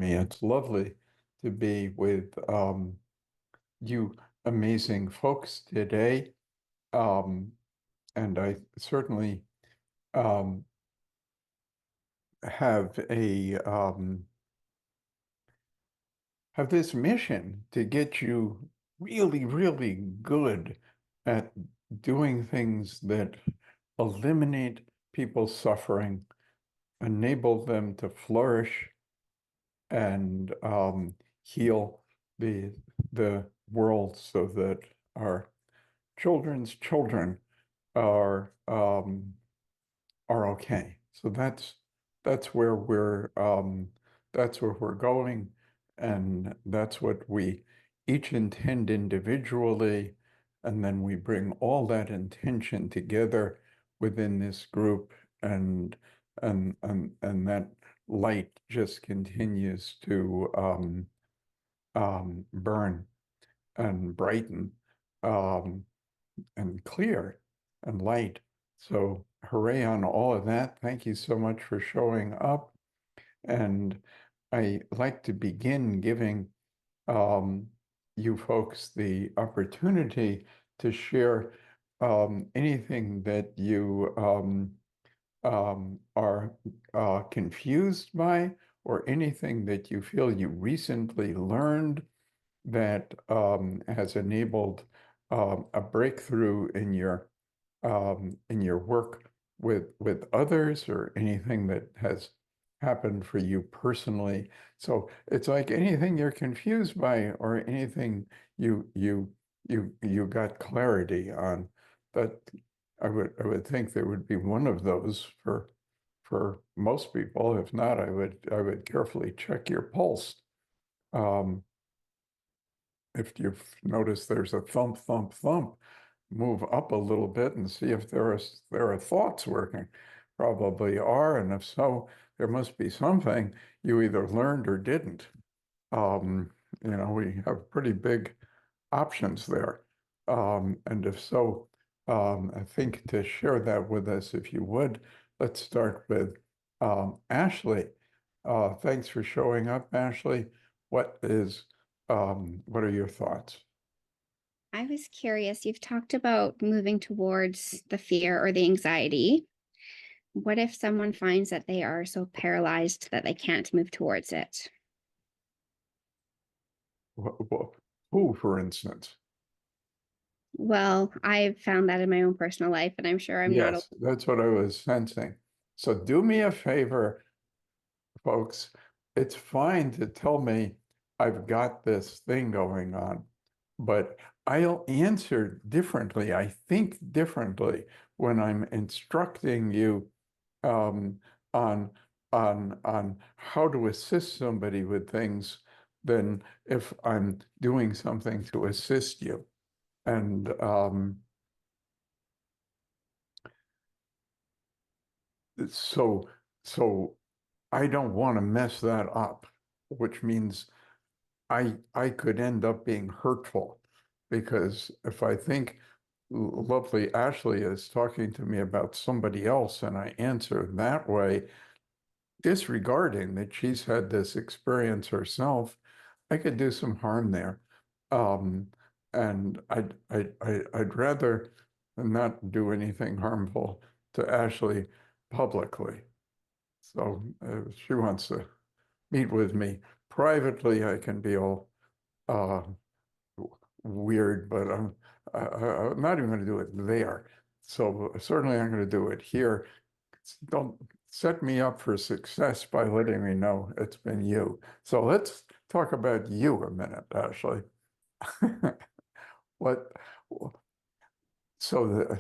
me. It's lovely to be with you amazing folks today. Um, and I certainly um, have a have this mission to get you really, really good at doing things that eliminate people's suffering, enable them to flourish, and heal the the world so that our children's children are okay. So that's where we're going, and that's what we each intend individually, and then we bring all that intention together within this group, and and that light just continues to burn and brighten um, and clear and light. So hooray on all of that. Thank you so much for showing up. And I like to begin giving um, you folks the opportunity to share anything that you are confused by, or anything that you feel you recently learned that has enabled a breakthrough in your work with others, or anything that has happened for you personally. So it's like anything you're confused by, or anything you got clarity on. But I would think there would be one of those for most people. If not, I would carefully check your pulse. Um, if you've noticed there's a thump, thump, thump, move up a little bit and see if there are thoughts working. Probably are, and if so, there must be something you either learned or didn't. Um, we have pretty big options there. And if so, I think to share that with us, if you would, let's start with Ashley. Thanks for showing up, Ashley. What are your thoughts? I was curious, you've talked about moving towards the fear or the anxiety. What if someone finds that they are so paralyzed that they can't move towards it? Who, for instance? Well, I've found that in my own personal life, and I'm sure I'm not. Yes, that's what I was sensing. So do me a favor, folks. It's fine to tell me I've got this thing going on, but I'll answer differently. I think differently when I'm instructing you um, on on how to assist somebody with things than if I'm doing something to assist you. And so so I don't want to mess that up, which means I could end up being hurtful, because if I think lovely Ashley is talking to me about somebody else and I answer that way, disregarding that she's had this experience herself, I could do some harm there. Um, and I'd rather not do anything harmful to Ashley publicly. So if she wants to meet with me privately, I can be all uh, weird, but I'm not even going to do it there. So certainly I'm going to do it here. Don't set me up for success by letting me know it's been you. So let's talk about you a minute, Ashley. What, so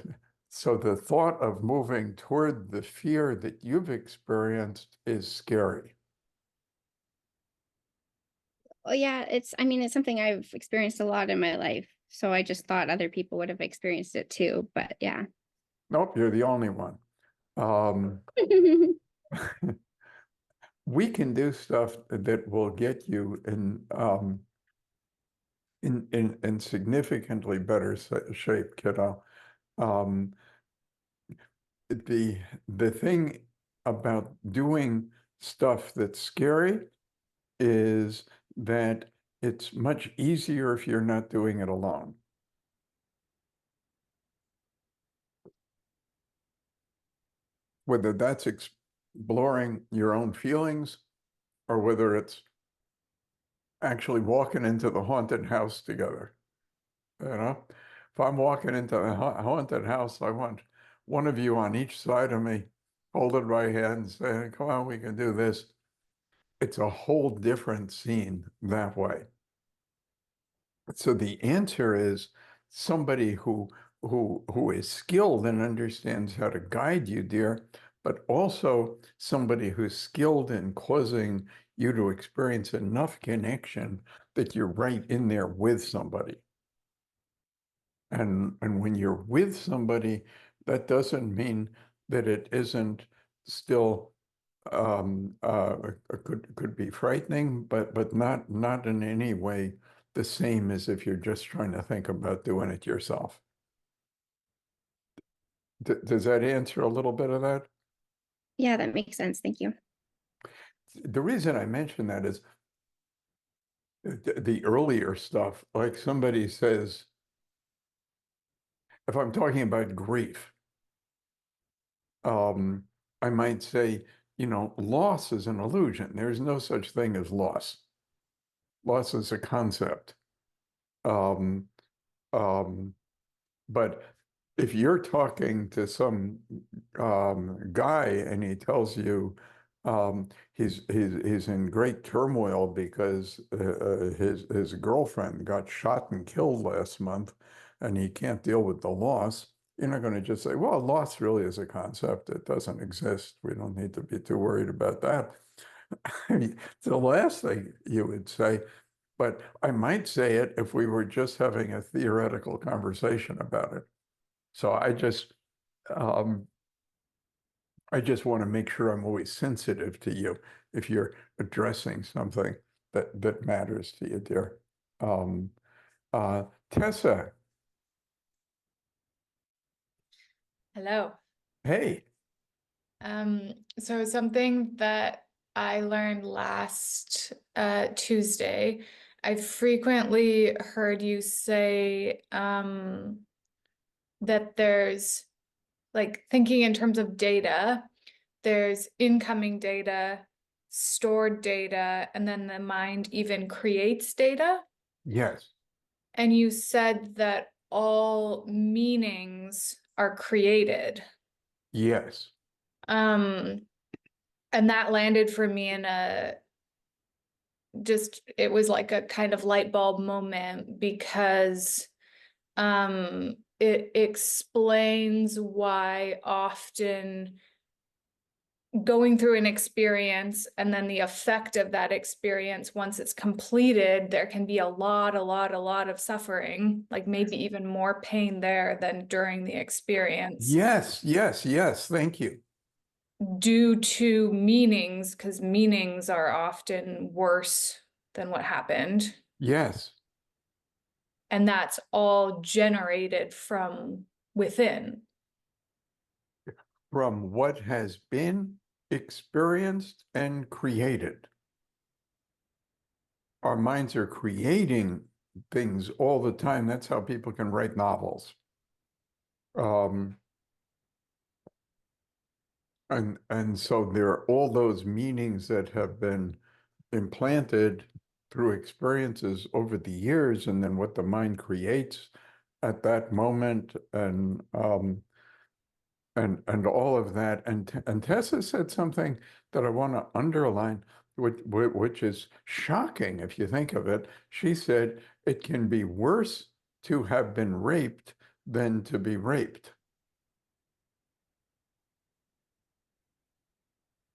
the thought of moving toward the fear that you've experienced is scary. Oh, yeah, I mean, it's something I've experienced a lot in my life. So I just thought other people would have experienced it too. But yeah. Nope, you're the only one. Um, we can do stuff that will get you in significantly better shape, kiddo. Um, the thing about doing stuff that's scary is that it's much easier if you're not doing it alone. Whether that's exploring your own feelings or whether it's actually walking into the haunted house together. You know, if I'm walking into a haunted house, I want one of you on each side of me, holding my hand, saying, "Come on, we can do this." It's a whole different scene that way. So the answer is somebody who is skilled and understands how to guide you, dear, but also somebody who's skilled in causing you to experience enough connection that you're right in there with somebody. And when you're with somebody, that doesn't mean that it isn't still could be frightening, but not in any way the same as if you're just trying to think about doing it yourself. Does that answer a little bit of that? Yeah, that makes sense. Thank you. The reason I mention that is the earlier stuff, like somebody says, if I'm talking about grief, um, I might say, loss is an illusion. There's no such thing as loss. Loss is a concept. Um, um, but if you're talking to some guy and he tells you he's in great turmoil because his girlfriend got shot and killed last month, and he can't deal with the loss, you're not going to just say, "Well, loss really is a concept. It doesn't exist. We don't need to be too worried about that." It's the last thing you would say. But I might say it if we were just having a theoretical conversation about it. So um, I just want to make sure I'm always sensitive to you if you're addressing something that matters to you, dear. Um, Tessa, Hello. hey, So something that I learned last Tuesday, I frequently heard you say that there's like thinking in terms of data, there's incoming data, stored data, and then the mind even creates data. yes, And you said that all meanings are created. yes, Um, and that landed for me in it was like a kind of light bulb moment because it explains why often going through an experience and then the effect of that experience once it's completed, there can be a lot of suffering, like maybe even more pain there than during the experience yes. Thank you. due to meanings, because meanings are often worse than what happened. Yes, And that's all generated from within. from what has been experienced and created. Our minds are creating things all the time. That's how people can write novels. Um, and so there are all those meanings that have been implanted through experiences over the years, and then what the mind creates at that moment, and all of that. And Tessa said something that I want to underline, which is shocking if you think of it. She said it can be worse to have been raped than to be raped.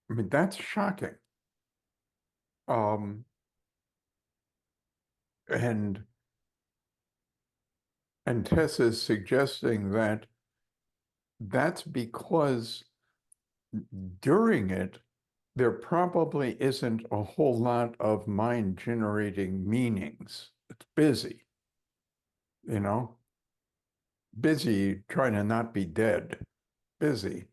I mean, that's shocking. Um, and and Tessa's suggesting that that's because during it, there probably isn't a whole lot of mind generating meanings. It's busy, you know, busy trying to not be dead, busy.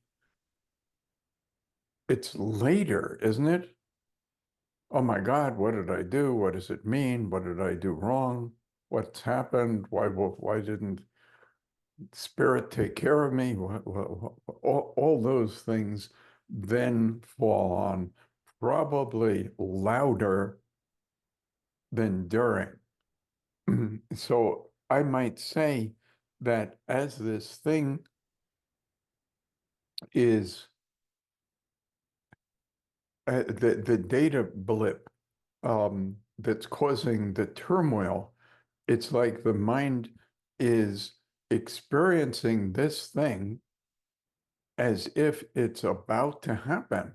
It's later, isn't it? oh my God, what did I do? What does it mean? What did I do wrong? What's happened? Why didn't Spirit take care of me? All those things then fall on probably louder than during. So I might say that as this thing is the data blip that's causing the turmoil, it's like the mind is experiencing this thing as if it's about to happen,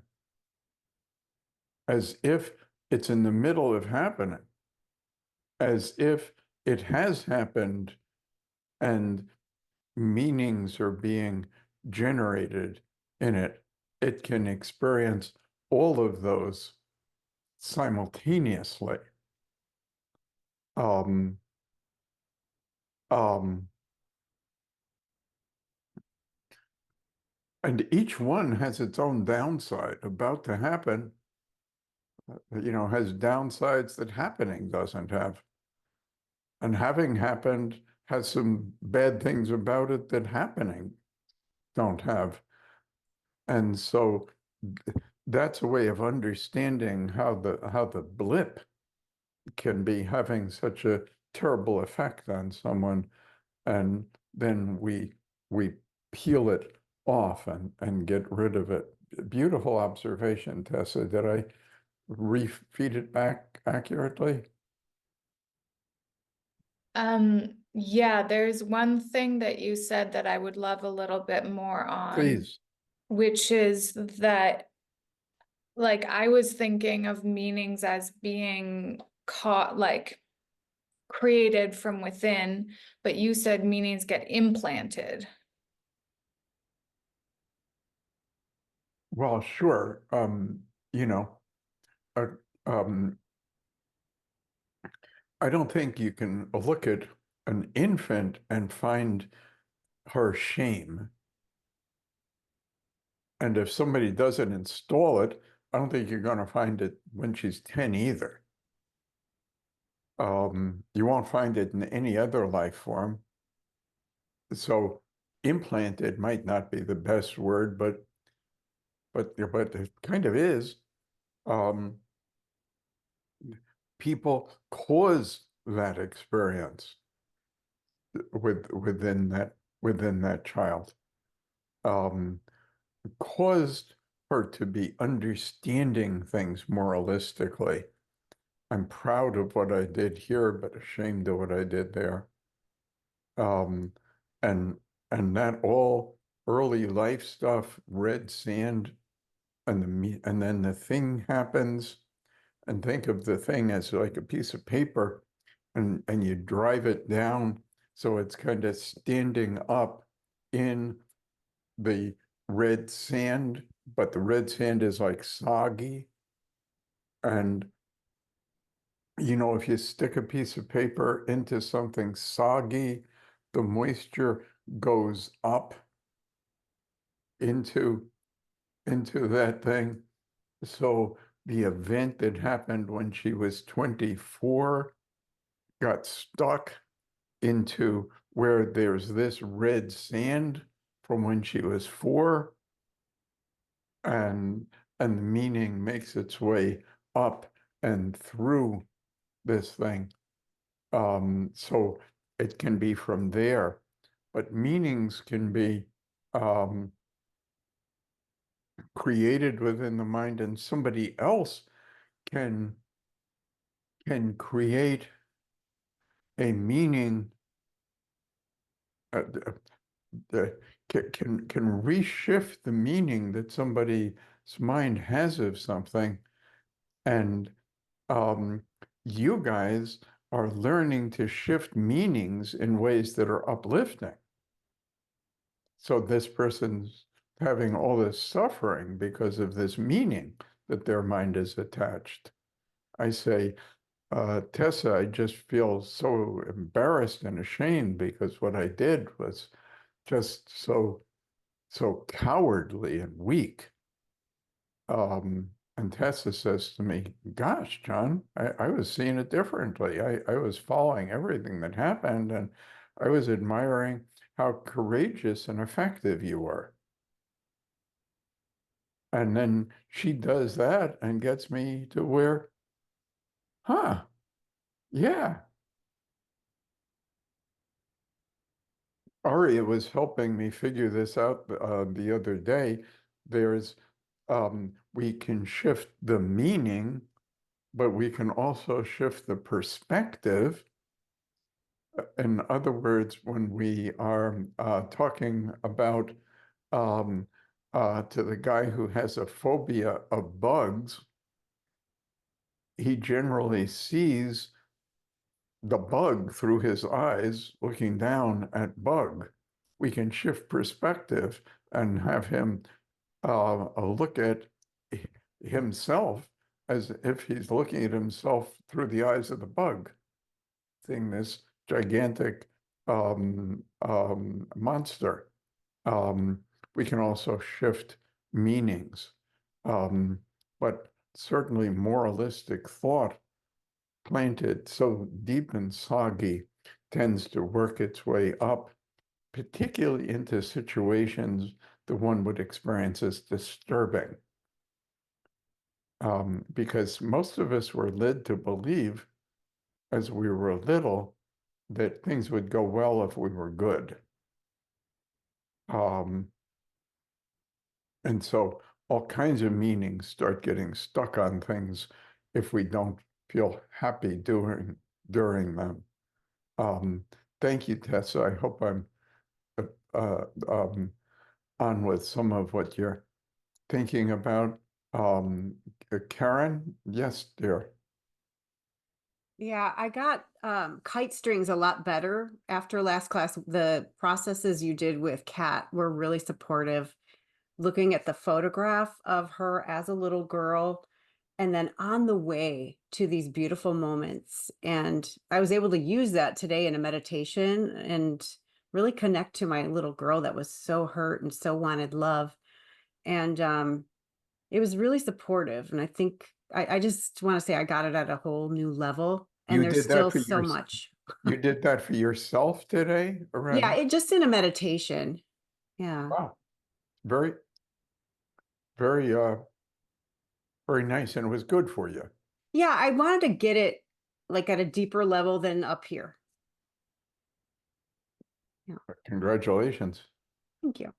as if it's in the middle of happening, as if it has happened and meanings are being generated in it. It can experience all of those simultaneously. Um, um, and each one has its own downside. About to happen, has downsides that happening doesn't have. And having happened has some bad things about it that happening don't have. And so that's a way of understanding how the blip can be having such a terrible effect on someone. And then we peel it off and get rid of it. Beautiful observation, Tessa. Did I refeed it back accurately? Yeah, there's one thing that you said that I would love a little bit more on. Please. Which is that, like, I was thinking of meanings as being caught, like, created from within, but you said meanings get implanted. Well, sure. You know, uh, um, I don't think you can look at an infant and find her shame. And if somebody doesn't install it, I don't think you're going to find it when she's 10 either. You won't find it in any other life form. So implanted might not be the best word, but it kind of is. Um, People cause that experience within that child. Caused her to be understanding things moralistically. I'm proud of what I did here, but ashamed of what I did there. Um, and and that all early life stuff, red sand, and then the thing happens, and think of the thing as like a piece of paper, and you drive it down so it's kind of standing up in the red sand, but the red sand is like soggy. And if you stick a piece of paper into something soggy, the moisture goes up into that thing. So the event that happened when she was 24 got stuck into where there's this red sand from when she was 4, and the meaning makes its way up and through this thing. So it can be from there, but meanings can be created within the mind, and somebody else can create a meaning can reshift the meaning that somebody's mind has of something. And you guys are learning to shift meanings in ways that are uplifting. So this person's having all this suffering because of this meaning that their mind is attached. I say, Tessa, I just feel so embarrassed and ashamed because what I did was just so cowardly and weak. And Tessa says to me, gosh, John, I was seeing it differently. I was following everything that happened, and I was admiring how courageous and effective you were. And then she does that and gets me to where, huh, yeah. Aria was helping me figure this out the other day. There's, we can shift the meaning, but we can also shift the perspective. In other words, when we are talking about to the guy who has a phobia of bugs, he generally sees the bug through his eyes looking down at bug. We can shift perspective and have him look at himself as if he's looking at himself through the eyes of the bug, seeing this gigantic monster. We can also shift meanings, but certainly moralistic thought planted so deep and soggy tends to work its way up, particularly into situations that one would experience as disturbing. Because most of us were led to believe as we were little that things would go well if we were good. And so all kinds of meanings start getting stuck on things if we don't feel happy during them. Thank you, Tessa. I hope I'm on with some of what you're thinking about. Karen, yes, dear. Yeah, I got kite strings a lot better after last class. The processes you did with Kat were really supportive. Looking at the photograph of her as a little girl, and then on the way to these beautiful moments. And I was able to use that today in a meditation and really connect to my little girl that was so hurt and so wanted love. And it was really supportive. And I think I just want to say I got it at a whole new level. And You there's did that still for so yours- much. You did that for yourself today, already? Yeah, it just in a meditation. Yeah. Wow. Very, very, very nice, and it was good for you. Yeah, I wanted to get it like at a deeper level than up here. Congratulations. Thank you.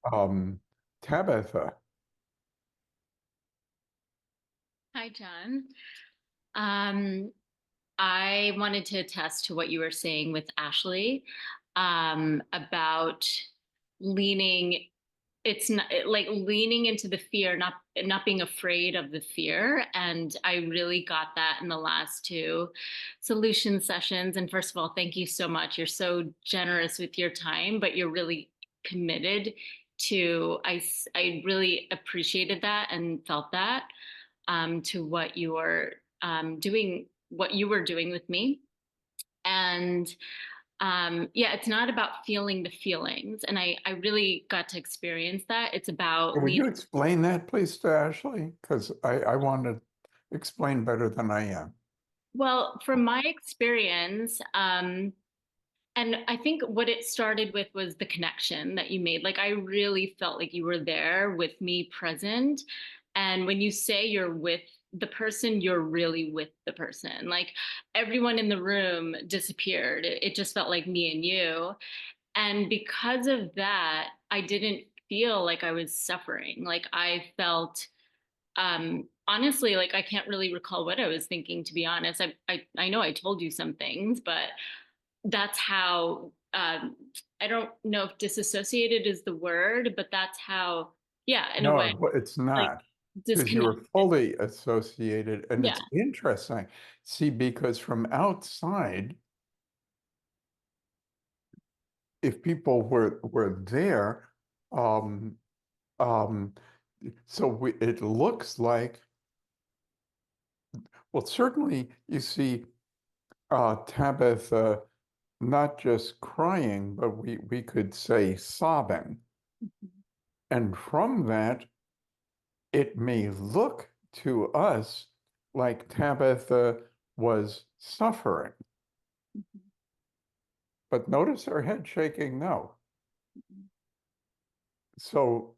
Tabitha, Hi, John. I wanted to attest to what you were saying with Ashley about leaning. It's not like leaning into the fear, not being afraid of the fear. And I really got that in the last two solution sessions. And first of all, thank you so much. You're so generous with your time, but you're really committed to. I really appreciated that and felt that. To what you were doing, what you were doing with me. And yeah, it's not about feeling the feelings. And I really got to experience that. It's about would you explain that, please, to Ashley? Because I want to explain better than I am. Well, from my experience, and I think what it started with was the connection that you made. Like, I really felt like you were there with me present. And when you say you're with the person, you're really with the person. Like, everyone in the room disappeared. It just felt like me and you. And because of that, I didn't feel like I was suffering. Like, I felt, honestly, like, I can't really recall what I was thinking, to be honest. I know I told you some things, but that's how, I don't know if disassociated is the word, but that's how, yeah, in a way, it's not. like, Because you were disconnected. fully associated, and Yeah. it's interesting. See, because from outside, if people were there, um, so it looks like, well, certainly you see Tabitha not just crying, but we could say sobbing. And from that, it may look to us like Tabitha was suffering. But notice her head shaking no. So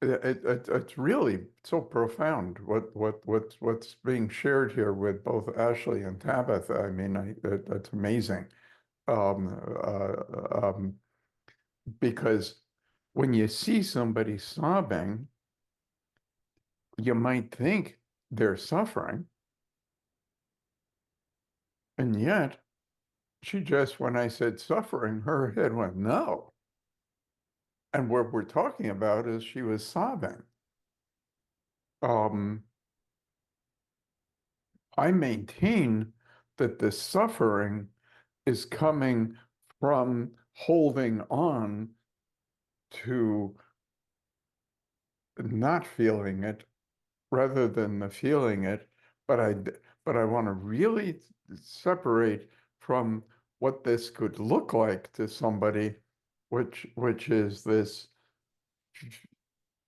it's really so profound what's being shared here with both Ashley and Tabitha. I mean, that's amazing. Um, uh, um, because when you see somebody sobbing, you might think they're suffering. And yet, she just, when I said suffering, her head went, no. And what we're talking about is she was sobbing. Um, I maintain that the suffering is coming from holding on to not feeling it rather than the feeling it. But I want to really separate from what this could look like to somebody, which is this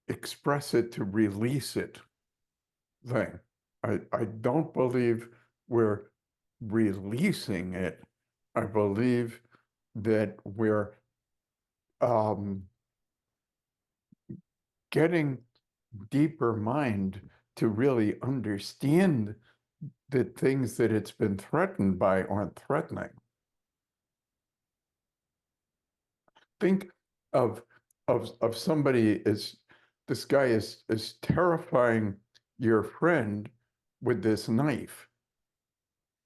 express it to release it thing. I don't believe we're releasing it. I believe that we're um, getting deeper mind to really understand that things that it's been threatened by aren't threatening. Think of somebody as this guy is terrifying your friend with this knife.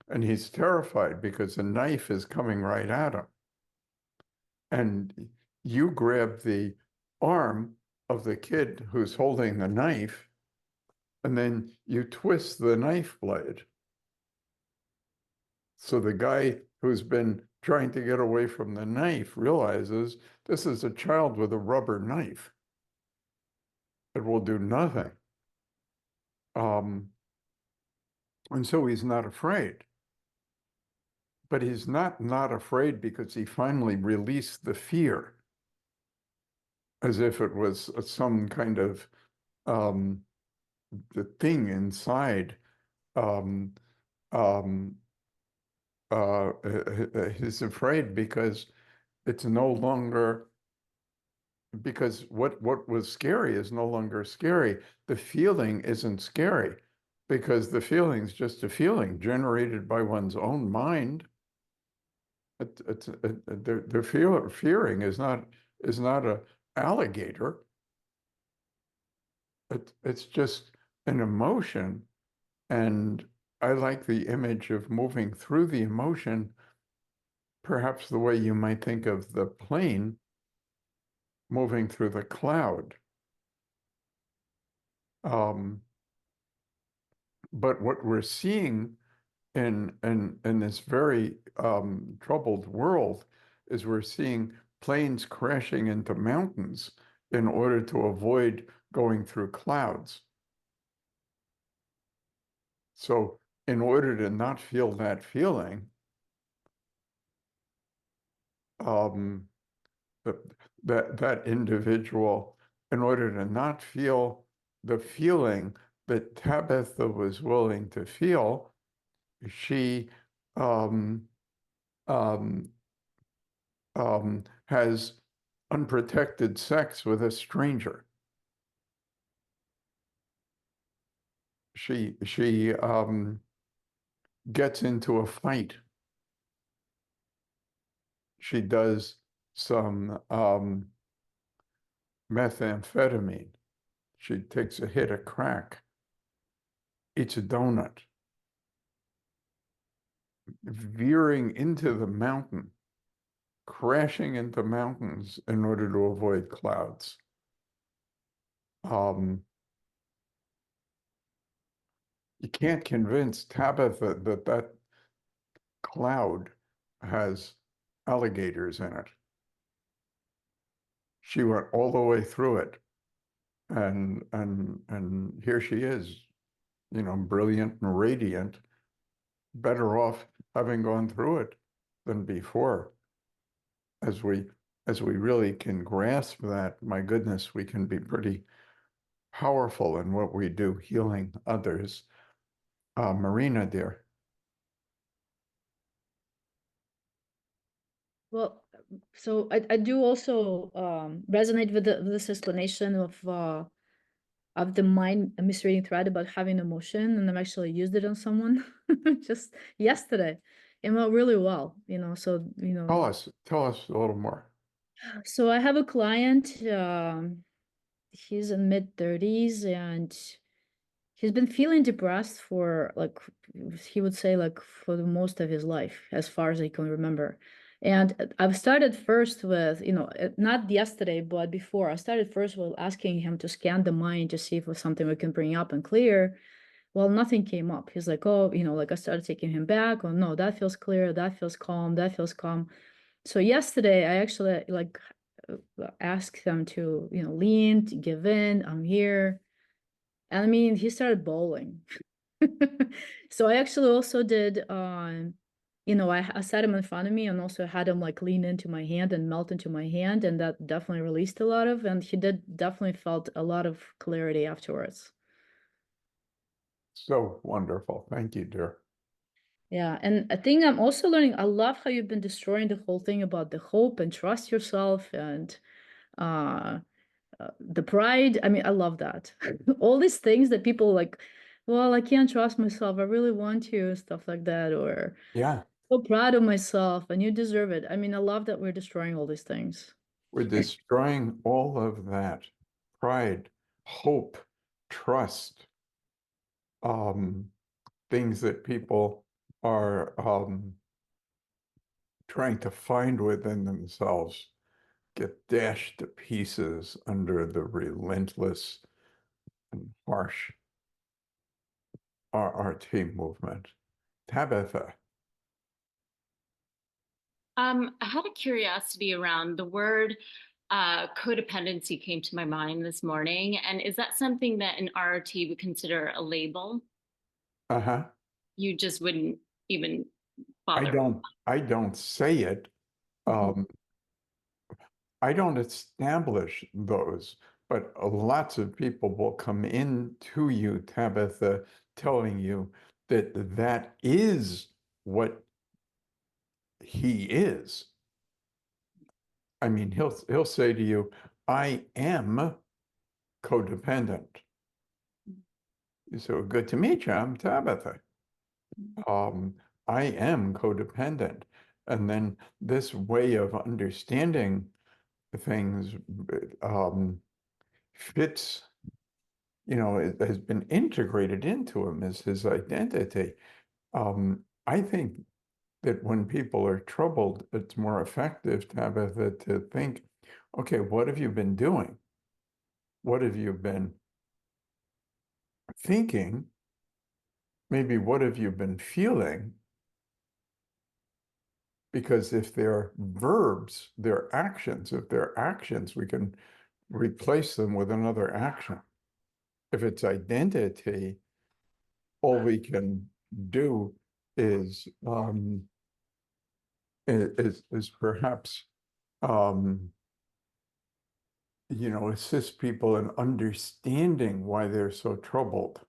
And he's terrified because the knife is coming right at him. And you grab the arm of the kid who's holding the knife, and then you twist the knife blade. So the guy who's been trying to get away from the knife realizes this is a child with a rubber knife. It will do nothing. And so he's not afraid. But he's not afraid because he finally released the fear, as if it was some kind of the thing inside. Um, um, he's afraid because it's no longer, because what was scary is no longer scary. The feeling isn't scary because the feeling's just a feeling generated by one's own mind. Their fearing is not a alligator. It's just an emotion, and I like the image of moving through the emotion, perhaps the way you might think of the plane moving through the cloud. But what we're seeing in this very troubled world is we're seeing planes crashing into mountains in order to avoid going through clouds. So in order to not feel that feeling, that individual, in order to not feel the feeling that Tabitha was willing to feel, she has unprotected sex with a stranger. She gets into a fight. She does some methamphetamine. She takes a hit of crack, eats a donut, veering into the mountain, crashing into mountains in order to avoid clouds. You can't convince Tabitha that cloud has alligators in it. She went all the way through it, and here she is, brilliant and radiant, better off having gone through it than before. As we really can grasp that, my goodness, we can be pretty powerful in what we do, healing others. Marina, dear. Well, so I do also resonate with this explanation of the mind misreading thread about having emotion, and I've actually used it on someone just yesterday. It went really well, so Tell us a little more. so I have a client, he's in mid-30s, and he's been feeling depressed for, like, he would say, like, for the most of his life, as far as I can remember. And I've started first with, not yesterday, but before, I started first with asking him to scan the mind to see if it was something we can bring up and clear. Well, nothing came up. He's like, oh, like, I started taking him back. Oh, no, that feels clear. That feels calm. That feels calm. So yesterday, I actually, like, asked them to, lean, to give in. I'm here. And I mean, he started bawling. So I actually also did, I sat him in front of me and also had him, like, lean into my hand and melt into my hand, and that definitely released a lot of, and he definitely felt a lot of clarity afterwards. So wonderful. Thank you, dear. Yeah, and I think I'm also learning. I love how you've been destroying the whole thing about the hope and trust yourself and uh the pride. I mean, I love that. All these things that people like, well, I can't trust myself. I really want to, stuff like that, or Yeah, so proud of myself and you deserve it. I mean, I love that we're destroying all these things. we're destroying all of that. Pride, hope, trust, things that people are trying to find within themselves get dashed to pieces under the relentless and harsh RT movement. Tabitha. I had a curiosity around the word codependency came to my mind this morning. And is that something that in RRT would consider a label? Uh-huh. You just wouldn't even I bother. don't say it. Um, I don't establish those, but lots of people will come in to you, Tabitha, telling you that that is what he is. I mean, he'll say to you, I am codependent. You say, well, good to meet you. I'm Tabitha. I am codependent. And then this way of understanding things fits, it has been integrated into him as his identity. I think that when people are troubled, it's more effective, Tabitha, to think, okay, what have you been doing? What have you been thinking? Maybe what have you been feeling? Because if they're verbs, they're actions. If they're actions, we can replace them with another action. If it's identity, all we can do is perhaps assist people in understanding why they're so troubled.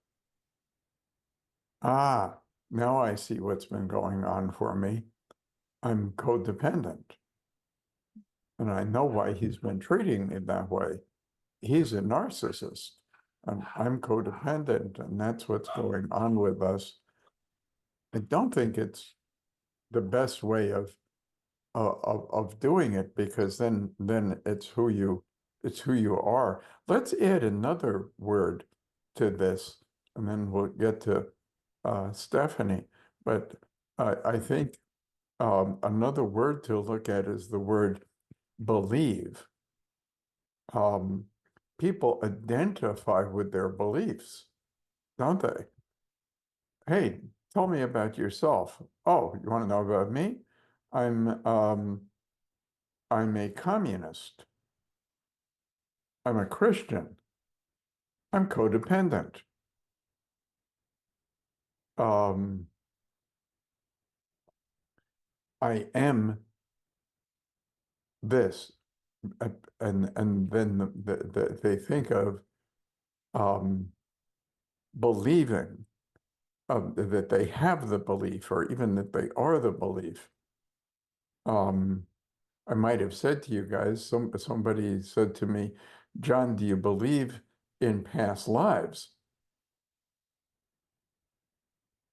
Ah, now I see what's been going on for me. I'm codependent. And I know why he's been treating me that way. He's a narcissist, and I'm codependent, and that's what's going on with us. I don't think it's the best way of doing it, because then it's who you are. Let's add another word to this, and then we'll get to Stephanie. But I think another word to look at is the word believe. People identify with their beliefs, don't they? Hey, tell me about yourself. Oh, you want to know about me? I'm a communist. I'm a Christian. I'm codependent. I am this, and then they think of believing that they have the belief, or even that they are the belief. I might have said to you guys, somebody said to me, John, do you believe in past lives?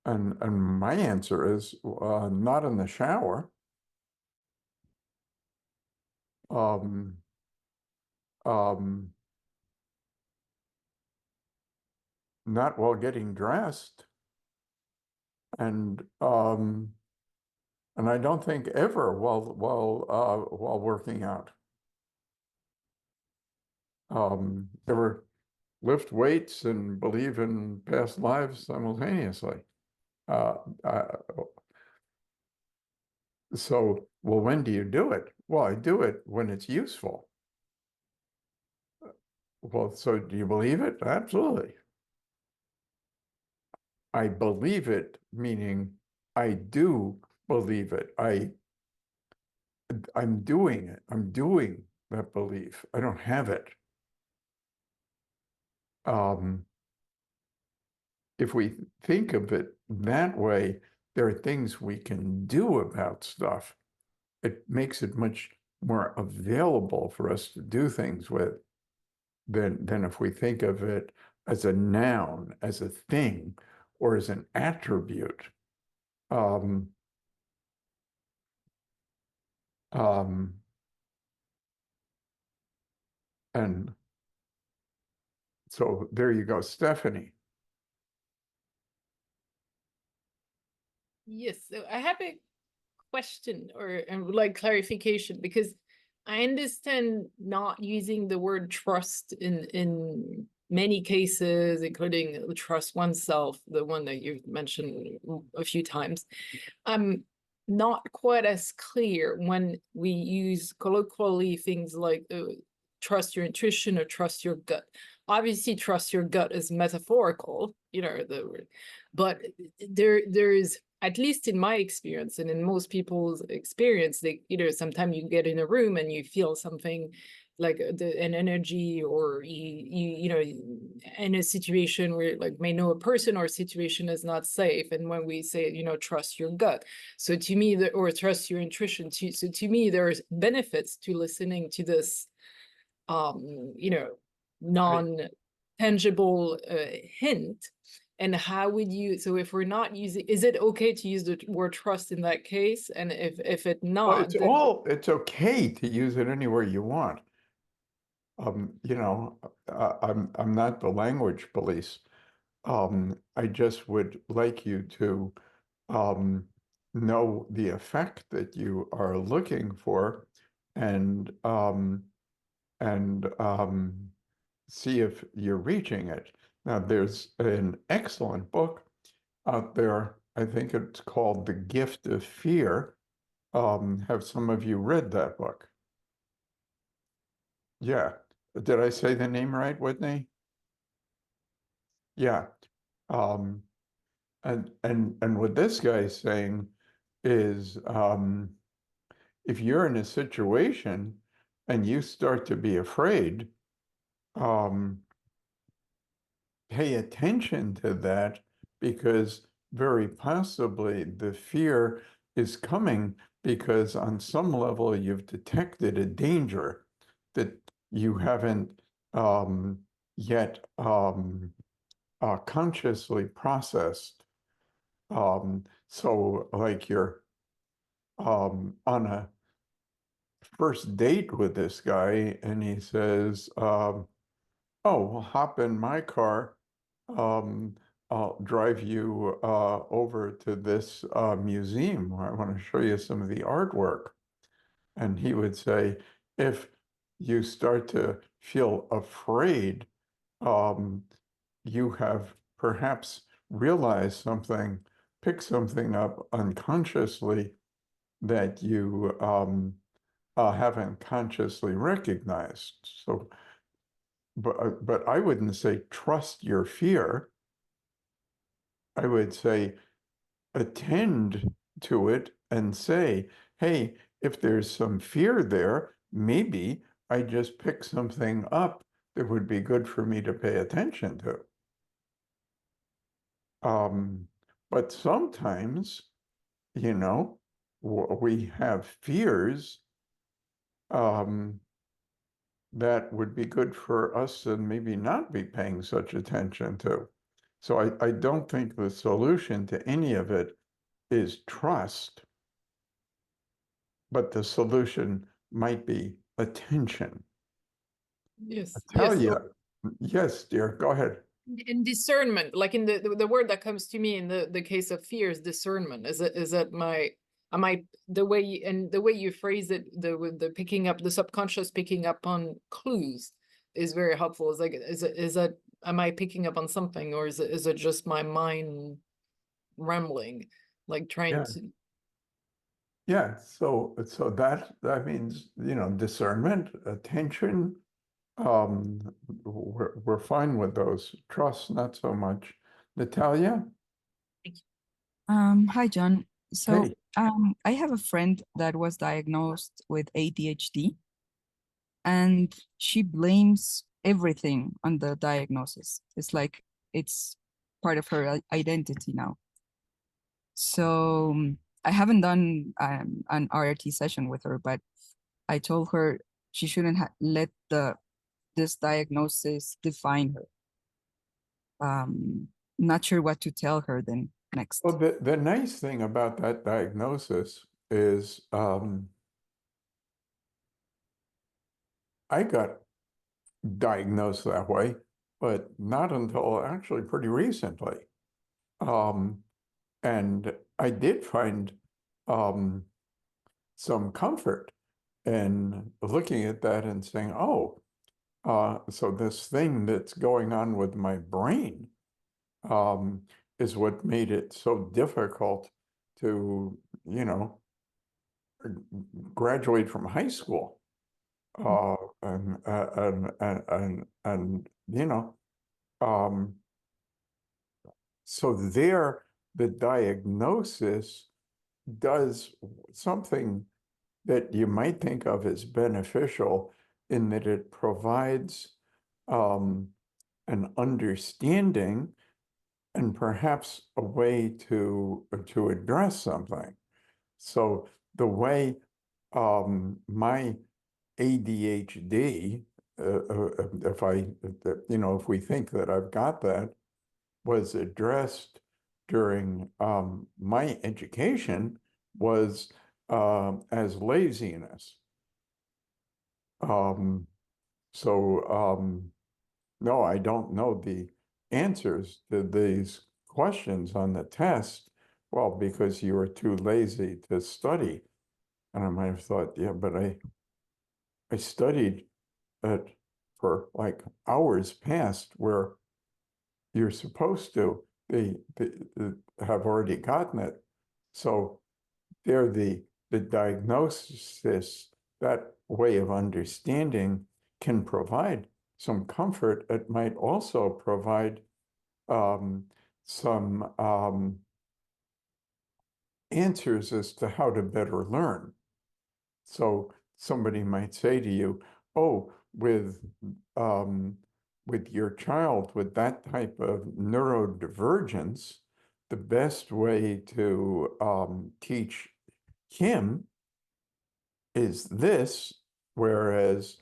And my answer is not in the shower. Um, not while getting dressed, and I don't think ever while working out. Ever lift weights and believe in past lives simultaneously. So, well, when do you do it? Well, I do it when it's useful. Well, so do you believe it? Absolutely. I believe it, meaning I do believe it. I'm doing it. I'm doing that belief. I don't have it. If we think of it that way, there are things we can do about stuff. It makes it much more available for us to do things with than if we think of it as a noun, as a thing, or as an attribute. And so there you go, Stephanie. Yes, so I have a question or would like clarification, because I understand not using the word trust in many cases, including trust oneself, the one that you've mentioned a few times. I'm not quite as clear when we use colloquially things like trust your intuition or trust your gut. Obviously, trust your gut is metaphorical, but there's, at least in my experience and in most people's experience, they, sometimes you get in a room and you feel something like an energy, or in a situation where like may know a person or a situation is not safe. And when we say, trust your gut. So to me, or trust your intuition. So to me, there's benefits to listening to this, non-tangible hint. And how would you, so if we're not using, is it okay to use the word trust in that case? And if it not, Well, it's okay to use it anywhere you want. I'm not the language police. I just would like you to know the effect that you are looking for, and see if you're reaching it. Now, there's an excellent book out there. I think it's called The Gift of Fear. Have some of you read that book? Yeah. Did I say the name right, Whitney? Yeah. And what this guy's saying is, if you're in a situation and you start to be afraid, pay attention to that, because very possibly the fear is coming because on some level you've detected a danger that you haven't yet consciously processed. So like you're on a first date with this guy and he says, oh, well, hop in my car. I'll drive you over to this museum where I want to show you some of the artwork. And he would say, if you start to feel afraid, you have perhaps realized something, picked something up unconsciously that you haven't consciously recognized. So, but I wouldn't say trust your fear. I would say attend to it and say, hey, if there's some fear there, maybe I just picked something up that would be good for me to pay attention to. But sometimes, you know, we have fears that would be good for us to maybe not be paying such attention to. So I don't think the solution to any of it is trust, but the solution might be attention. Yes, Tell yes. you, yes, dear, go ahead. In discernment, like in the word that comes to me in the case of fear is discernment. Is that the way you phrase it, the picking up, the subconscious picking up on clues is very helpful. Is like is that am I picking up on something, or is it just my mind rambling, like trying Yeah. to Yeah, so that means, you know, discernment, attention. We're fine with those. Trust, not so much. Natalia? Hi, John. So, Hey. I have a friend that was diagnosed with ADHD, and she blames everything on the diagnosis. It's like it's part of her identity now. So, I haven't done an RRT session with her, but I told her she shouldn't let this diagnosis define her. Not sure what to tell her then next. Well, the nice thing about that diagnosis is I got diagnosed that way, but not until actually pretty recently. And I did find some comfort in looking at that and saying, oh, so this thing that's going on with my brain is what made it so difficult to, you know, graduate from high school. And you know, so there, the diagnosis does something that you might think of as beneficial in that it provides an understanding and perhaps a way to address something. So the way my ADHD, if we think that I've got that, was addressed during my education was as laziness. No, I don't know the answers to these questions on the test. Well, because you were too lazy to study. And I might have thought, yeah, but I studied it for like hours past where you're supposed to. They have already gotten it. So they're the diagnosis, that way of understanding can provide some comfort. It might also provide some answers as to how to better learn. So somebody might say to you, oh, with your child with that type of neurodivergence, the best way to teach him is this, whereas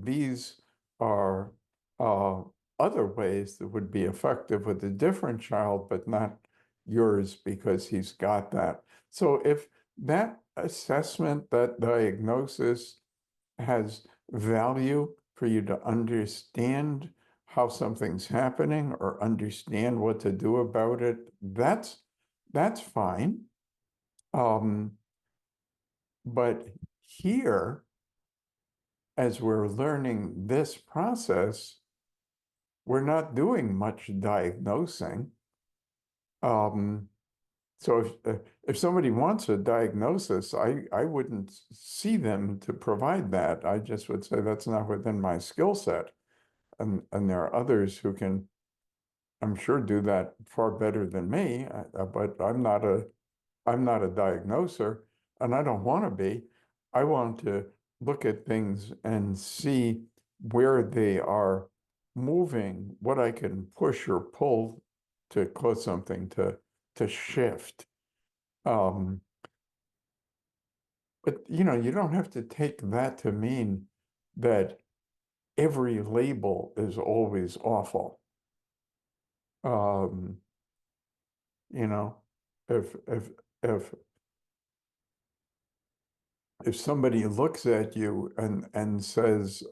these are other ways that would be effective with a different child, but not yours because he's got that. So if that assessment, that diagnosis has value for you to understand how something's happening or understand what to do about it, that's fine. But here, as we're learning this process, we're not doing much diagnosing. So if somebody wants a diagnosis, I wouldn't see them to provide that. I just would say that's not within my skill set. And there are others who can, I'm sure, do that far better than me, but I'm not a diagnoser, and I don't want to be. I want to look at things and see where they are moving, what I can push or pull to cause something to shift. But you know, you don't have to take that to mean that every label is always awful. You know, if if if somebody looks at you and says,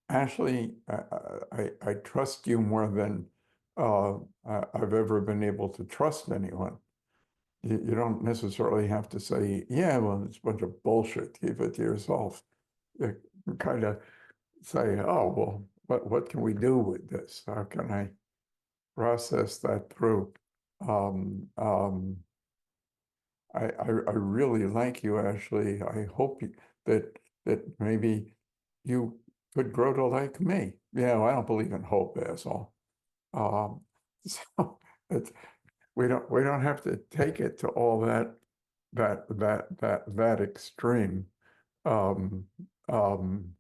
Ashley, I trust you more than I've ever been able to trust anyone. You don't necessarily have to say, yeah, well, it's a bunch of bullshit. Keep it to yourself. You kind of say, oh, well, what can we do with this? How can I process that through? I really like you, Ashley. I hope that maybe you could grow to like me. Yeah, well, I don't believe in hope, asshole. So it's we don't have to take it to all that extreme. Um, um,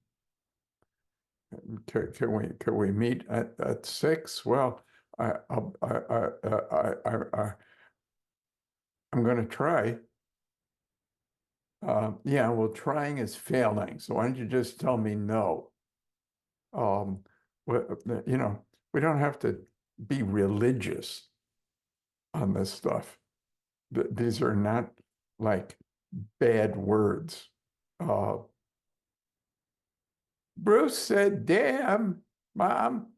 can we meet at 6? Well, I'm going to try. Yeah, well, trying is failing. So why don't you just tell me no? You know, we don't have to be religious on this stuff. These are not like bad words. Bruce said, damn, Mom.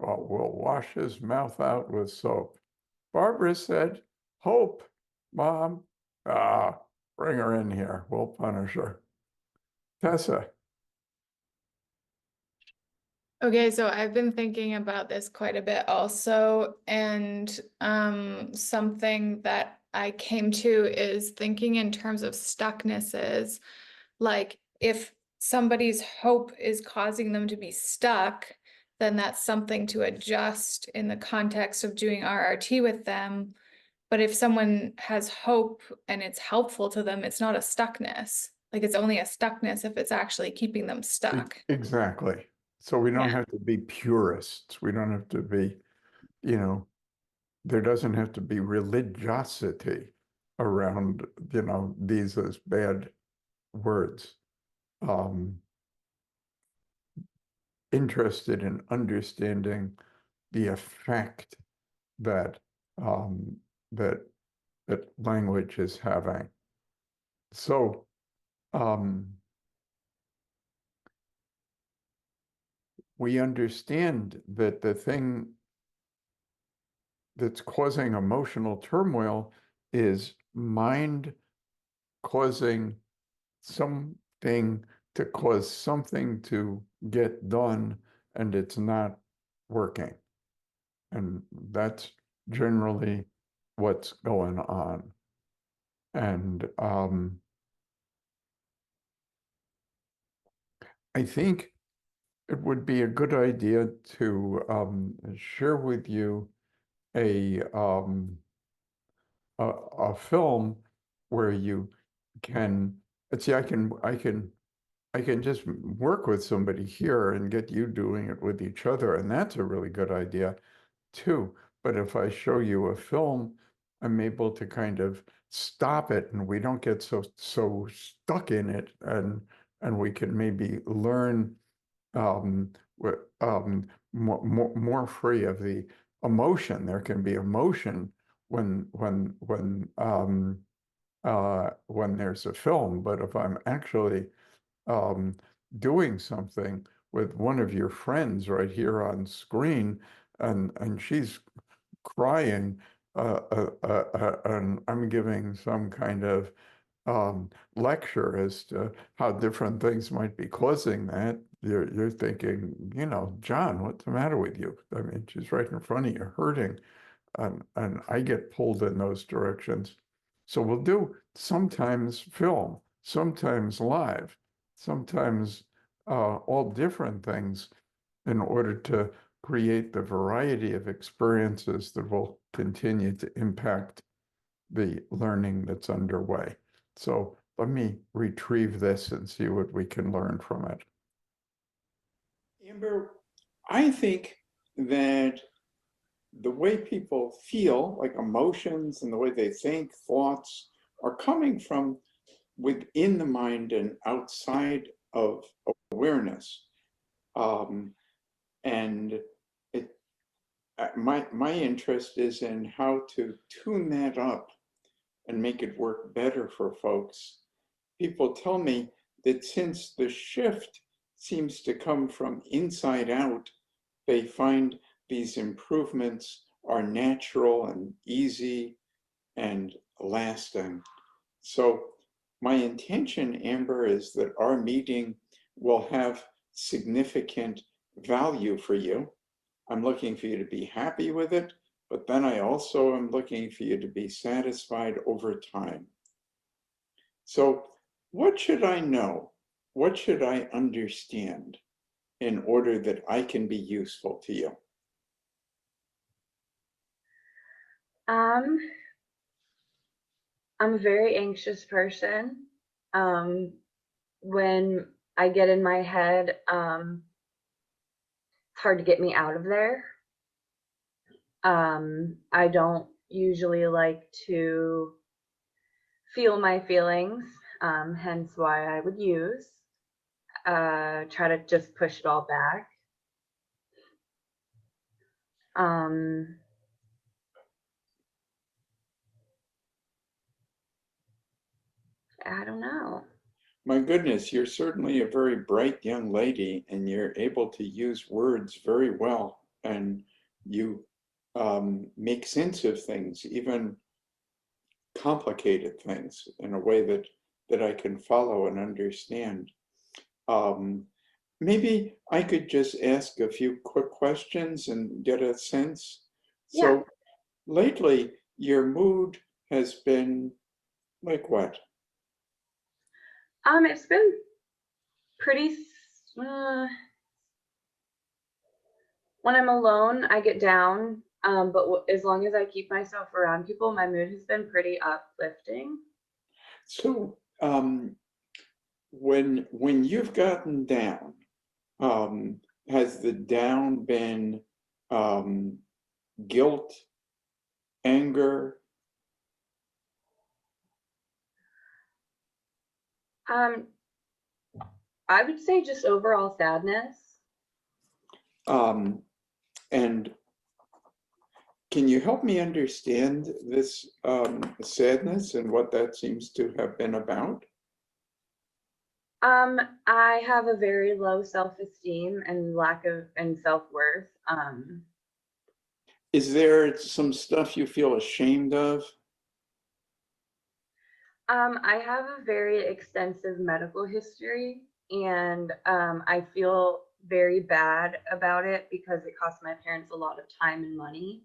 Well, we'll wash his mouth out with soap. Barbara said, hope, Mom. Bring her in here. We'll punish her. Tessa. Okay, so I've been thinking about this quite a bit also, and something that I came to is thinking in terms of stucknesses. Like if somebody's hope is causing them to be stuck, then that's something to adjust in the context of doing RRT with them. But if someone has hope and it's helpful to them, it's not a stuckness. Like it's only a stuckness if it's actually keeping them stuck. Exactly. So we don't Yeah. have to be purists. We don't have to be, you know, there doesn't have to be religiosity around, you know, these as bad words. Interested in understanding the effect that that language is having. So we understand that the thing that's causing emotional turmoil is mind causing something to cause something to get done, and it's not working. And that's generally what's going on. And I think it would be a good idea to share with you a film where you can see. I can just work with somebody here and get you doing it with each other, and that's a really good idea too. But if I show you a film, I'm able to kind of stop it, and we don't get so stuck in it, and we can maybe learn more free of the emotion. There can be emotion when there's a film, but if I'm actually doing something with one of your friends right here on screen, and she's crying, and I'm giving some kind of lecture as to how different things might be causing that. You're thinking, you know, John, what's the matter with you? I mean, she's right in front of you, hurting, and I get pulled in those directions. So we'll do sometimes film, sometimes live, sometimes all different things in order to create the variety of experiences that will continue to impact the learning that's underway. So let me retrieve this and see what we can learn from it. Amber, I think that the way people feel, like emotions and the way they think, thoughts, are coming from within the mind and outside of awareness. And my interest is in how to tune that up and make it work better for folks. People tell me that since the shift seems to come from inside out, they find these improvements are natural and easy and lasting. So my intention, Amber, is that our meeting will have significant value for you. I'm looking for you to be happy with it, but then I also am looking for you to be satisfied over time. So what should I know? What should I understand in order that I can be useful to you? I'm a very anxious person. When I get in my head, it's hard to get me out of there. I don't usually like to feel my feelings, hence why I would use. Try to just push it all back. I don't know. My goodness, you're certainly a very bright young lady, and you're able to use words very well, and you make sense of things, even complicated things, in a way that I can follow and understand. Maybe I could just ask a few quick questions and get a sense. Yeah. So lately, your mood has been like what? It's been pretty, when I'm alone, I get down. But as long as I keep myself around people, my mood has been pretty uplifting. So when you've gotten down, has the down been guilt, anger? I would say just overall sadness. And can you help me understand this sadness and what that seems to have been about? I have a very low self-esteem and lack of self-worth. Is there some stuff you feel ashamed of? I have a very extensive medical history, and I feel very bad about it because it cost my parents a lot of time and money.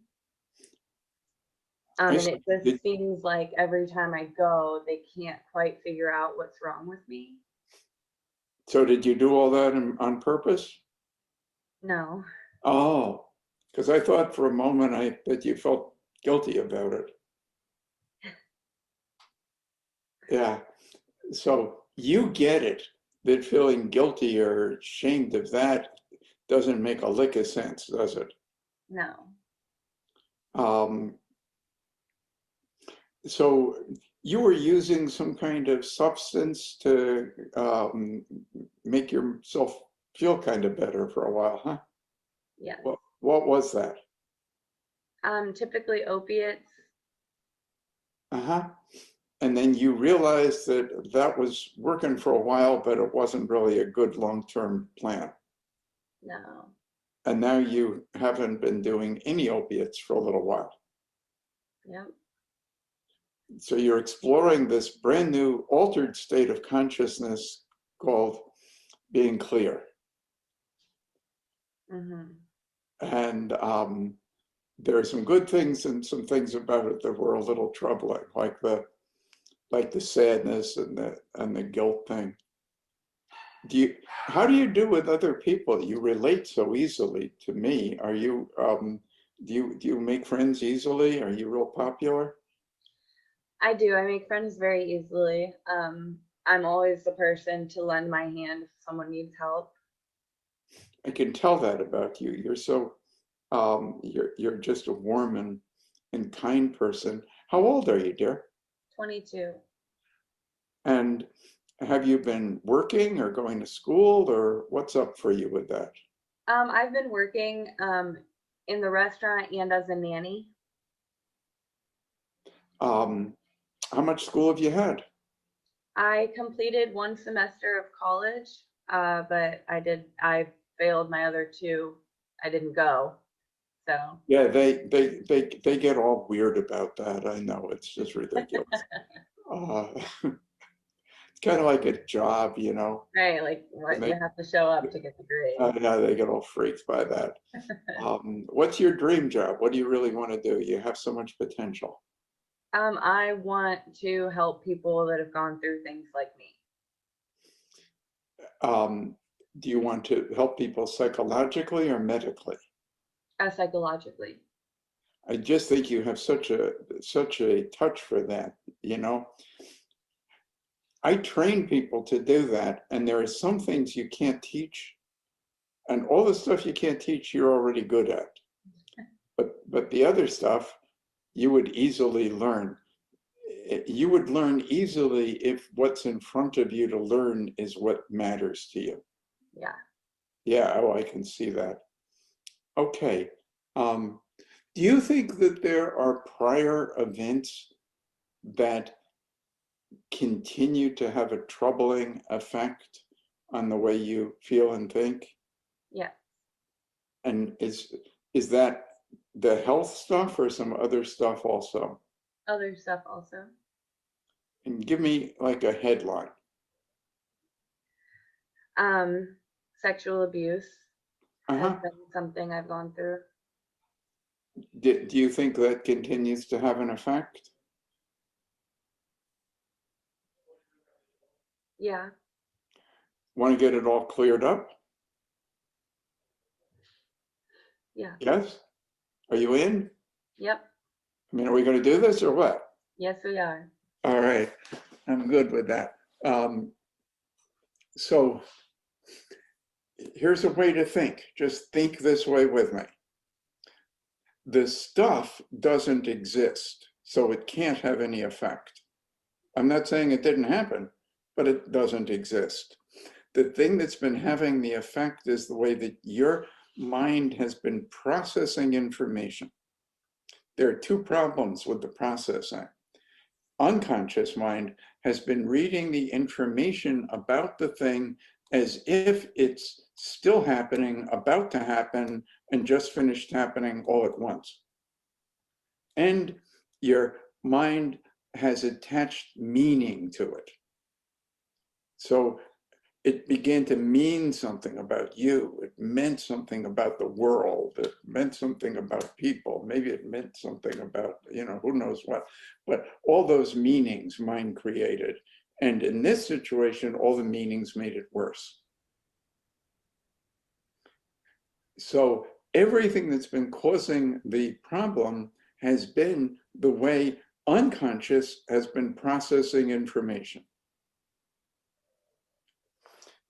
And it just seems like every time I go, they can't quite figure out what's wrong with me. So did you do all that on purpose? No. Oh, because I thought for a moment that you felt guilty about it. Yeah, so you get it, that feeling guilty or ashamed of that doesn't make a lick of sense, does it? No. So you were using some kind of substance to make yourself feel kind of better for a while, huh? Yeah. What was that? Typically opiates. Uh-huh. And then you realized that that was working for a while, but it wasn't really a good long-term plan. No. And now you haven't been doing any opiates for a little while. Yep. So you're exploring this brand new altered state of consciousness called being clear. Mm-hmm. And there are some good things and some things about it that were a little troubling, like the sadness and the guilt thing. How do you do with other people? You relate so easily to me. Are you do you make friends easily? Are you real popular? I do. I make friends very easily. I'm always the person to lend my hand if someone needs help. I can tell that about you. You're so, you're just a warm and kind person. How old are you, dear? 22. And have you been working or going to school, or what's up for you with that? I've been working in the restaurant and as a nanny. How much school have you had? I completed 1 semester of college, but I failed my other 2. I didn't go. So Yeah, they get all weird about that. I know, it's just ridiculous. It's kind of like a job, you know. right, like what They- you have to show up to get the grade. Yeah, they get all freaked by that. What's your dream job? What do you really want to do? You have so much potential. I want to help people that have gone through things like me. Do you want to help people psychologically or medically? Psychologically. I just think you have such a touch for that, you know. I train people to do that, and there are some things you can't teach, and all the stuff you can't teach, you're already good at. But the other stuff, you would easily learn. You would learn easily if what's in front of you to learn is what matters to you. Yeah. Yeah, oh, I can see that. Okay. Do you think that there are prior events that continue to have a troubling effect on the way you feel and think? Yeah. And is that the health stuff or some other stuff also? Other stuff also. And give me like a headline. Sexual abuse has Uh-huh. been something I've gone through. Do you think that continues to have an effect? Yeah. Want to get it all cleared up? Yeah. Yes? Are you in? Yep. I mean, are we going to do this or what? Yes, we are. All right, I'm good with that. So here's a way to think. Just think this way with me. The stuff doesn't exist, so it can't have any effect. I'm not saying it didn't happen, but it doesn't exist. The thing that's been having the effect is the way that your mind has been processing information. There are 2 problems with the processing. Unconscious mind has been reading the information about the thing as if it's still happening, about to happen, and just finished happening all at once. And your mind has attached meaning to it. So it began to mean something about you. It meant something about the world. It meant something about people. Maybe it meant something about, you know, who knows what. But all those meanings mind created. And in this situation, all the meanings made it worse. So everything that's been causing the problem has been the way unconscious has been processing information.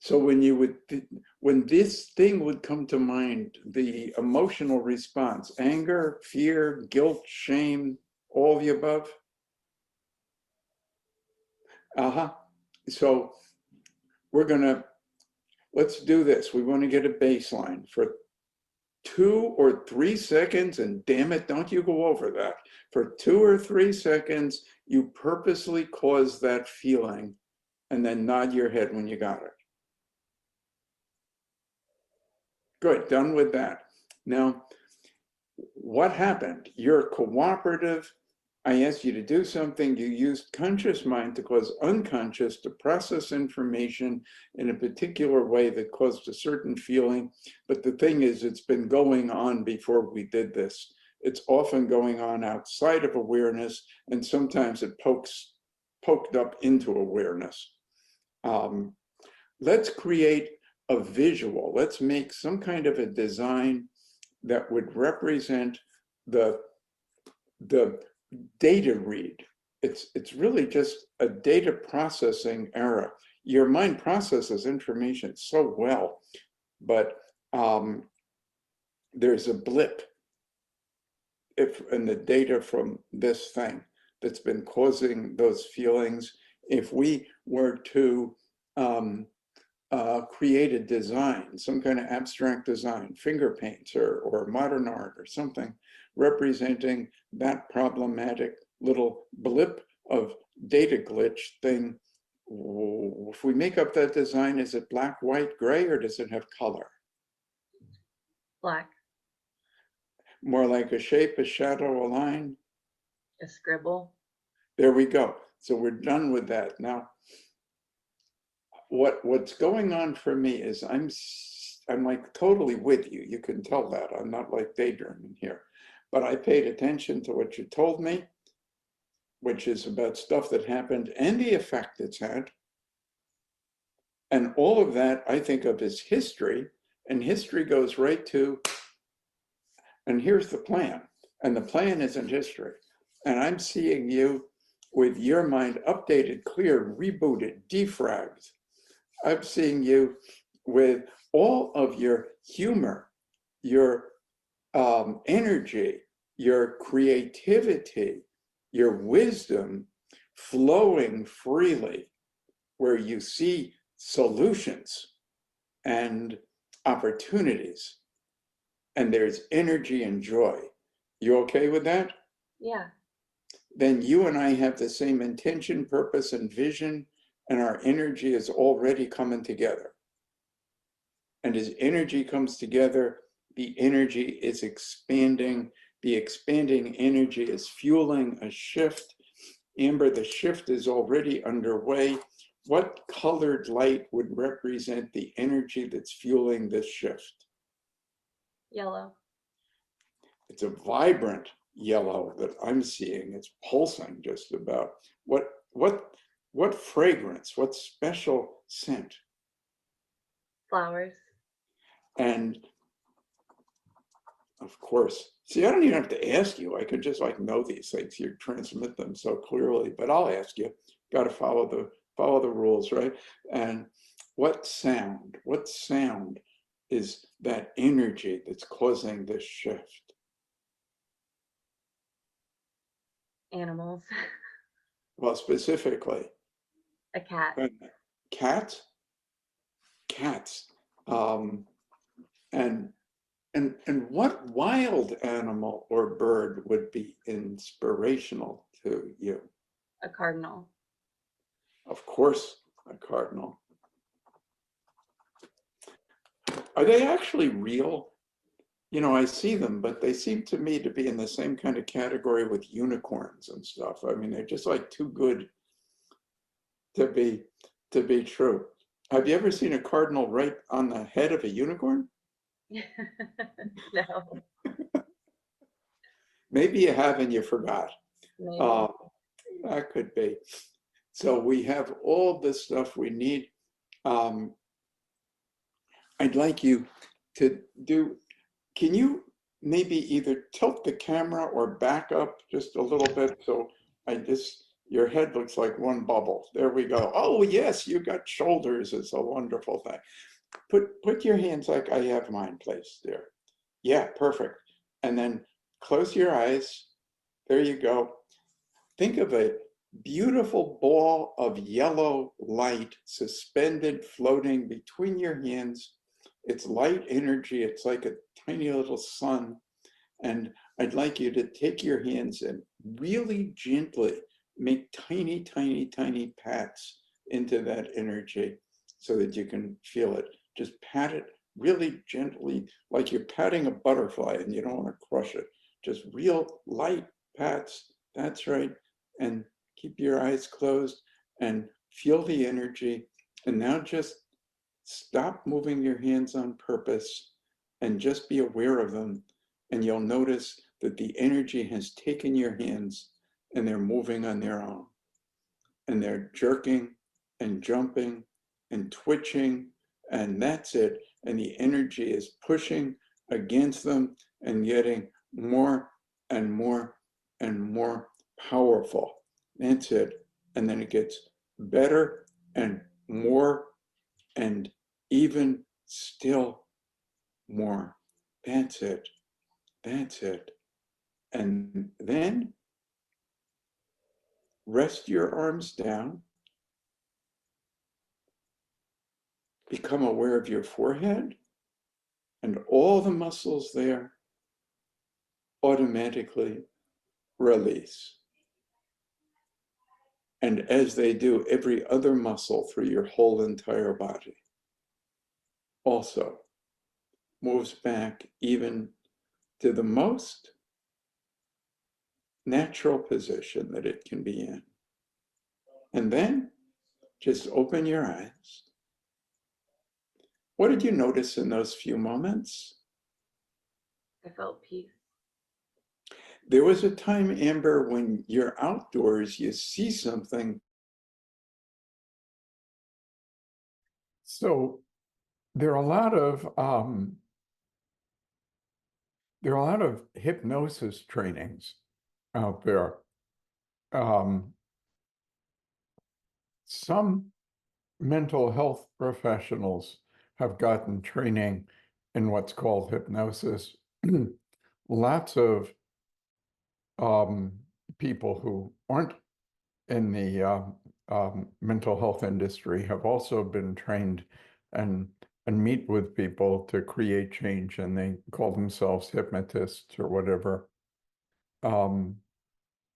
So when this thing would come to mind, the emotional response, anger, fear, guilt, shame, all the above. So let's do this. We want to get a baseline for 2 or 3 seconds, and damn it, don't you go over that. For 2 or 3 seconds, you purposely cause that feeling and then nod your head when you got it. Good, done with that. Now, what happened? You're cooperative. I asked you to do something. You used conscious mind to cause unconscious to process information in a particular way that caused a certain feeling. But the thing is, it's been going on before we did this. It's often going on outside of awareness, and sometimes it poked up into awareness. Let's create a visual. Let's make some kind of a design that would represent the data read it's really just a data processing error. Your mind processes information so well, but there's a blip in the data from this thing that's been causing those feelings. If we were to create a design, some kind of abstract design, finger paints or modern art or something, representing that problematic little blip of data glitch thing, if we make up that design, is it black, white, gray, or does it have color? Black. More like a shape, a shadow, a line? A scribble. There we go. So we're done with that. Now, what's going on for me is I'm like totally with you. You can tell that. I'm not like daydreaming here. But I paid attention to what you told me, which is about stuff that happened and the effect it's had. And all of that I think of as history, and history goes right to, and here's the plan. And the plan isn't history. And I'm seeing you with your mind updated, clear, rebooted, defragged. I'm seeing you with all of your humor, your energy, your creativity, your wisdom flowing freely, where you see solutions and opportunities, and there's energy and joy. You okay with that? Yeah. Then you and I have the same intention, purpose, and vision, and our energy is already coming together. And as energy comes together, the energy is expanding. The expanding energy is fueling a shift. Amber, the shift is already underway. What colored light would represent the energy that's fueling this shift? Yellow. It's a vibrant yellow that I'm seeing. It's pulsing just about. What fragrance, what special scent? Flowers. And of course, see, I don't even have to ask you. I could just like know these things. You transmit them so clearly, but I'll ask you. Got to follow the rules, right? And what sound is that energy that's causing this shift? Animals. Well, specifically. A cat. Cats? Cats. And what wild animal or bird would be inspirational to you? A cardinal. Of course, a cardinal. Are they actually real? You know, I see them, but they seem to me to be in the same kind of category with unicorns and stuff. I mean, they're just like too good to be true. Have you ever seen a cardinal right on the head of a unicorn? No. Maybe you have and you forgot. Maybe. That could be. So we have all the stuff we need. I'd like you to do, can you maybe either tilt the camera or back up just a little bit so your head looks like one bubble. There we go. Oh yes, you got shoulders. It's a wonderful thing. Put your hands like I have mine placed there. Yeah, perfect. And then close your eyes. There you go. Think of a beautiful ball of yellow light suspended, floating between your hands. It's light energy. It's like a tiny little sun. And I'd like you to take your hands and really gently make tiny, tiny, tiny pats into that energy so that you can feel it. Just pat it really gently, like you're patting a butterfly and you don't want to crush it. Just real light pats. That's right. And keep your eyes closed and feel the energy. And now just stop moving your hands on purpose and just be aware of them. And you'll notice that the energy has taken your hands and they're moving on their own. And they're jerking and jumping and twitching, and that's it. And the energy is pushing against them and getting more and more and more powerful. That's it. And then it gets better and more and even still more. That's it. That's it. And then rest your arms down. Become aware of your forehead and all the muscles there automatically release. And as they do, every other muscle through your whole entire body also moves back even to the most natural position that it can be in. And then just open your eyes. What did you notice in those few moments? I felt peace. There was a time, Amber, when you're outdoors, you see something. So there are a lot of hypnosis trainings out there. Some mental health professionals have gotten training in what's called hypnosis. Lots of people who aren't in the mental health industry have also been trained and meet with people to create change, and they call themselves hypnotists or whatever. And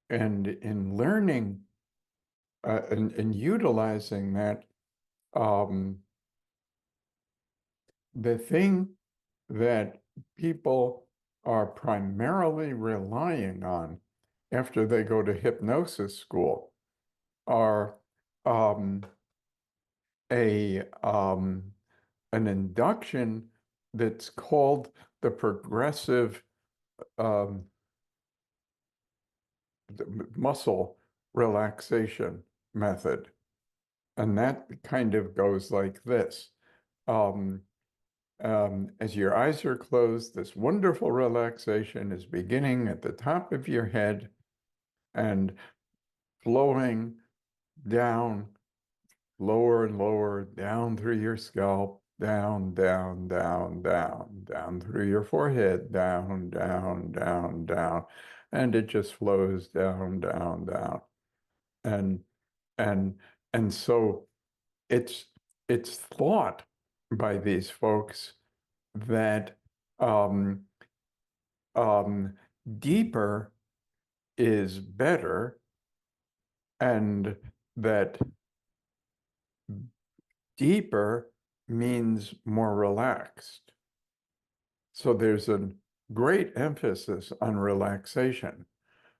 in learning and utilizing that, the thing that people are primarily relying on after they go to hypnosis school are an induction that's called the progressive muscle relaxation method. And that kind of goes like this. As your eyes are closed, this wonderful relaxation is beginning at the top of your head and flowing down, lower and lower, down through your scalp, down, down, down, down, down through your forehead, down, down, down, down, and it just flows down, down, down. And so it's thought by these folks that deeper is better, and that deeper means more relaxed. So there's a great emphasis on relaxation.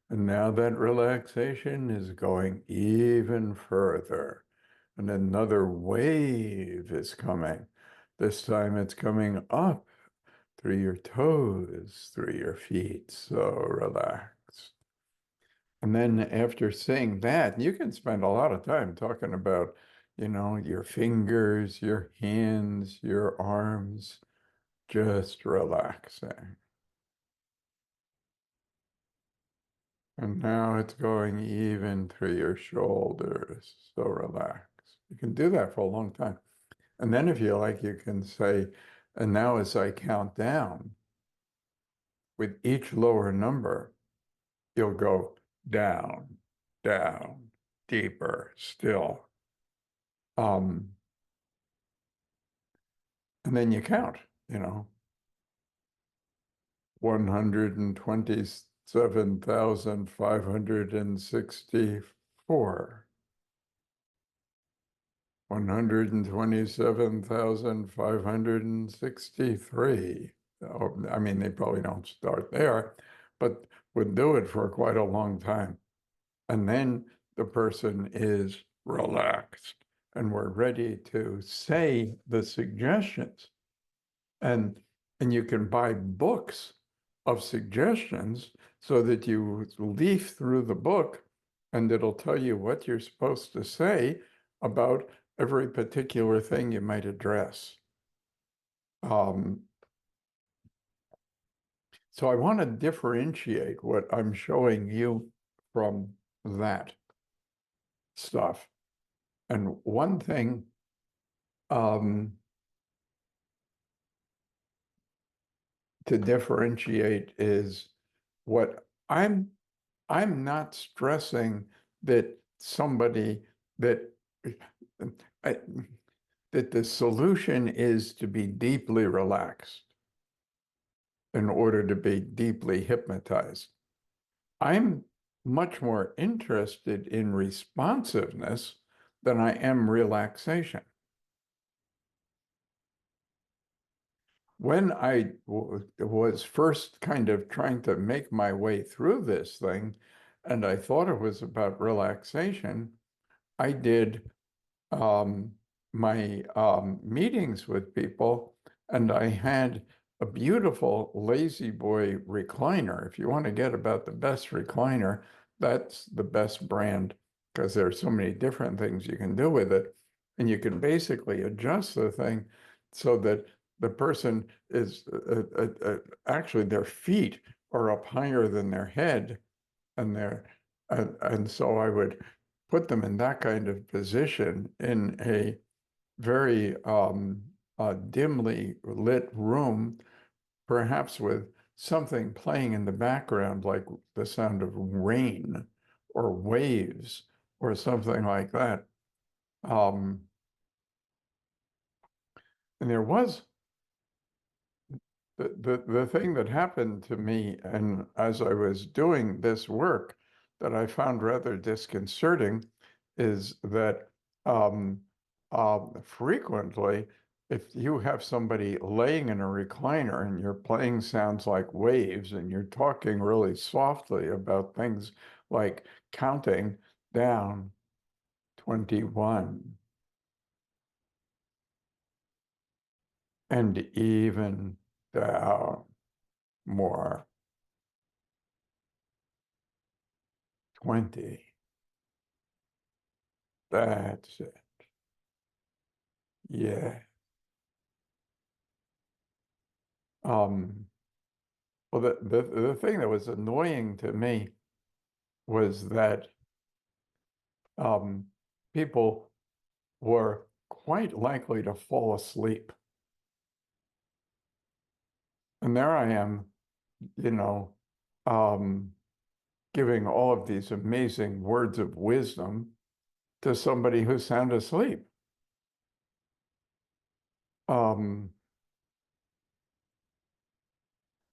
And now that relaxation is going even further. And another wave is coming. This time it's coming up through your toes, through your feet, so relaxed. And then after saying that, you can spend a lot of time talking about, your fingers, your hands, your arms, just relaxing. And now it's going even through your shoulders, so relaxed. You can do that for a long time. And then if you like, you can say, and now as I count down, with each lower number, you'll go down, down, deeper still. And then you count, 127,564. 127,563. I mean, they probably don't start there, but would do it for quite a long time. And then the person is relaxed and we're ready to say the suggestions. And you can buy books of suggestions so that you leaf through the book and it'll tell you what you're supposed to say about every particular thing you might address. So I want to differentiate what I'm showing you from that. stuff. And one thing to differentiate is what I'm not stressing that somebody that I, that the solution is to be deeply relaxed in order to be deeply hypnotized. I'm much more interested in responsiveness than I am relaxation. When I was first kind of trying to make my way through this thing, and I thought it was about relaxation, I did my meetings with people, and I had a beautiful Lazy Boy recliner. If you want to get about the best recliner, that's the best brand because there's so many different things you can do with it. And you can basically adjust the thing so that the person is actually their feet are up higher than their head, and and so I would put them in that kind of position in a very dimly lit room, perhaps with something playing in the background, like the sound of rain or waves or something like that. And there was the thing that happened to me, and as I was doing this work, that I found rather disconcerting, is that frequently, if you have somebody laying in a recliner and you're playing sounds like waves and you're talking really softly about things like counting down 21 and even down more 20. That's it. Yeah. Well, the thing that was annoying to me was that people were quite likely to fall asleep. And there I am, you know, giving all of these amazing words of wisdom to somebody who's sound asleep.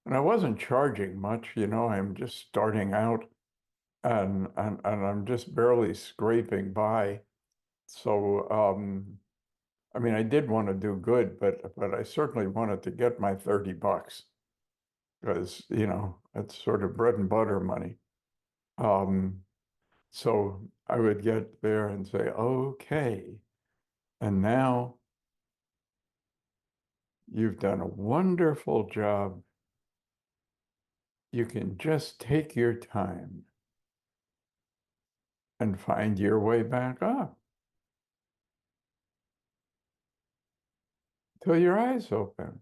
And I wasn't charging much, you know, I'm just starting out and I'm just barely scraping by. So I mean, I did want to do good, but I certainly wanted to get my $30 because, you know, it's sort of bread and butter money. So I would get there and say, okay, and now you've done a wonderful job. You can just take your time and find your way back up till your eyes open.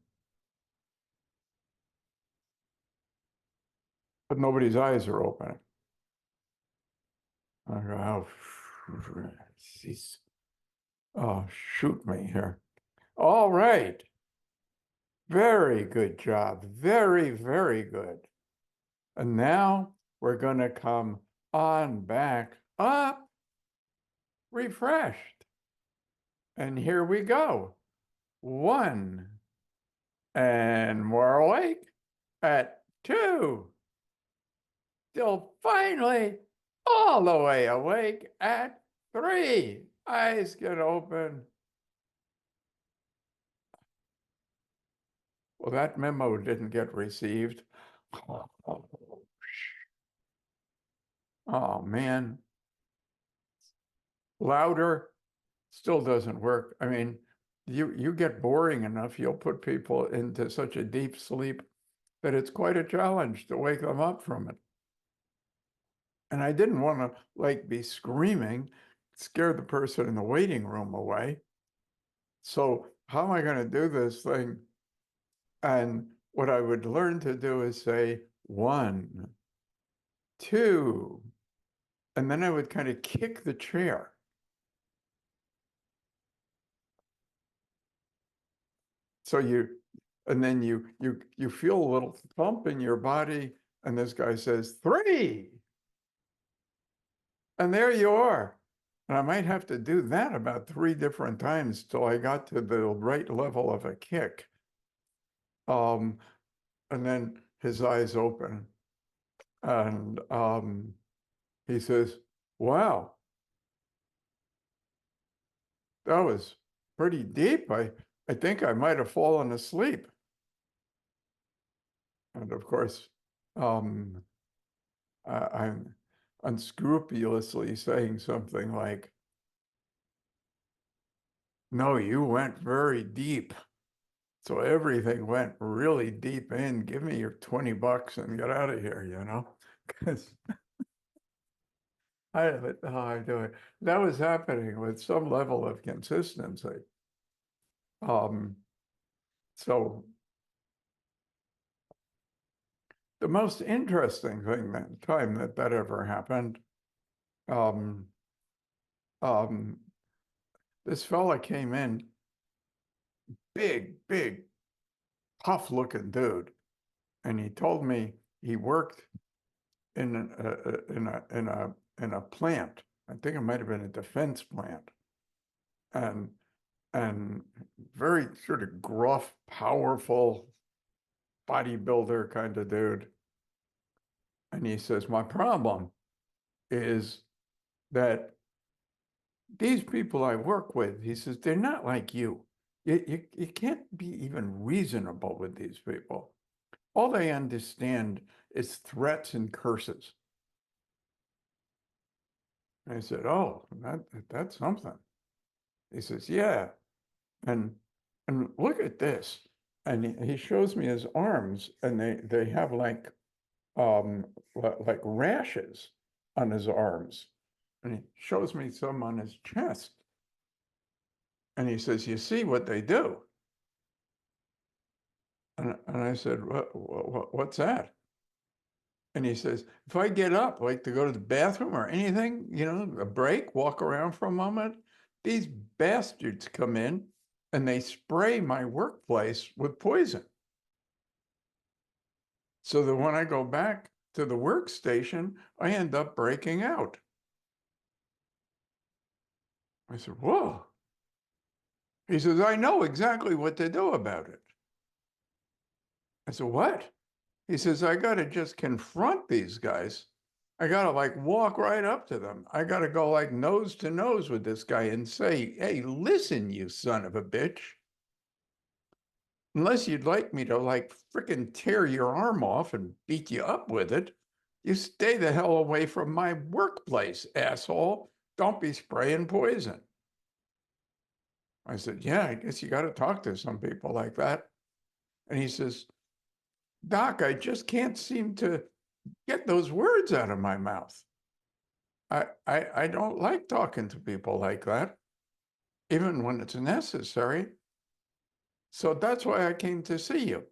But nobody's eyes are opening. I go, oh, shoot me here. All right. Very good job. Very, very good. And now we're going to come on back up, refreshed. And here we go. 1. And more awake at 2. Till finally all the way awake at 3. Eyes get open. Well, that memo didn't get received. Oh, man. Louder still doesn't work. I mean, you get boring enough, you'll put people into such a deep sleep that it's quite a challenge to wake them up from it. And I didn't want to like be screaming, scare the person in the waiting room away. So how am I going to do this thing? And what I would learn to do is say 1, 2, and then I would kind of kick the chair. So and then you feel a little thump in your body, and this guy says, 3. And there you are. And I might have to do that about 3 different times till I got to the right level of a kick. And then his eyes open, and he says, wow, that was pretty deep. I think I might have fallen asleep. And of course, I'm unscrupulously saying something like, no, you went very deep. So everything went really deep in. Give me your $20 and get out of here, you know? Because I don't know how I do it. That was happening with some level of consistency. So the most interesting thing that time that ever happened, this fella came in, big, tough looking dude. And he told me he worked in a plant. I think it might have been a defense plant. And very sort of gruff, powerful bodybuilder kind of dude. And he says, my problem is that these people I work with, he says, they're not like you. You can't be even reasonable with these people. All they understand is threats and curses. And I said, oh, that's something. He says, yeah. And look at this. And he shows me his arms, and they have like rashes on his arms. And he shows me some on his chest. And he says, you see what they do? And I said, what's that? And he says, if I get up, like to go to the bathroom or anything, you know, a break, walk around for a moment, these bastards come in and they spray my workplace with poison. So that when I go back to the workstation, I end up breaking out. I said, whoa. He says, I know exactly what to do about it. I said, what? He says, I got to just confront these guys. I got to like walk right up to them. I got to go like nose to nose with this guy and say, hey, listen, you son of a bitch. Unless you'd like me to like frickin' tear your arm off and beat you up with it, you stay the hell away from my workplace, asshole. Don't be spraying poison. I said, yeah, I guess you got to talk to some people like that. And he says, Doc, I just can't seem to get those words out of my mouth. I don't like talking to people like that, even when it's necessary. So that's why I came to see you,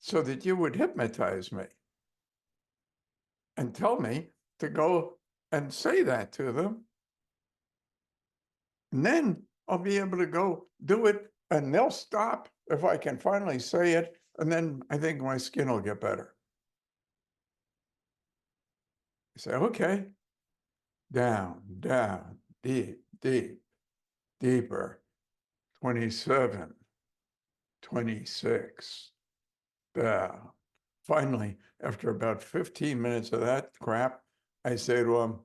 so that you would hypnotize me and tell me to go and say that to them. And then I'll be able to go do it, and they'll stop if I can finally say it. And then I think my skin will get better. I say, okay, down, deep, deeper, 27, 26, down. Finally, after about 15 minutes of that crap, I say to him,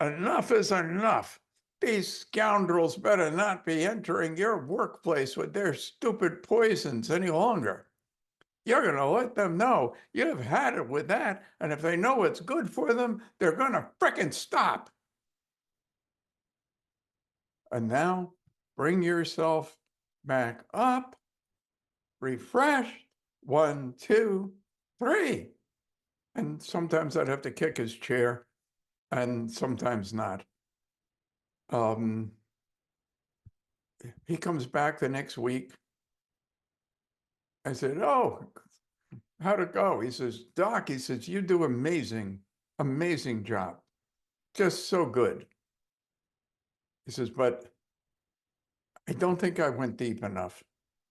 enough is enough. These scoundrels better not be entering your workplace with their stupid poisons any longer. You're going to let them know you've had it with that, and if they know it's good for them, they're going to frickin' stop. And now bring yourself back up, refresh, 1, 2, 3. And sometimes I'd have to kick his chair, and sometimes not. He comes back the next week. I said, oh, how'd it go? He says, Doc, he says, you do amazing amazing job. Just so good. He says, but I don't think I went deep enough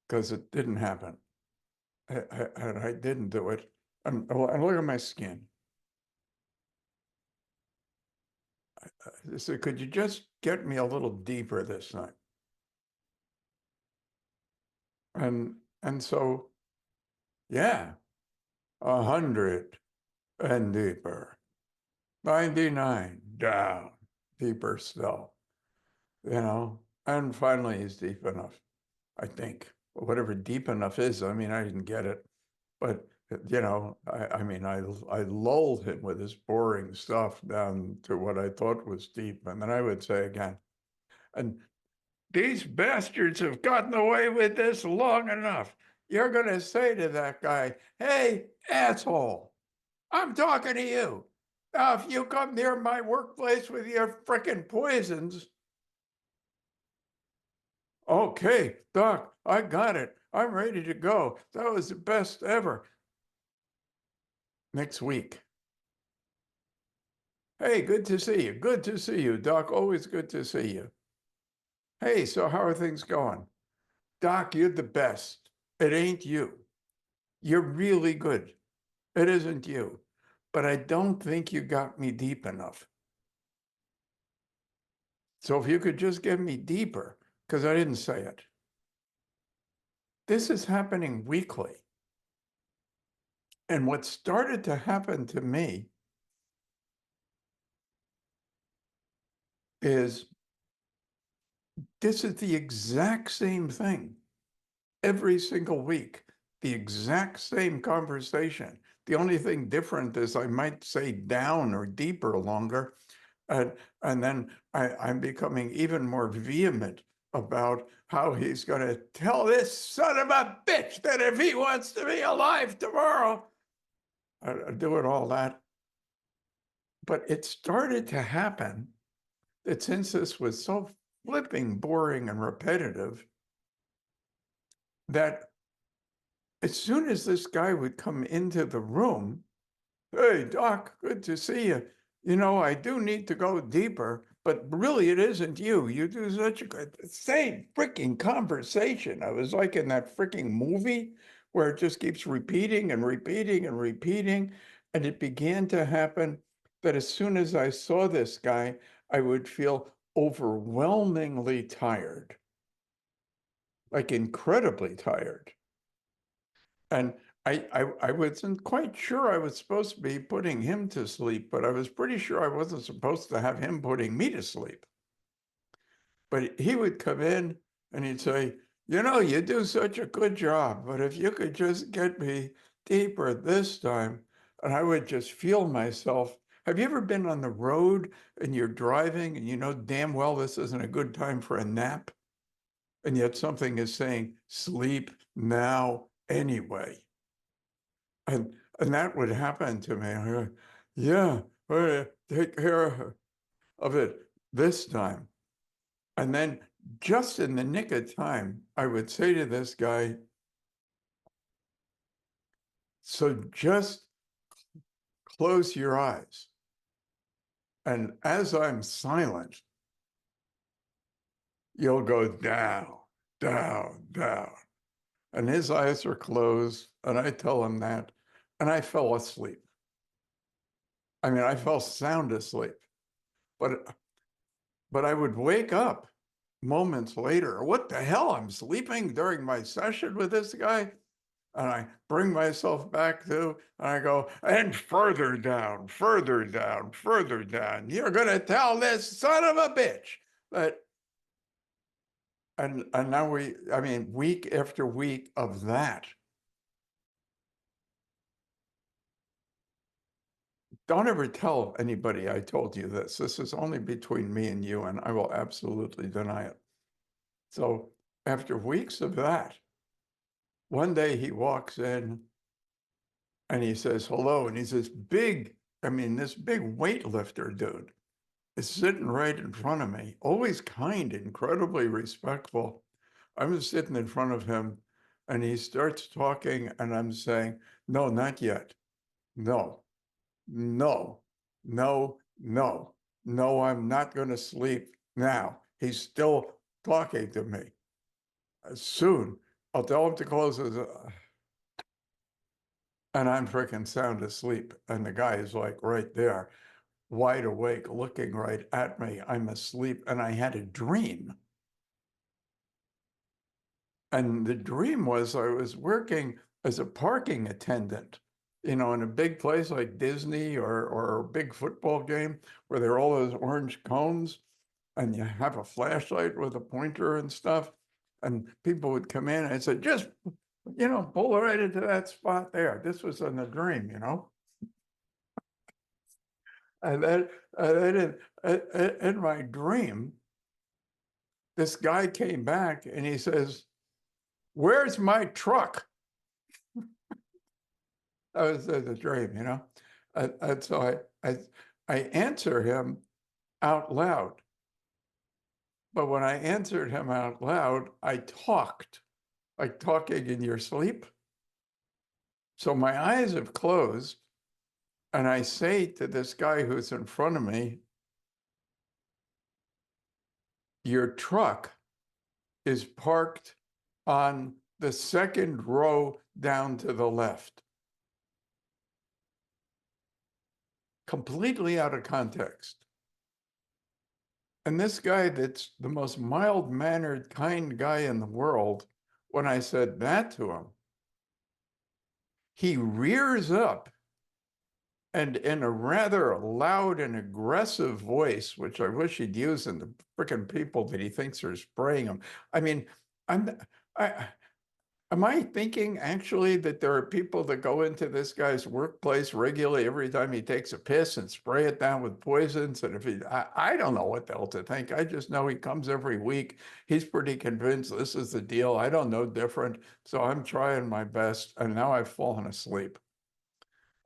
because it didn't happen. I didn't do it. And look at my skin. I said, could you just get me a little deeper this time? And so, yeah, 100 and deeper, 99 down, deeper still, and finally he's deep enough, I think. Whatever deep enough is, I mean, I didn't get it, but I lulled him with his boring stuff down to what I thought was deep. And then I would say again, and these bastards have gotten away with this long enough. You're going to say to that guy, hey, asshole, I'm talking to you. Now, if you come near my workplace with your frickin' poisons, okay, Doc, I got it. I'm ready to go. That was the best ever. Next week. Hey, good to see you. Good to see you, Doc. Always good to see you. Hey, so how are things going? Doc, you're the best. It ain't you. You're really good. It isn't you. But I don't think you got me deep enough. So if you could just get me deeper, because I didn't say it. This is happening weekly. And what started to happen to me is this is the exact same thing every single week, the exact same conversation. The only thing different is I might say down or deeper longer. And then I'm becoming even more vehement about how he's going to tell this son of a bitch that if he wants to be alive tomorrow, I'm doing all that. But it started to happen that since this was so flipping boring and repetitive, that as soon as this guy would come into the room, hey, Doc, good to see you. I do need to go deeper, but really it isn't you. You do such a good, same freaking conversation. I was like in that freaking movie where it just keeps repeating and repeating and repeating. And it began to happen that as soon as I saw this guy, I would feel overwhelmingly tired, like incredibly tired. And I wasn't quite sure I was supposed to be putting him to sleep, but I was pretty sure I wasn't supposed to have him putting me to sleep. But he would come in and he'd say, you do such a good job, but if you could just get me deeper this time, and I would just feel myself. Have you ever been on the road and you're driving and you know damn well this isn't a good time for a nap? And yet something is saying, sleep now anyway. And that would happen to me. I go, yeah, take care of it this time. And then just in the nick of time, I would say to this guy, so just close your eyes. And as I'm silent, you'll go down, down, down. And his eyes are closed, and I tell him that, and I fell asleep. I mean, I fell sound asleep. But I would wake up moments later. What the hell? I'm sleeping during my session with this guy? And I bring myself back to, and I go, and further down, further down, further down. You're going to tell this son of a bitch. And now week after week of that. Don't ever tell anybody I told you this. This is only between me and you, and I will absolutely deny it. So after weeks of that, one day he walks in and he says, hello. And he's this big weightlifter dude is sitting right in front of me, always kind, incredibly respectful. I'm sitting in front of him and he starts talking and I'm saying, no, not yet. No. no, no, no, I'm not going to sleep now. He's still talking to me. Soon, I'll tell him to close his, and I'm freaking sound asleep. And the guy is like right there, wide awake, looking right at me. I'm asleep, and I had a dream. And the dream was I was working as a parking attendant, in a big place like Disney or a big football game where there are all those orange cones and you have a flashlight with a pointer and stuff. And people would come in and say, just, pull right into that spot there. This was in the dream, And then in my dream, this guy came back and he says, "Where's my truck?" That was the dream, And so I answer him out loud. But when I answered him out loud, I talked, like talking in your sleep. So my eyes have closed, and I say to this guy who's in front of me, "Your truck is parked on the second row down to the left." Completely out of context. And this guy that's the most mild-mannered, kind guy in the world, when I said that to him, he rears up and in a rather loud and aggressive voice, which I wish he'd use in the frickin' people that he thinks are spraying him. I mean, am I thinking actually that there are people that go into this guy's workplace regularly every time he takes a piss and spray it down with poisons? And if I don't know what the hell to think. I just know he comes every week. He's pretty convinced this is the deal. I don't know different. So I'm trying my best. And now I've fallen asleep.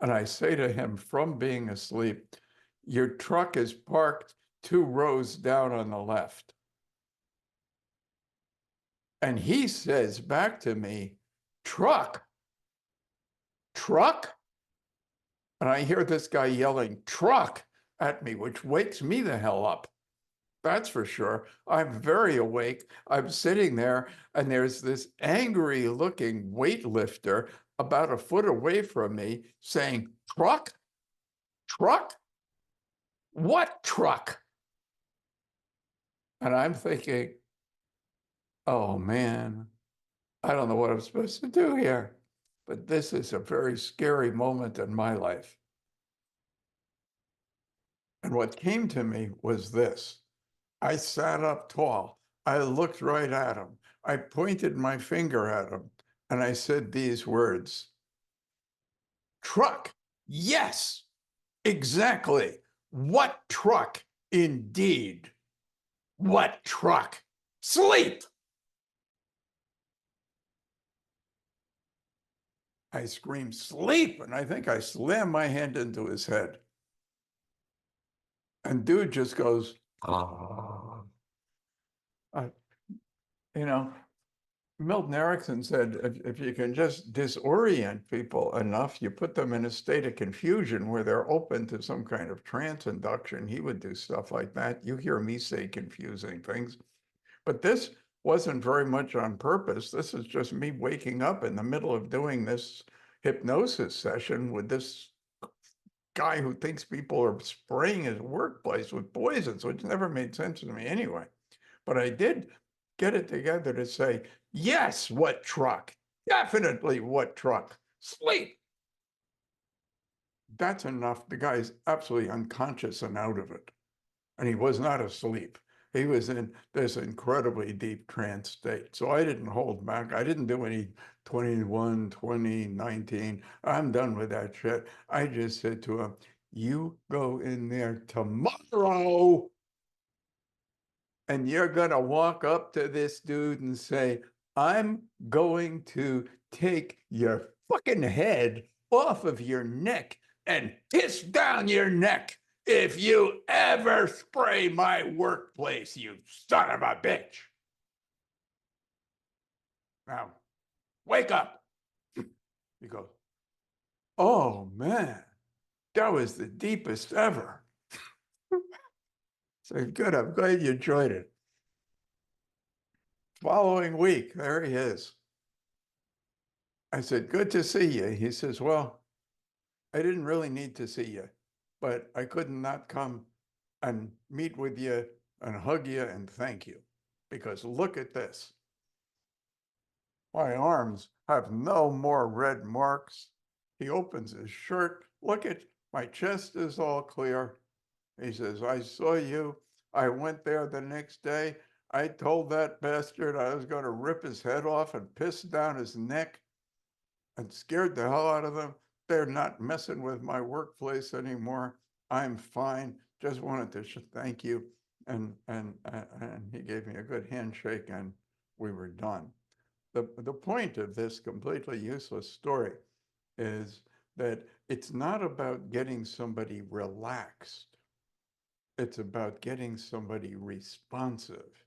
And I say to him from being asleep, "Your truck is parked 2 rows down on the left." And he says back to me, "Truck? Truck?" And I hear this guy yelling, "Truck," at me, which wakes me the hell up. That's for sure. I'm very awake. I'm sitting there, and there's this angry looking weightlifter about a foot away from me saying, "Truck? Truck? What truck?" And I'm thinking, oh man, I don't know what I'm supposed to do here, but this is a very scary moment in my life. And what came to me was this. I sat up tall. I looked right at him. I pointed my finger at him, and I said these words: "Truck, yes, exactly. What truck, indeed? What truck? Sleep!" I screamed, "Sleep!" And I think I slammed my hand into his head. And dude just goes, "Ah." Milton Erickson said, if you can just disorient people enough, you put them in a state of confusion where they're open to some kind of trance induction. He would do stuff like that. You hear me say confusing things, but this wasn't very much on purpose. This is just me waking up in the middle of doing this hypnosis session with this guy who thinks people are spraying his workplace with poisons, which never made sense to me anyway. But I did get it together to say, yes, what truck? Definitely what truck? Sleep. That's enough. The guy's absolutely unconscious and out of it. And he was not asleep. He was in this incredibly deep trance state. So I didn't hold back. I didn't do any 21, 20, 19. I'm done with that shit. I just said to him, "You go in there tomorrow and you're going to walk up to this dude and say, 'I'm going to take your fucking head off of your neck and piss down your neck if you ever spray my workplace, you son of a bitch.' Now, wake up." He goes, "Oh, man, That was the deepest ever. So good, I'm glad you enjoyed it. Following week, there he is. I said, good to see you. He says, well, I didn't really need to see you, but I could not come and meet with you and hug you and thank you, because look at this. My arms have no more red marks. He opens his shirt. Look at my chest is all clear. He says, I saw you. I went there the next day. I told that bastard I was going to rip his head off and piss down his neck, and scared the hell out of them. They're not messing with my workplace anymore. I'm fine. Just wanted to thank you. And he gave me a good handshake and we were done. The point of this completely useless story is that it's not about getting somebody relaxed. It's about getting somebody responsive.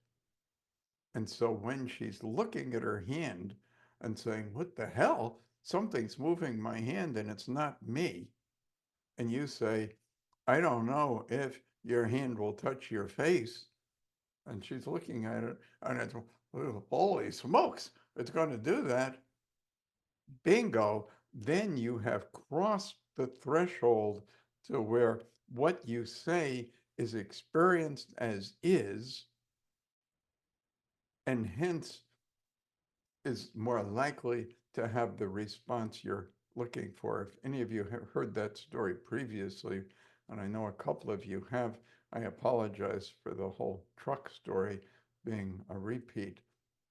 And so when she's looking at her hand and saying, what the hell? Something's moving my hand and it's not me. And you say, I don't know if your hand will touch your face. And she's looking at it and it's, oh, holy smokes, it's going to do that. Bingo. Then you have crossed the threshold to where what you say is experienced as is, and hence is more likely to have the response you're looking for. If any of you have heard that story previously, and I know a couple of you have, I apologize for the whole truck story being a repeat,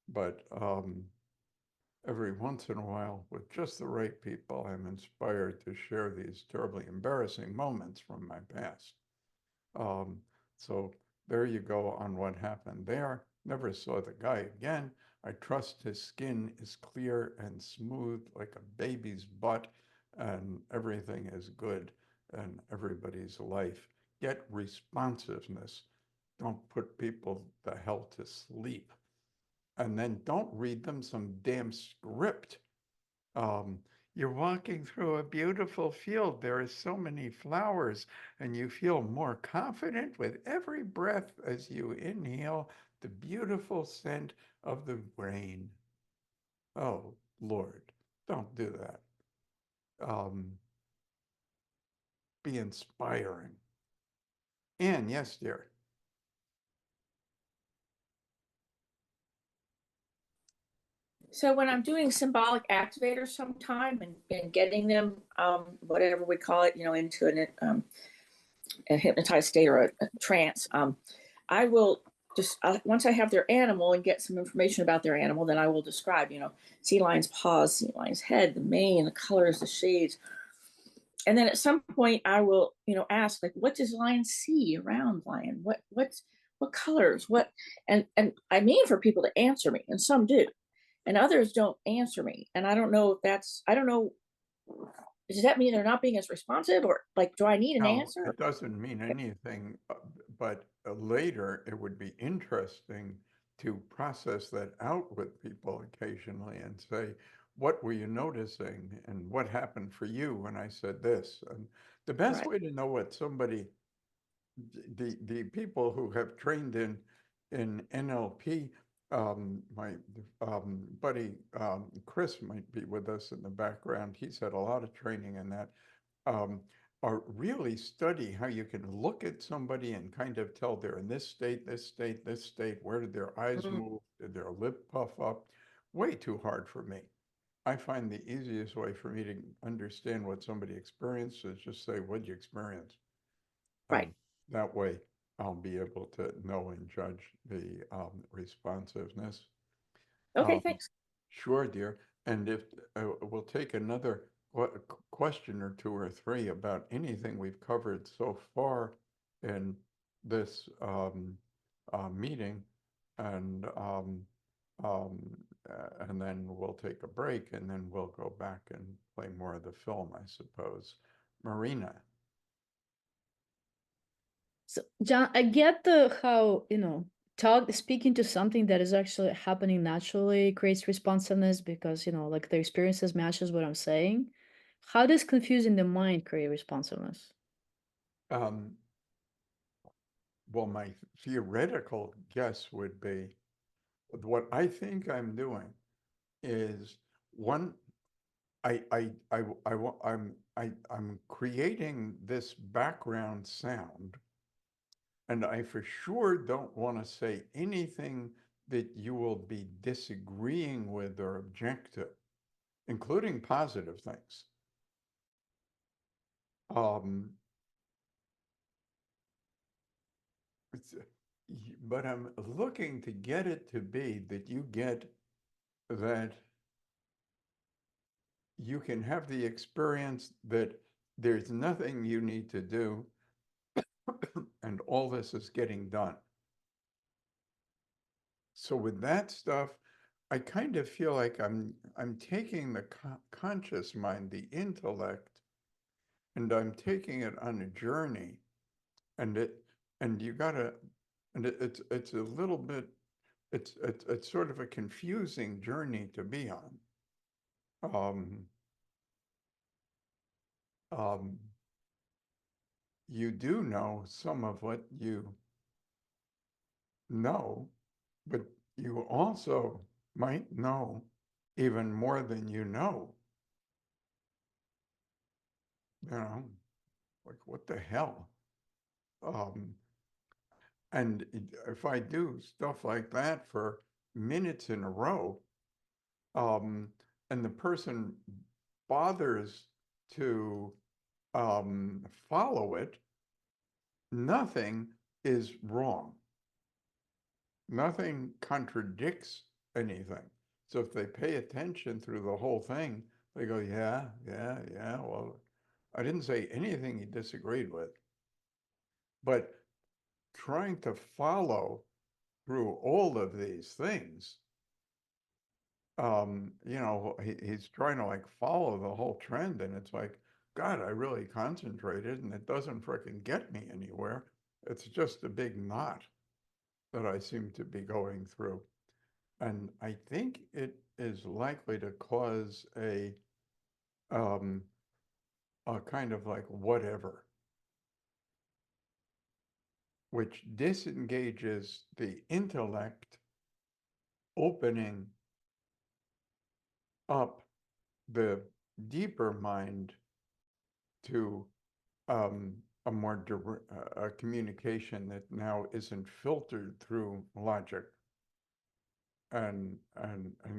but every once in a while, with just the right people, I'm inspired to share these terribly embarrassing moments from my past. So there you go on what happened there. Never saw the guy again. I trust his skin is clear and smooth like a baby's butt, and everything is good in everybody's life. Get responsiveness. Don't put people the hell to sleep. And then don't read them some damn script. You're walking through a beautiful field. There are so many flowers, and you feel more confident with every breath as you inhale the beautiful scent of the rain. Oh, Lord, don't do that. Be inspiring. Anne, yes, dear. So when I'm doing symbolic activators sometime and getting them, whatever we call it, into a hypnotized state or a trance, I will just, once I have their animal and get some information about their animal, then I will describe, sea lion's paws, sea lion's head, the mane, the colors, the shades. And then at some point I will, ask, like, what does lion see around lion? What colors? And I mean for people to answer me, and some do. And others don't answer me. And I don't know if I don't know, does that mean they're not being as responsive, or like, do I need an No, answer? it doesn't mean anything, but later it would be interesting to process that out with people occasionally and say, what were you noticing and what happened for you when I said this? And the best Right. way to know what somebody, the people who have trained in NLP, my buddy Chris might be with us in the background. He's had a lot of training in that. Or really study how you can look at somebody and kind of tell they're in this state, this state, this state. Where did their eyes move? Did their lip puff up? Way too hard for me. I find the easiest way for me to understand what somebody experienced is just say, what'd you experience? Right. That way I'll be able to know and judge the responsiveness. Okay, thanks. Sure, dear. And if we'll take another question or two or three about anything we've covered so far in this meeting, and then we'll take a break, and then we'll go back and play more of the film, I suppose. Marina. So, John, I get how, speaking to something that is actually happening naturally creates responsiveness because, like the experiences matches what I'm saying. How does confusing the mind create responsiveness? Well, my theoretical guess would be what I think I'm doing is one, I'm creating this background sound, and I for sure don't want to say anything that you will be disagreeing with or object to, including positive things. But I'm looking to get it to be that you get that you can have the experience that there's nothing you need to do and all this is getting done. So with that stuff, I kind of feel like I'm taking the conscious mind, the intellect, and I'm taking it on a journey, and you gotta, and it's a little bit, it's sort of a confusing journey to be on. You do know some of what you know, but you also might know even more than you know. You know, like what the hell? And if I do stuff like that for minutes in a row, and the person bothers to follow it, nothing is wrong. Nothing contradicts anything. So if they pay attention through the whole thing, they go, yeah, well, I didn't say anything he disagreed with. But trying to follow through all of these things, he's trying to like follow the whole trend, and it's like, God, I really concentrated and it doesn't frickin' get me anywhere. It's just a big knot that I seem to be going through. And I think it is likely to cause a kind of like whatever, which disengages the intellect, opening up the deeper mind to a more direct communication that now isn't filtered through logic and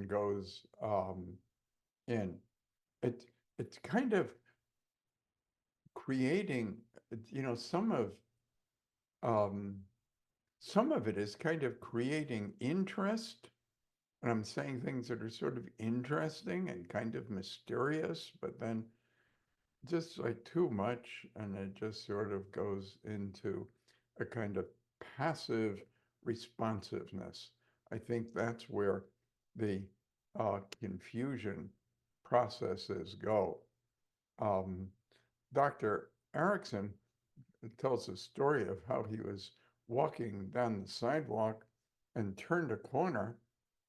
goes in. It's kind of creating, some of it is kind of creating interest. And I'm saying things that are sort of interesting and kind of mysterious, but then just like too much, and it just sort of goes into a kind of passive responsiveness. I think that's where the confusion processes go. Dr. Erickson tells a story of how he was walking down the sidewalk and turned a corner.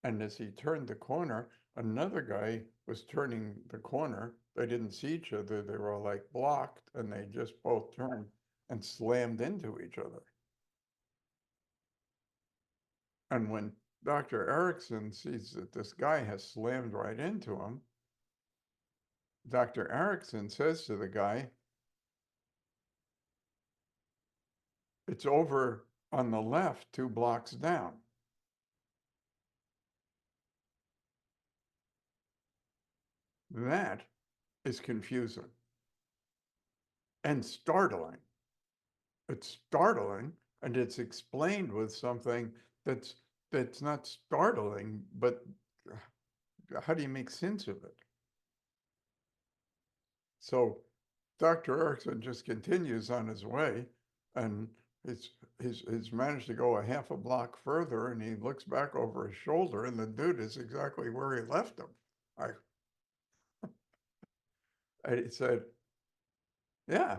And as he turned the corner, another guy was turning the corner. They didn't see each other. They were all like blocked, and they just both turned and slammed into each other. And when Dr. Erickson sees that this guy has slammed right into him, Dr. Erickson says to the guy, "It's over on the left, 2 blocks down." That is confusing and startling. It's startling, and it's explained with something that's not startling, but how do you make sense of it? So Dr. Erickson just continues on his way, and he's managed to go a half a block further, and he looks back over his shoulder, and the dude is exactly where he left him. I said, yeah,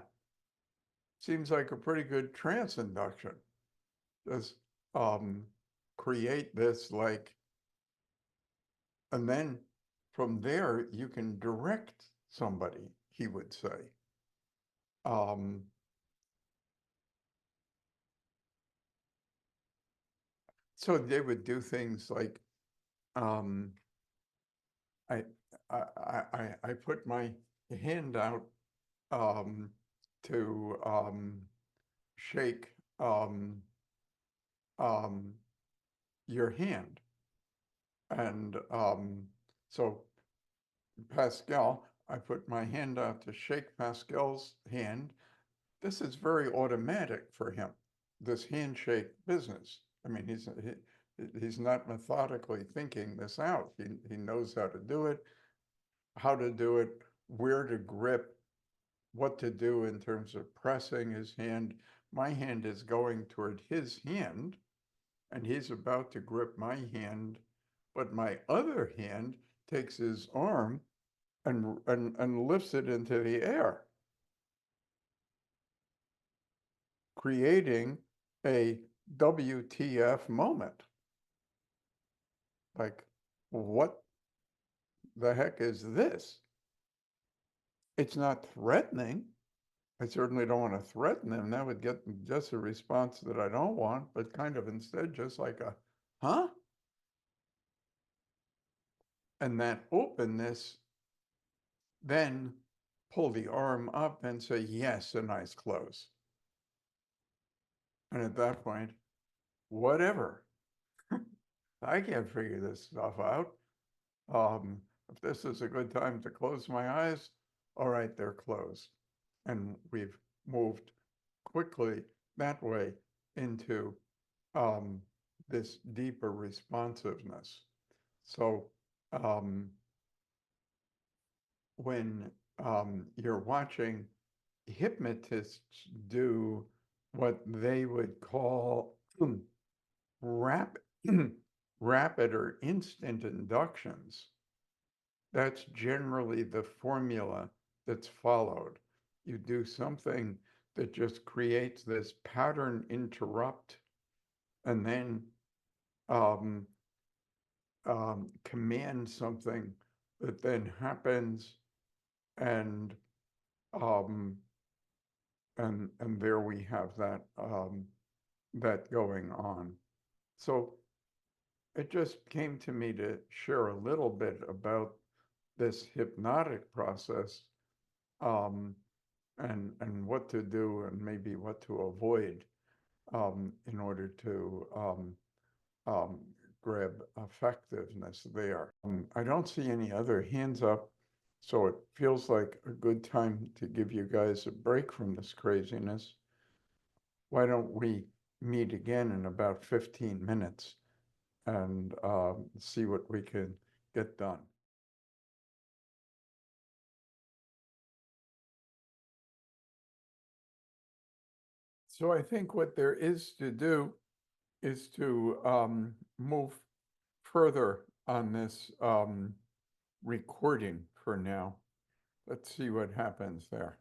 seems like a pretty good trance induction. Just create this like, and then from there you can direct somebody he would say. Um, so they would do things like, um, I, I put my hand out to shake um, your hand. And so Pascal, I put my hand out to shake Pascal's hand. This is very automatic for him, this handshake business. I mean, he's not methodically thinking this out. He knows how to do it, where to grip, what to do in terms of pressing his hand. My hand is going toward his hand, and he's about to grip my hand, but my other hand takes his arm and lifts it into the air, creating a WTF moment. Like, what the heck is this? It's not threatening. I certainly don't want to threaten them. That would get just a response that I don't want, but kind of instead just like a, huh? And that openness, then pull the arm up and say, yes, and eyes close. And at that point, whatever. I can't figure this stuff out. If this is a good time to close my eyes, all right, they're closed. And we've moved quickly that way into this deeper responsiveness. So when you're watching hypnotists do what they would call rapid, rapid or instant inductions, that's generally the formula that's followed. You do something that just creates this pattern interrupt, and then command something that then happens, and and there we have that that going on. So it just came to me to share a little bit about this hypnotic process, and what to do and maybe what to avoid in order to grab effectiveness there. I don't see any other hands up, so it feels like a good time to give you guys a break from this craziness. Why don't we meet again in about 15 minutes and see what we can get done. So I think what there is to do is to move further on this recording for now. Let's see what happens there.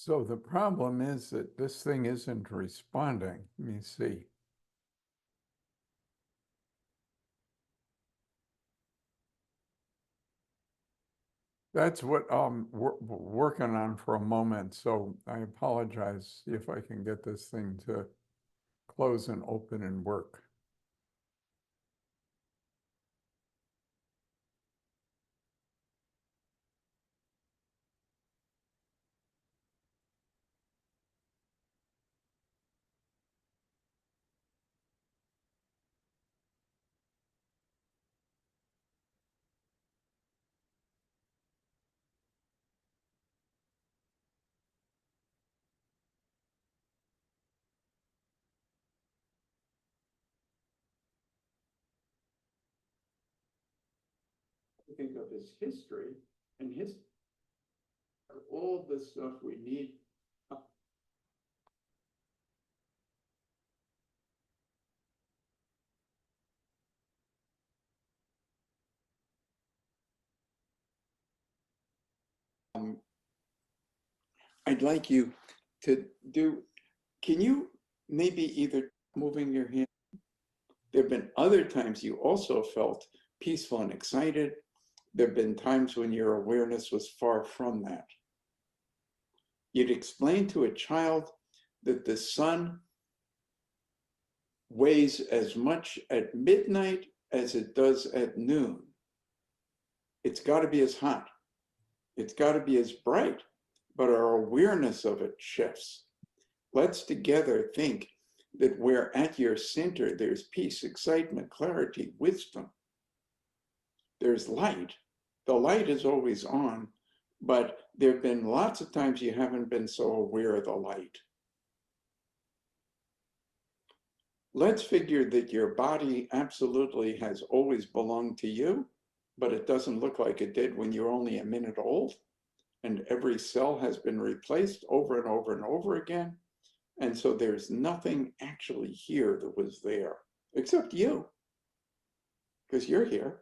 So the problem is that this thing isn't responding. Let me see. That's what we're working on for a moment. So I apologize. See if I can get this thing to close and open and work. think of as history, and all the stuff we need. I'd like you to do, can you maybe either moving your hand? There have been other times you also felt peaceful and excited. There have been times when your awareness was far from that. You'd explain to a child that the sun weighs as much at midnight as it does at noon. It's got to be as hot. It's got to be as bright, but our awareness of it shifts. Let's together think that where at your center, there's peace, excitement, clarity, wisdom. There's light. The light is always on, but there have been lots of times you haven't been so aware of the light. Let's figure that your body absolutely has always belonged to you, but it doesn't look like it did when you're only a minute old, and every cell has been replaced over and over and over again. And so there's nothing actually here that was there, except you, because you're here.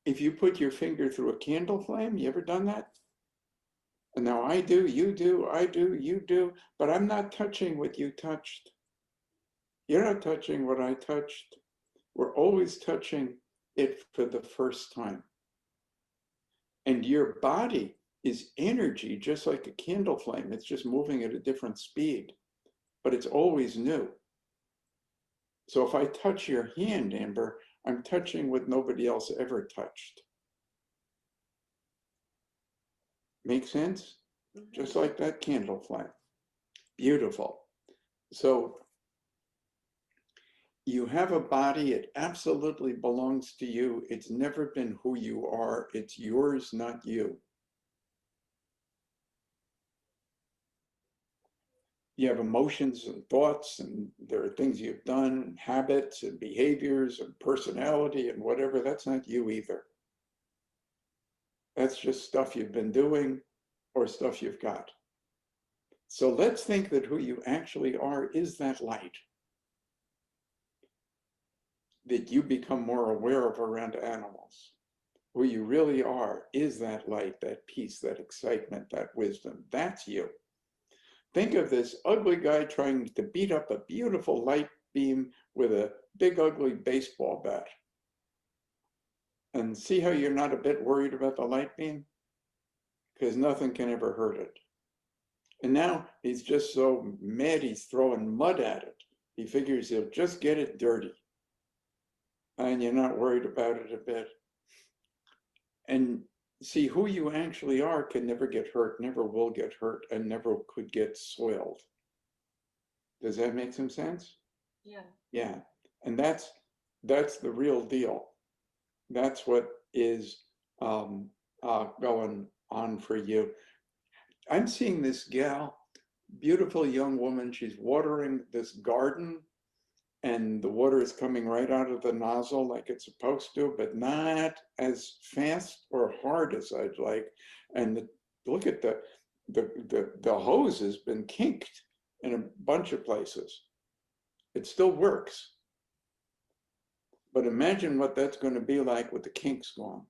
If you put your finger through a candle flame, you ever done that? And now I do, you do, I do, you do, but I'm not touching what you touched. You're not touching what I touched. We're always touching it for the first time. And your body is energy, just like a candle flame. It's just moving at a different speed, but it's always new. So if I touch your hand, Amber, I'm touching what nobody else ever touched. Make sense? Just like that candle flame. Beautiful. So you have a body, it absolutely belongs to you. It's never been who you are. It's yours, not you. You have emotions and thoughts, and there are things you've done, and habits and behaviors and personality and whatever. That's not you either. That's just stuff you've been doing or stuff you've got. So let's think that who you actually are is that light that you become more aware of around animals. Who you really are is that light, that peace, that excitement, that wisdom. That's you. Think of this ugly guy trying to beat up a beautiful light beam with a big ugly baseball bat. And see how you're not a bit worried about the light beam? Because nothing can ever hurt it. And now he's just so mad he's throwing mud at it. He figures he'll just get it dirty. And you're not worried about it a bit. And see, who you actually are can never get hurt, never will get hurt, and never could get soiled. Does that make some sense? Yeah. Yeah. And that's the real deal. That's what is going on for you. I'm seeing this gal, beautiful young woman. She's watering this garden, and the water is coming right out of the nozzle like it's supposed to, but not as fast or hard as I'd like. And look at the hose has been kinked in a bunch of places. It still works. But imagine what that's going to be like with the kinks gone.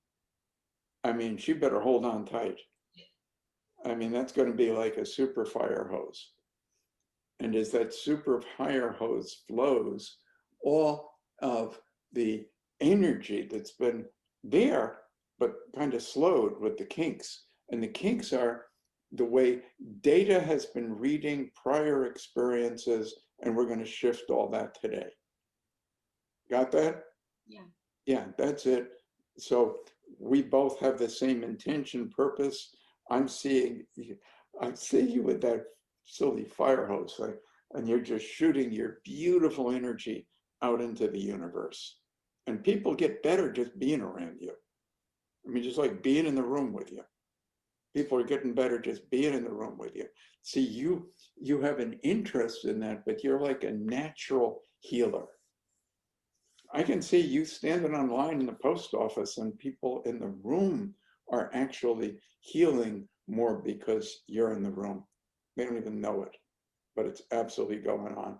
I mean, she better hold on tight. I mean, that's going to be like a super fire hose. And as that super fire hose flows, all of the energy that's been there, but kind of slowed with the kinks. And the kinks are the way data has been reading prior experiences, and we're going to shift all that today. Got that? Yeah. Yeah, that's it. So we both have the same intention, purpose. I see you with that silly fire hose, and you're just shooting your beautiful energy out into the universe. And people get better just being around you. I mean, just like being in the room with you. People are getting better just being in the room with you. See, you have an interest in that, but you're like a natural healer. I can see you standing online in the post office and people in the room are actually healing more because you're in the room. They don't even know it, but it's absolutely going on.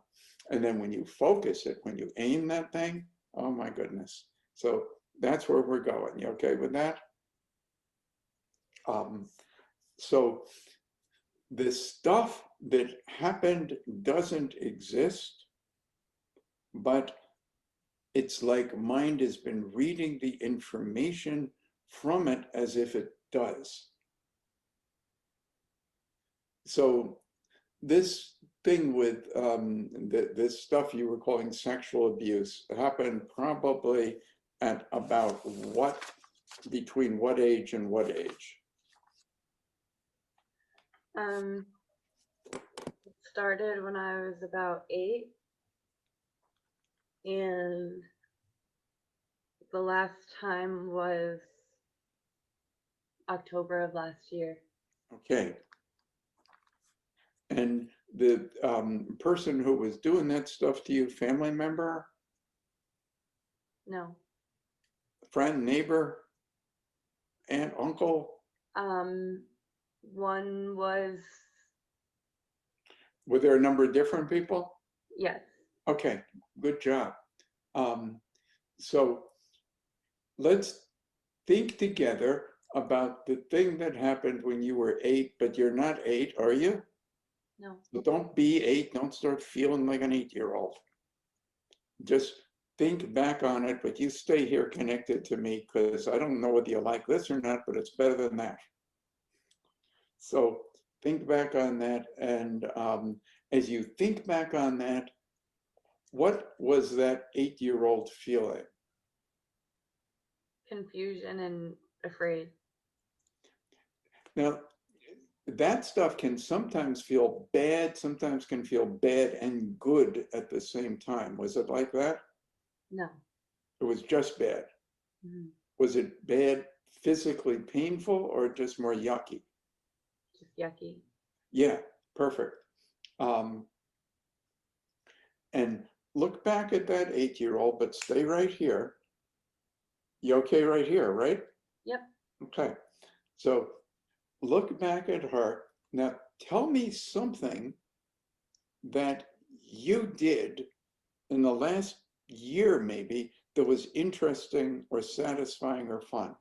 And then when you focus it, when you aim that thing, oh my goodness. So that's where we're going. You okay with that? So this stuff that happened doesn't exist, but it's like mind has been reading the information from it as if it does. So this thing with this stuff you were calling sexual abuse happened probably at about what, between what age and what age? It started when I was about 8, and the last time was October of last year. Okay. And the person who was doing that stuff to you, family member, No. friend, neighbor, aunt, uncle? One was, Were there a number of different people? yes. Okay, good job. So let's think together about the thing that happened when you were 8, but you're not 8, are you? No. So don't be 8, don't start feeling like an 8-year-old. Just think back on it, but you stay here connected to me because I don't know whether you like this or not, but it's better than that. So think back on that, and as you think back on that, what was that 8-year-old feeling? Confusion and afraid. Now, that stuff can sometimes feel bad, sometimes can feel bad and good at the same time. Was it like that? No. It was just bad. Mhm. Was it bad, physically painful, or just more yucky? Just yucky. Yeah, perfect. And look back at that 8-year-old, but stay right here. You okay right here, right? Yep. Okay. So look back at her. Now tell me something that you did in the last year, maybe, that was interesting or satisfying or fun.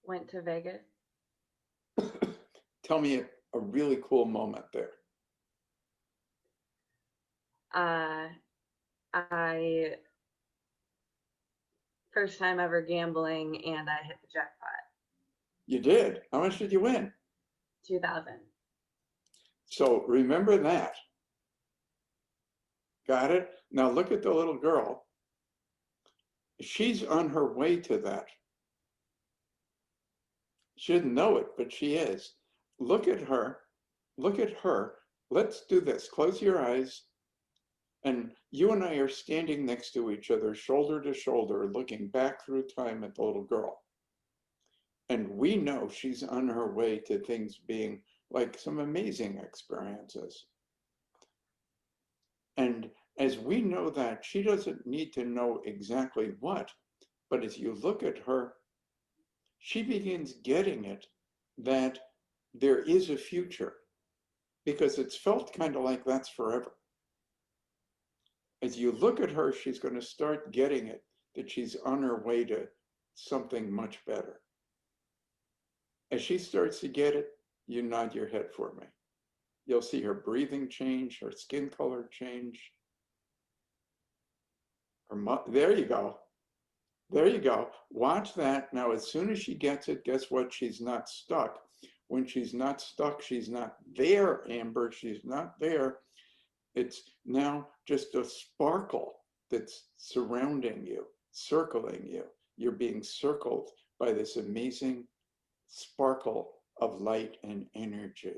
Went to Vegas. Tell me a really cool moment there. I first time ever gambling, and I hit the jackpot. You did? How much did you win? 2,000. So remember that. Got it? Now look at the little girl. She's on her way to that. She didn't know it, but she is. Look at her. Look at her. Let's do this. Close your eyes. And you and I are standing next to each other, shoulder to shoulder, looking back through time at the little girl. And we know she's on her way to things being like some amazing experiences. And as we know that, she doesn't need to know exactly what, but as you look at her, she begins getting it that there is a future, because it's felt kind of like that's forever. As you look at her, she's going to start getting it, that she's on her way to something much better. As she starts to get it, you nod your head for me. You'll see her breathing change, her skin color change. There you go. There you go. Watch that. Now, as soon as she gets it, guess what? She's not stuck. When she's not stuck, she's not there, Amber. She's not there. It's now just a sparkle that's surrounding you, circling you. You're being circled by this amazing sparkle of light and energy.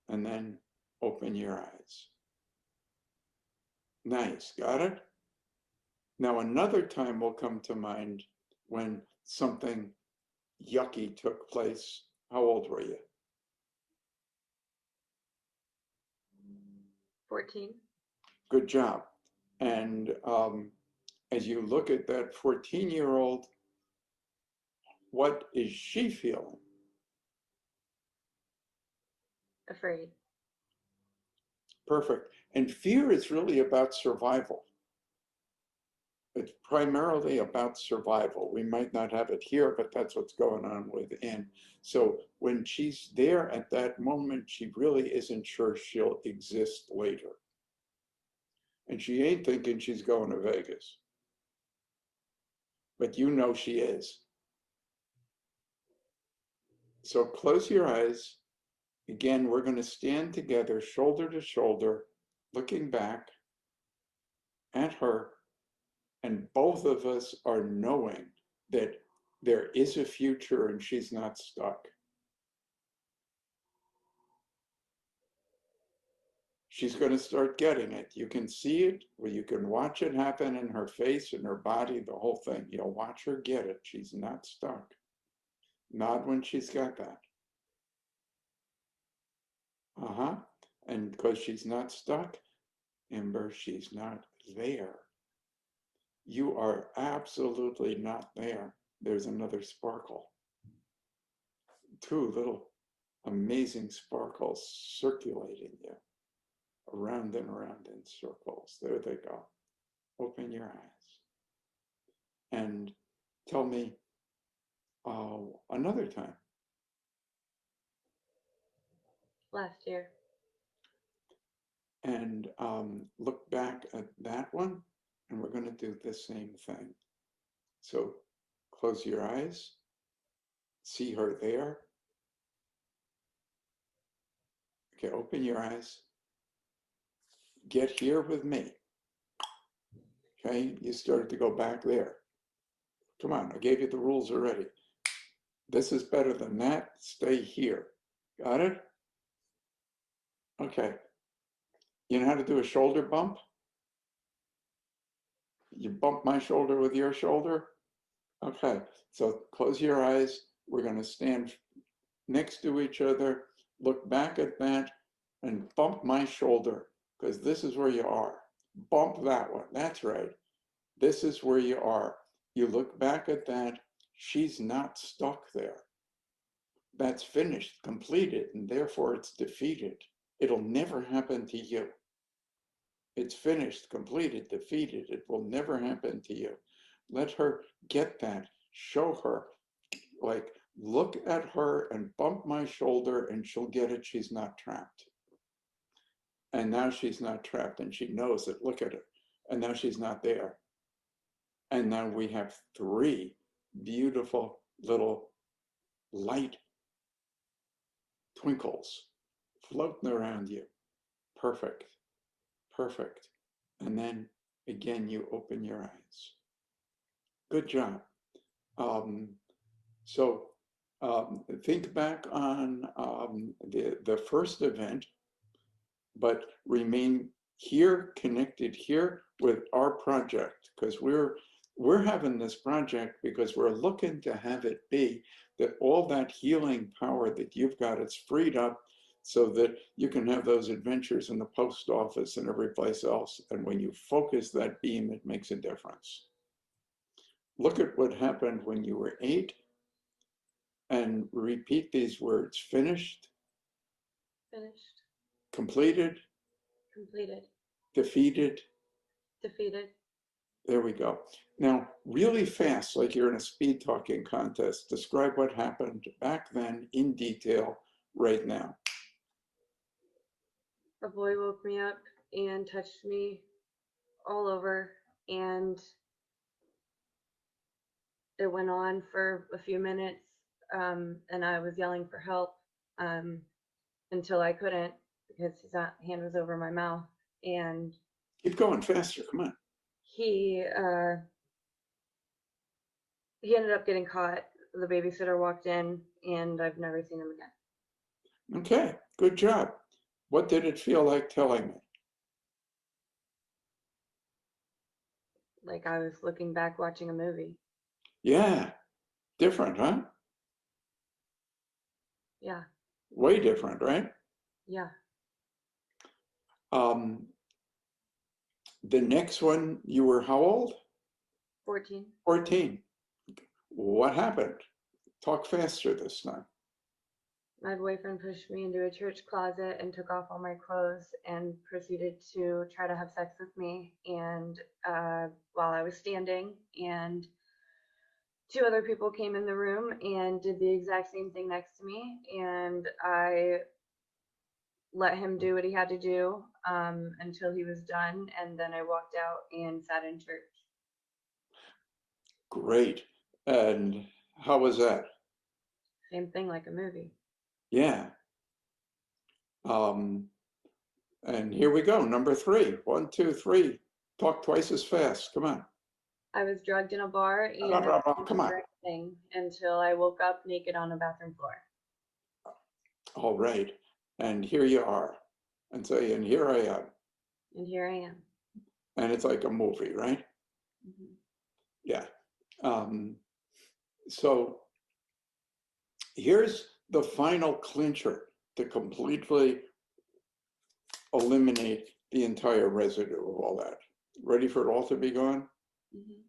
And then open your eyes. Nice. Got it? Now, another time will come to mind when something yucky took place. How old were you? 14. Good job. And as you look at that 14-year-old, what is she feeling? Afraid. Perfect. And fear is really about survival. It's primarily about survival. We might not have it here, but that's what's going on within. So when she's there at that moment, she really isn't sure she'll exist later. And she ain't thinking she's going to Vegas. But you know she is. So close your eyes. Again, we're going to stand together, shoulder to shoulder, looking back at her. And both of us are knowing that there is a future and she's not stuck. She's going to start getting it. You can see it, or you can watch it happen in her face and her body, the whole thing. You'll watch her get it. She's not stuck. Not when she's got that. And because she's not stuck, Ember, she's not there. You are absolutely not there. There's another sparkle. Two little amazing sparkles circulating you around and around in circles. There they go. Open your eyes and tell me another time. Last year. And look back at that one, and we're going to do the same thing. So close your eyes, see her there. Okay, open your eyes. Get here with me. Okay, you started to go back there. Come on, I gave you the rules already. This is better than that. Stay here. Got it? Okay. You know how to do a shoulder bump? You bump my shoulder with your shoulder? Okay, so close your eyes. We're going to stand next to each other, look back at that, and bump my shoulder, because this is where you are. Bump that one. That's right. This is where you are. You look back at that. She's not stuck there. That's finished, completed, and therefore it's defeated. It'll never happen to you. It's finished, completed, defeated. It will never happen to you. Let her get that. Show her. Like, look at her and bump my shoulder and she'll get it. She's not trapped. And now she's not trapped and she knows it. Look at her. And now she's not there. And now we have three beautiful little light twinkles floating around you. Perfect. Perfect. And then again, you open your eyes. Good job. Think back on the first event, but remain here, connected here with our project, because we're having this project because we're looking to have it be that all that healing power that you've got, it's freed up so that you can have those adventures in the post office and every place else. And when you focus that beam, it makes a difference. Look at what happened when you were 8 and repeat these words. Finished. Finished. Completed. Completed. Defeated. Defeated. There we go. Now, really fast, like you're in a speed talking contest, describe what happened back then in detail right now. A boy woke me up and touched me all over, and it went on for a few minutes, and I was yelling for help until I couldn't, because his hand was over my mouth. And keep going faster, come on. He ended up getting caught. The babysitter walked in, and I've never seen him again. Okay, good job. What did it feel like telling me? Like I was looking back watching a movie. Yeah, different, huh? Yeah. Way different, right? Yeah. The next one, you were how old? 14. 14. What happened? Talk faster this time. My boyfriend pushed me into a church closet and took off all my clothes and proceeded to try to have sex with me. And while I was standing, and 2 other people came in the room and did the exact same thing next to me. And I let him do what he had to do until he was done. And then I walked out and sat in church. Great. And how was that? Same thing like a movie. Yeah. And here we go. Number 3. 1, 2, 3. Talk twice as fast. Come on. I was drugged in a bar and Blah, blah, blah. I didn't Come on. remember anything until I woke up naked on a bathroom floor. All right. And here you are. And say, and here I am. And here I am. And it's like a movie, right? Mhm. Yeah. So here's the final clincher to completely eliminate the entire residue of all that. Ready for it all to be gone? Mhm.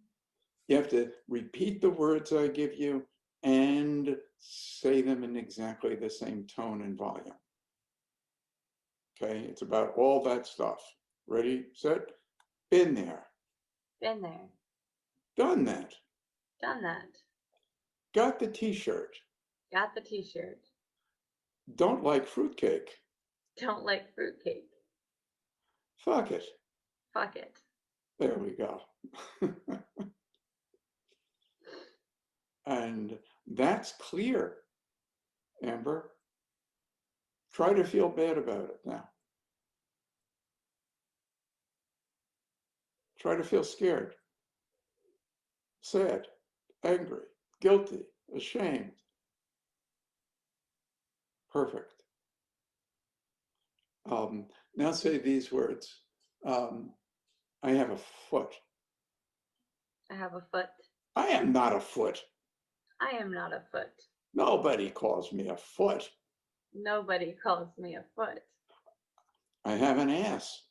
You have to repeat the words I give you and say them in exactly the same tone and volume. Okay, it's about all that stuff. Ready, set, been there, Been there. done that, Done that. got the t-shirt, Got the t-shirt. don't like fruitcake, Don't like fruitcake. fuck it. Fuck it. There we go. And that's clear, Amber. Try to feel bad about it now. Try to feel scared, sad, angry, guilty, ashamed. Perfect. Now say these words. I have a foot. I have a foot. I am not a foot. I am not a foot. Nobody calls me a foot. Nobody calls me a foot. I have an ass.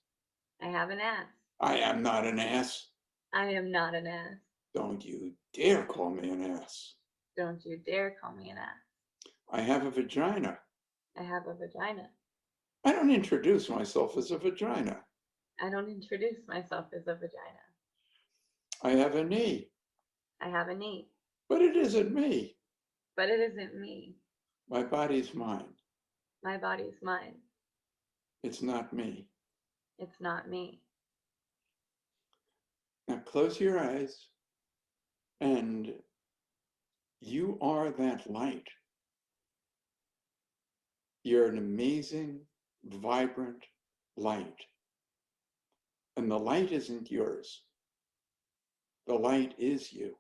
I have an ass. I am not an ass. I am not an ass. Don't you dare call me an ass. Don't you dare call me an ass. I have a vagina. I have a vagina. I don't introduce myself as a vagina. I don't introduce myself as a vagina. I have a knee. I have a knee. But it isn't me. But it isn't me. My body's mine. My body's mine. It's not me. It's not me. Now close your eyes, and you are that light. You're an amazing, vibrant light. And the light isn't yours. The light is you.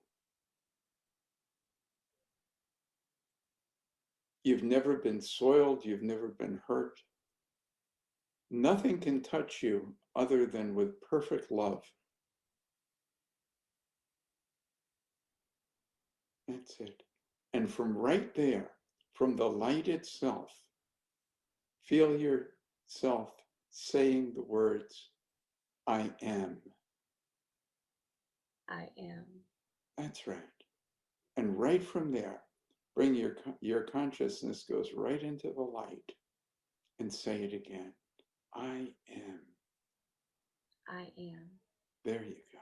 You've never been soiled. You've never been hurt. Nothing can touch you other than with perfect love. That's it. And from right there, from the light itself, feel yourself saying the words, I am. I am. That's right. And right from there, bring your consciousness goes right into the light and say it again. I am. I am. There you go.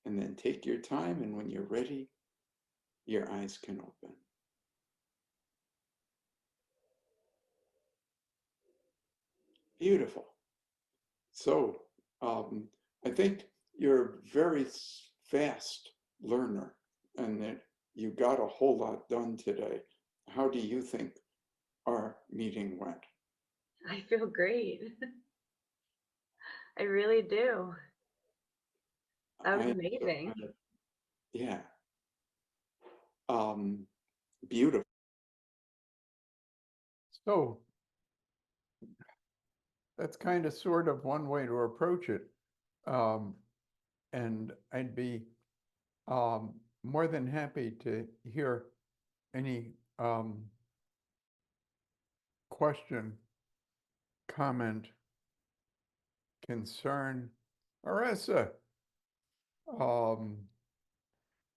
And then take your time, and when you're ready, your eyes can open. Beautiful. So I think you're a very fast learner and that you got a whole lot done today. How do you think our meeting went? I feel great. I really do. That was amazing. Yeah. Beautiful. So that's kind of sort of one way to approach it. And I'd be more than happy to hear any question, comment, concern, Marissa,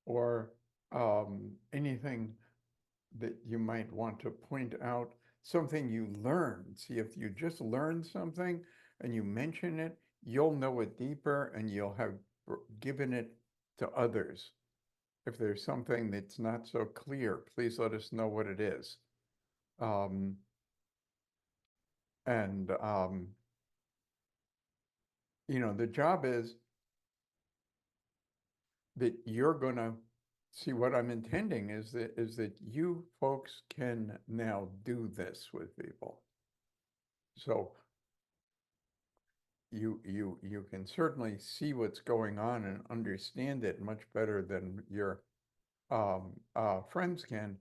or anything that you might want to point out, something you learned. See, if you just learned something and you mention it, you'll know it deeper and you'll have given it to others. If there's something that's not so clear, please let us know what it is. You know, the job is that you're gonna see what I'm intending is that you folks can now do this with people. So you can certainly see what's going on and understand it much better than your friends can,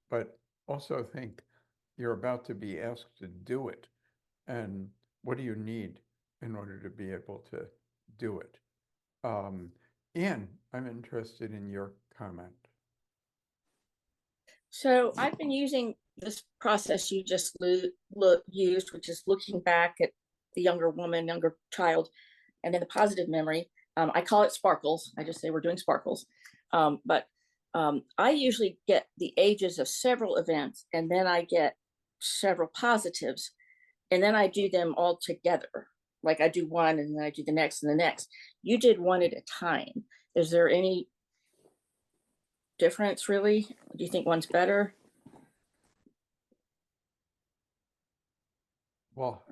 but also think you're about to be asked to do it. And what do you need in order to be able to do it? Ian, I'm interested in your comment. So I've been using this process you just used, which is looking back at the younger woman, younger child, and then the positive memory. I call it sparkles. I just say we're doing sparkles. But I usually get the ages of several events, and then I get several positives, and then I do them all together. Like I do one, and then I do the next and the next. You did one at a time. Is there any difference really? Do you think one's better? Well,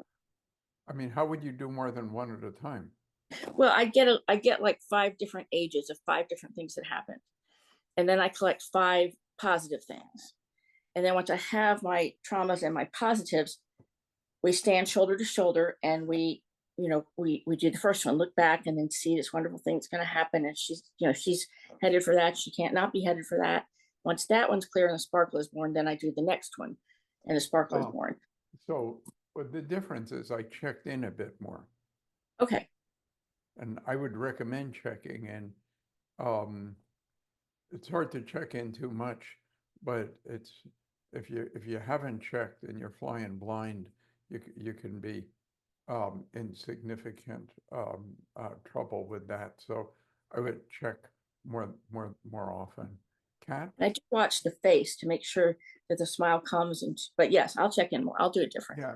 I mean, how would you do more than one at a time? Well, I get like 5 different ages of 5 different things that happened. And then I collect 5 positive things. And then once I have my traumas and my positives, we stand shoulder to shoulder and we do the first one, look back and then see this wonderful thing that's going to happen. And she's headed for that. She can't not be headed for that. Once that one's clear and the sparkle is born, then I do the next one and the sparkle is born. So the difference is I checked in a bit more. Okay. And I would recommend checking in. It's hard to check in too much, but it's if you haven't checked and you're flying blind, you can be in significant trouble with that. So I would check more often. Kat? I just watch the face to make sure that the smile comes. But yes, I'll check in more. I'll do it different. Yeah,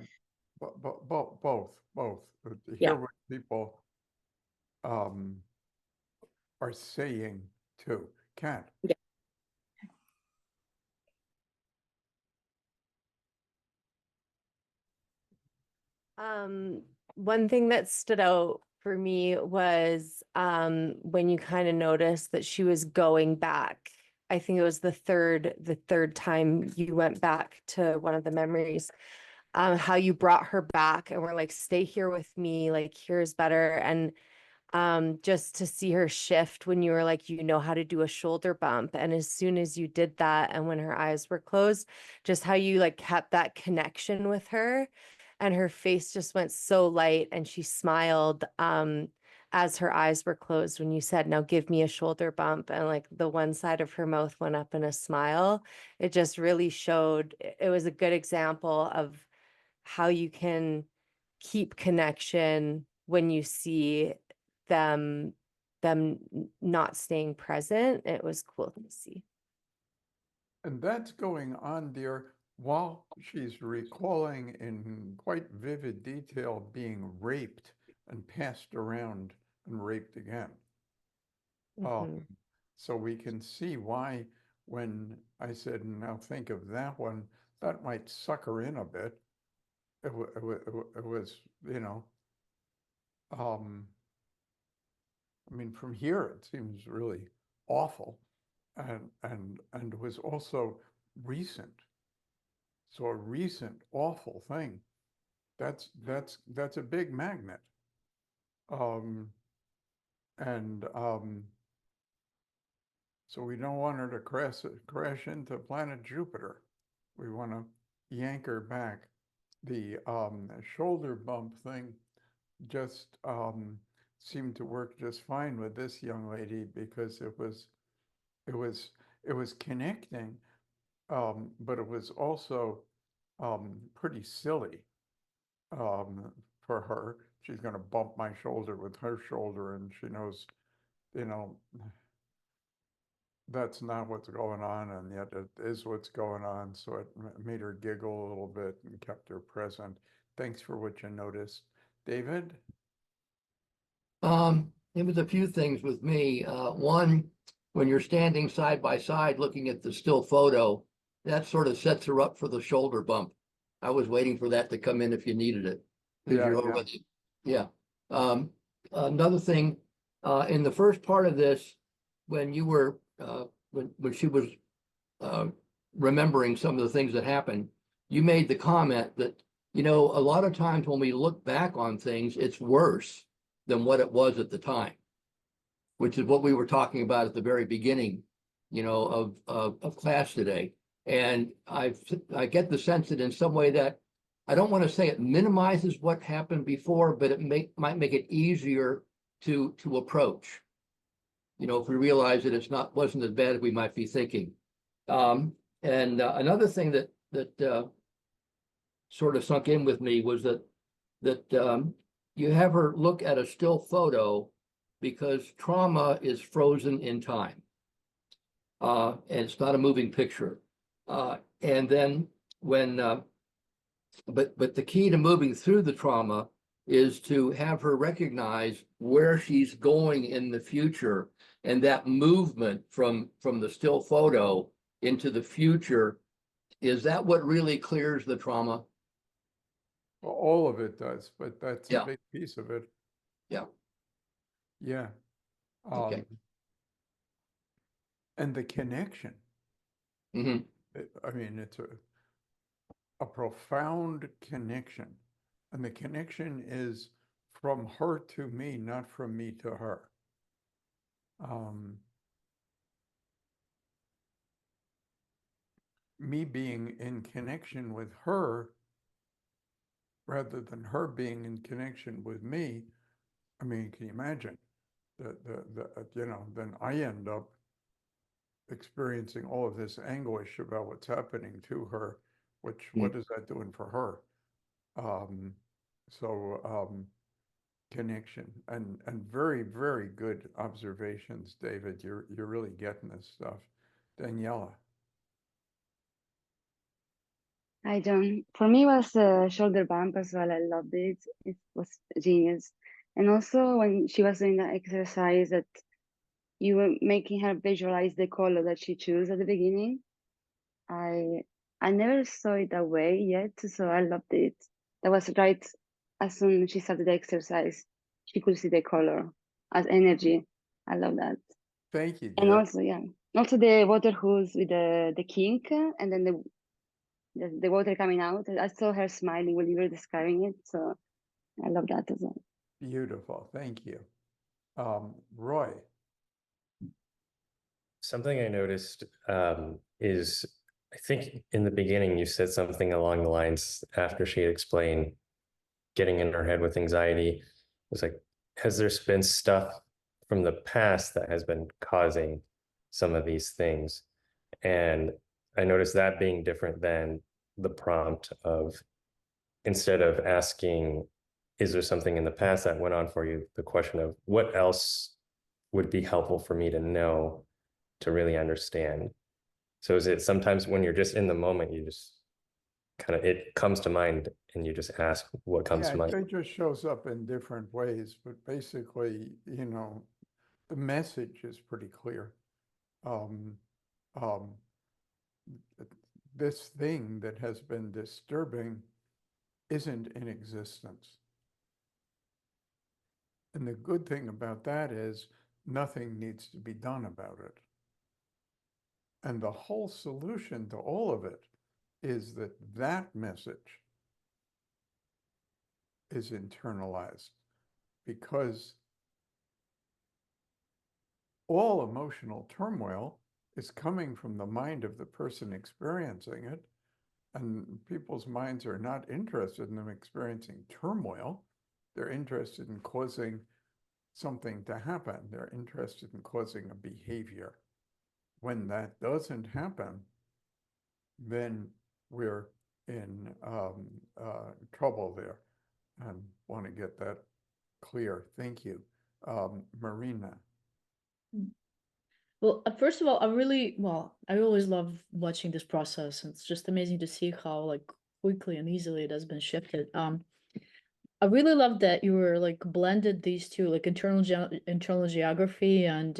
both. To Yeah. hear what people are saying too. Kat? Yeah. One thing that stood out for me was when you kind of noticed that she was going back. I think it was the third time you went back to one of the memories, how you brought her back and were like, stay here with me, like here's better. And just to see her shift when you were like, you know how to do a shoulder bump. And as soon as you did that, and when her eyes were closed, just how you like kept that connection with her. And her face just went so light and she smiled as her eyes were closed when you said, now give me a shoulder bump. And like the one side of her mouth went up in a smile. It just really showed, it was a good example of how you can keep connection when you see them not staying present. It was cool to see. And that's going on, dear, while she's recalling in quite vivid detail being raped and passed around and raped again. So we can see why when I said, now think of that one, that might suck her in a bit. It was, you know, I mean, from here, it seems really awful and was also recent. So a recent awful thing, that's a big magnet. So we don't want her to crash into planet Jupiter. We want to yank her back. The shoulder bump thing just seemed to work just fine with this young lady because it was connecting, but it was also pretty silly for her. She's going to bump my shoulder with her shoulder, and she knows, you know, that's not what's going on, and yet it is what's going on. So it made her giggle a little bit and kept her present. Thanks for what you noticed. David? It was a few things with me. One, when you're standing side by side looking at the still photo, that sort of sets her up for the shoulder bump. I was waiting for that to come in if you needed it. 'Cause Yeah, you're yeah. already, yeah. Another thing, in the first part of this, when you were, when she was remembering some of the things that happened, you made the comment that, you know, a lot of times when we look back on things, it's worse than what it was at the time, which is what we were talking about at the very beginning, you know, of class today. And I get the sense that in some way that, I don't want to say it minimizes what happened before, but it might make it easier to approach. You know, if we realize that wasn't as bad as we might be thinking. And another thing that sort of sunk in with me was that you have her look at a still photo because trauma is frozen in time. And it's not a moving picture. And then when, but the key to moving through the trauma is to have her recognize where she's going in the future, and that movement from the still photo into the future, is that what really clears the trauma? Well, all of it does, but that's a Yeah. big piece of it. Yeah. Yeah. Okay. And the connection. Mm-hmm. I mean, it's a profound connection. And the connection is from her to me, not from me to her. Me being in connection with her rather than her being in connection with me. I mean, can you imagine then I end up experiencing all of this anguish about what's happening to her, which what is that doing for her? Connection and very, very good observations, David. You're really getting this stuff. Daniela. Hi, John. For me, it was a shoulder bump as well. I loved it. It was genius. And also when she was doing that exercise that you were making her visualize the color that she chose at the beginning. I never saw it that way yet, so I loved it. That was right as soon as she started the exercise, she could see the color as energy. I love that. Thank you, And dear. also, yeah, also the water hose with the kink and then the water coming out. I saw her smiling when you were describing it, so I love that as well. Beautiful. Thank you. Roy. Something I noticed is, I think in the beginning you said something along the lines after she had explained getting in her head with anxiety. It was like, has there been stuff from the past that has been causing some of these things? And I noticed that being different than the prompt of, instead of asking, is there something in the past that went on for you? The question of what else would be helpful for me to know to really understand. So is it sometimes when you're just in the moment, you just kind of, it comes to mind and you just ask what comes to mind? It just shows up in different ways, but basically, the message is pretty clear. This thing that has been disturbing isn't in existence. And the good thing about that is nothing needs to be done about it. And the whole solution to all of it is that message is internalized, because all emotional turmoil is coming from the mind of the person experiencing it. And people's minds are not interested in them experiencing turmoil. They're interested in causing something to happen. They're interested in causing a behavior. When that doesn't happen, then we're in trouble there, and want to get that clear. Thank you. Marina. Well, first of all, I always love watching this process. It's just amazing to see how like quickly and easily it has been shifted. I really love that you were like blended these two, like internal geography and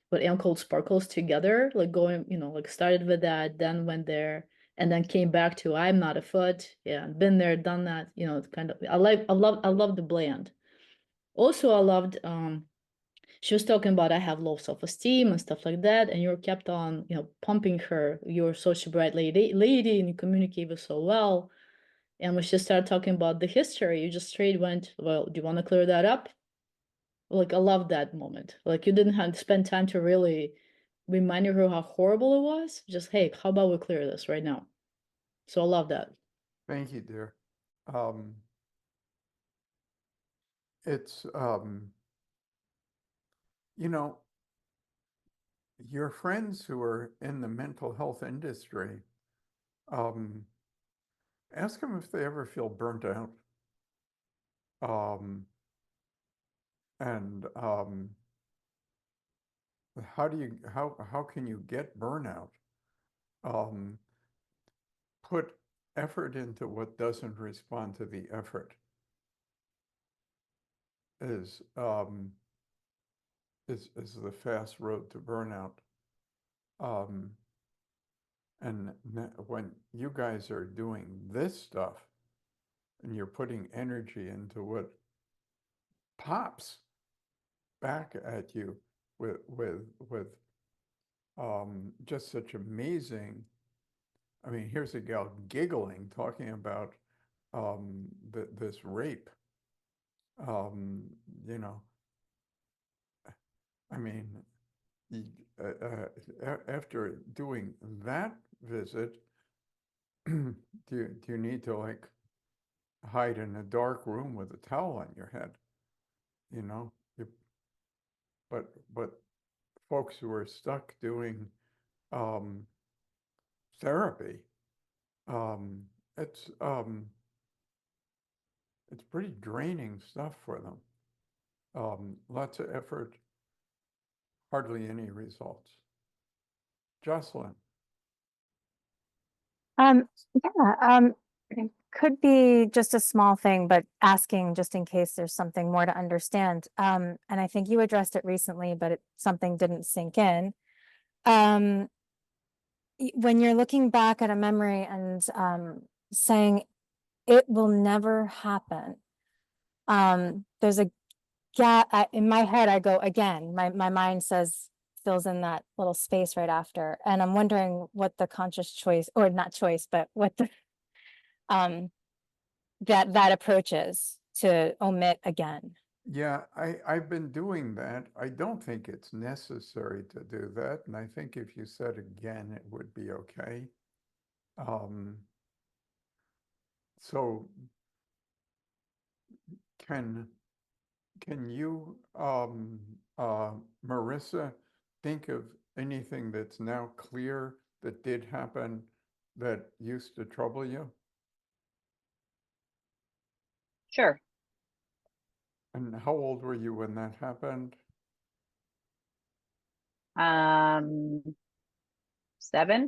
what Anne called sparkles together, like going, like started with that, then went there, and then came back to I'm not a foot. Yeah, been there, done that, it's kind of I love the blend. Also, I loved she was talking about I have low self-esteem and stuff like that, and you kept on, pumping her. You're such a bright lady, and you communicate with so well. And when she started talking about the history, you just straight went, well, do you want to clear that up? Like, I love that moment. Like, you didn't have to spend time to really remind her how horrible it was. Just, hey, how about we clear this right now? So I love that. Thank you, dear. It's, your friends who are in the mental health industry, ask them if they ever feel burnt out. And how can you get burnout? Put effort into what doesn't respond to the effort is the fast road to burnout. And when you guys are doing this stuff and you're putting energy into what pops back at you with just such amazing, I mean, here's a gal giggling, talking about this rape. I mean, after doing that visit, do you need to like hide in a dark room with a towel on your head? But folks who are stuck doing therapy, it's pretty draining stuff for them. Lots of effort, hardly any results. Jocelyn. It could be just a small thing, but asking just in case there's something more to understand. And I think you addressed it recently, but something didn't sink in. When you're looking back at a memory and saying it will never happen, there's a gap in my head. I go again, my mind fills in that little space right after. And I'm wondering what the conscious choice, or not choice, but what the that approach is to omit again. Yeah, I've been doing that. I don't think it's necessary to do that. And I think if you said again, it would be okay. So can you, Marissa, think of anything that's now clear that did happen that used to trouble you? Sure. And how old were you when that happened? 7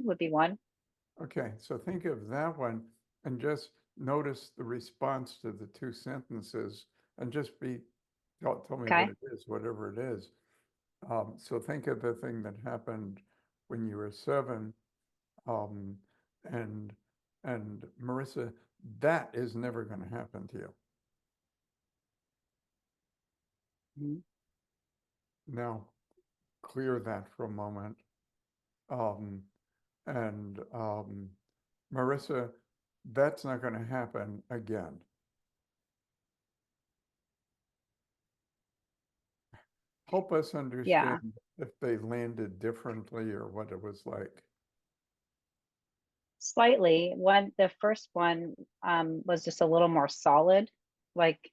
would be one. Okay, so think of that one and just notice the response to the two sentences and just tell me Okay. what it is, whatever it is. So think of the thing that happened when you were 7, and Marissa, that is never going to happen to you. Now, clear that for a moment. And Marissa, that's not going to happen again. Help us understand if they landed differently or what it was like. Slightly. The first one was just a little more solid. Like,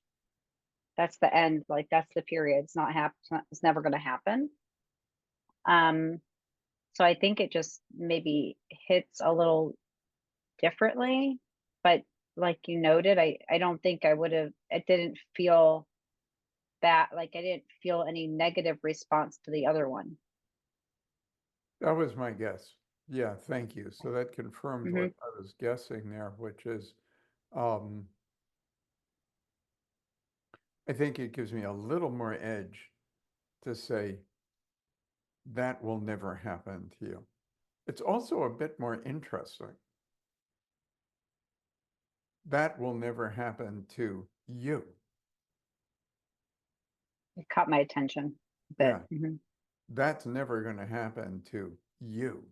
that's the end. Like, that's the period. It's not it's never going to happen. So I think it just maybe hits a little differently. but like you noted, I don't think I would have, it didn't feel bad, like I didn't feel any negative response to the other one. That was my guess. Yeah, thank you. So that confirmed what Mhm. I was guessing there, which is, um, I think it gives me a little more edge to say that will never happen to you. It's also a bit more interesting. That will never happen to you. It caught my attention a bit. Yeah. Mhm. That's never going to happen to you.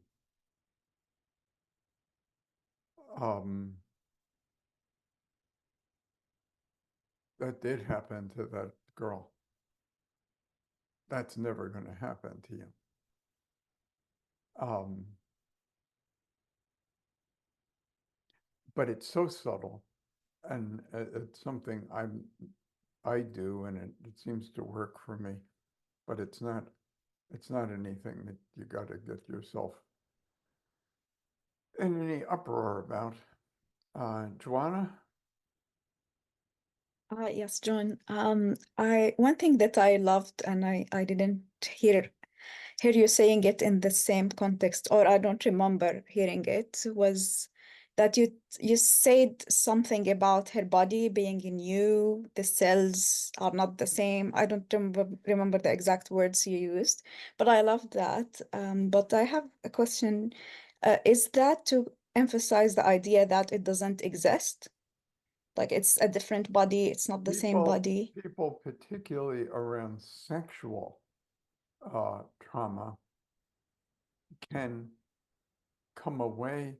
Um, that did happen to that girl. That's never going to happen to you. But it's so subtle, and it's something I do, and it seems to work for me. But it's not anything that you got to get yourself in any uproar about. Joanna? Yes, John. One thing that I loved, and I didn't hear you saying it in the same context, or I don't remember hearing it, was that you said something about her body being in you, the cells are not the same. I don't remember the exact words you used, but I loved that. But I have a question. Is that to emphasize the idea that it doesn't exist? Like it's a different body, it's not the same body. People, particularly around sexual trauma, can come away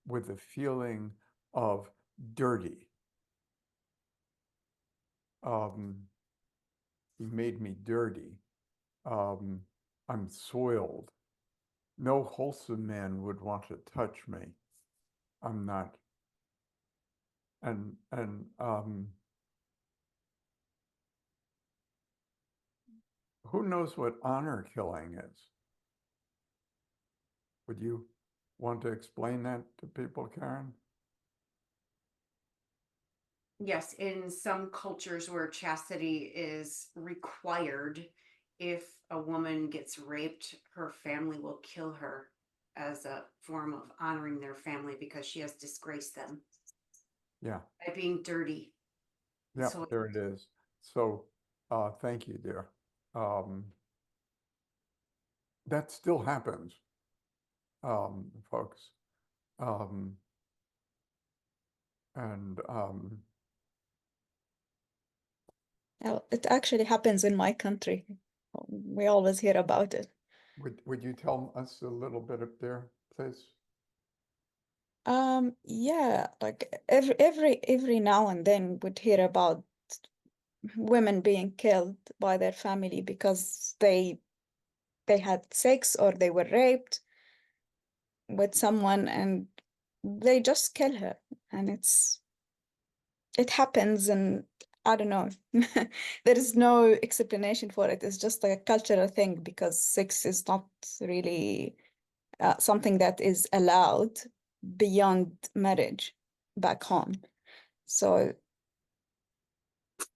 with a feeling of dirty. He made me dirty. I'm soiled. No wholesome man would want to touch me. I'm not. And who knows what honor killing is? Would you want to explain that to people, Karen? Yes, in some cultures where chastity is required, if a woman gets raped, her family will kill her as a form of honoring their family because she has disgraced them Yeah. by being dirty. Yeah, So there it is. So, thank you, dear. That still happens, folks. And It actually happens in my country. We always hear about it. would you tell us a little bit up there, please? Yeah, like every now and then we'd hear about women being killed by their family because they had sex or they were raped with someone and they just kill her, and it happens, and I don't know. There is no explanation for it. It's just like a cultural thing because sex is not really something that is allowed beyond marriage back home. So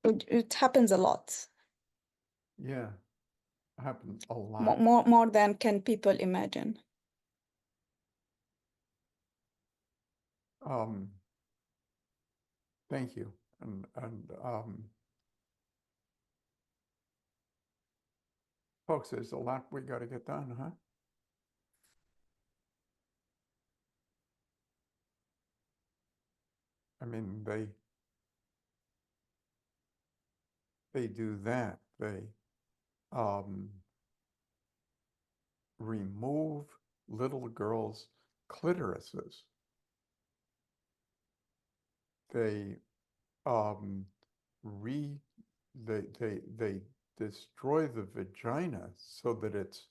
it happens a lot, Yeah, happens a lot. more than can people imagine. Thank you. And folks, there's a lot we got to get done, huh? I mean, they do that. They remove little girls' clitorises. They they destroy the vagina so that it's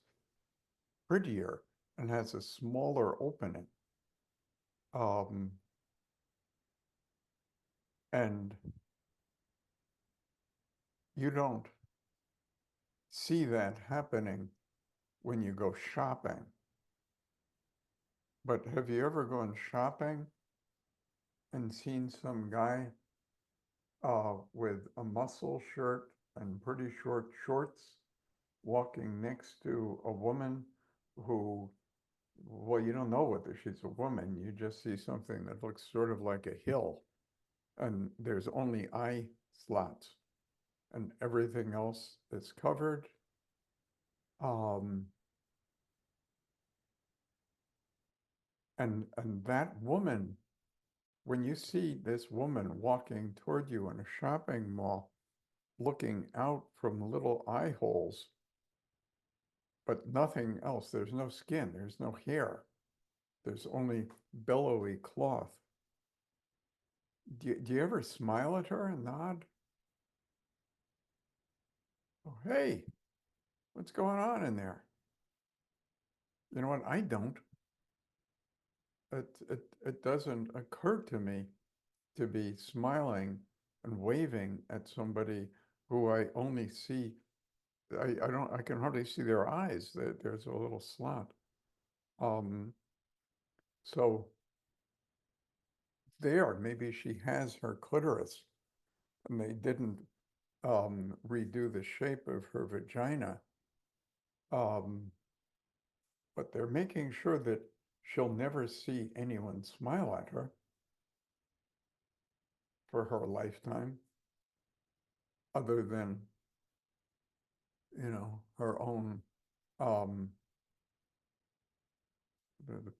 prettier and has a smaller opening. And you don't see that happening when you go shopping. But have you ever gone shopping and seen some guy with a muscle shirt and pretty short shorts walking next to a woman who, well, you don't know whether she's a woman. You just see something that looks sort of like a hill, and there's only eye slots, and everything else is covered. And that woman, when you see this woman walking toward you in a shopping mall, looking out from little eye holes, but nothing else, there's no skin, there's no hair, there's only billowy cloth. Do you ever smile at her and nod? Oh, hey, what's going on in there? You know what? I don't. It doesn't occur to me to be smiling and waving at somebody who I only see. I can hardly see their eyes. There's a little slot. So there, maybe she has her clitoris, and they didn't redo the shape of her vagina. But they're making sure that she'll never see anyone smile at her for her lifetime, other than, you know, her own, the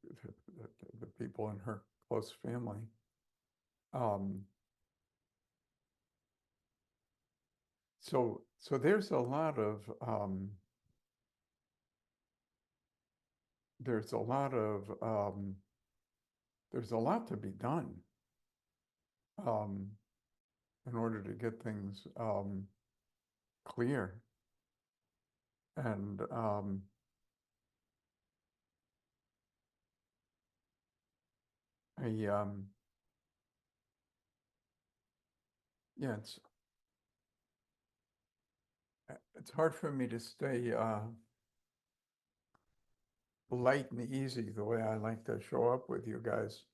people in her close family. So there's a lot of there's a lot to be done in order to get things clear. And yeah, it's hard for me to stay light and easy the way I like to show up with you guys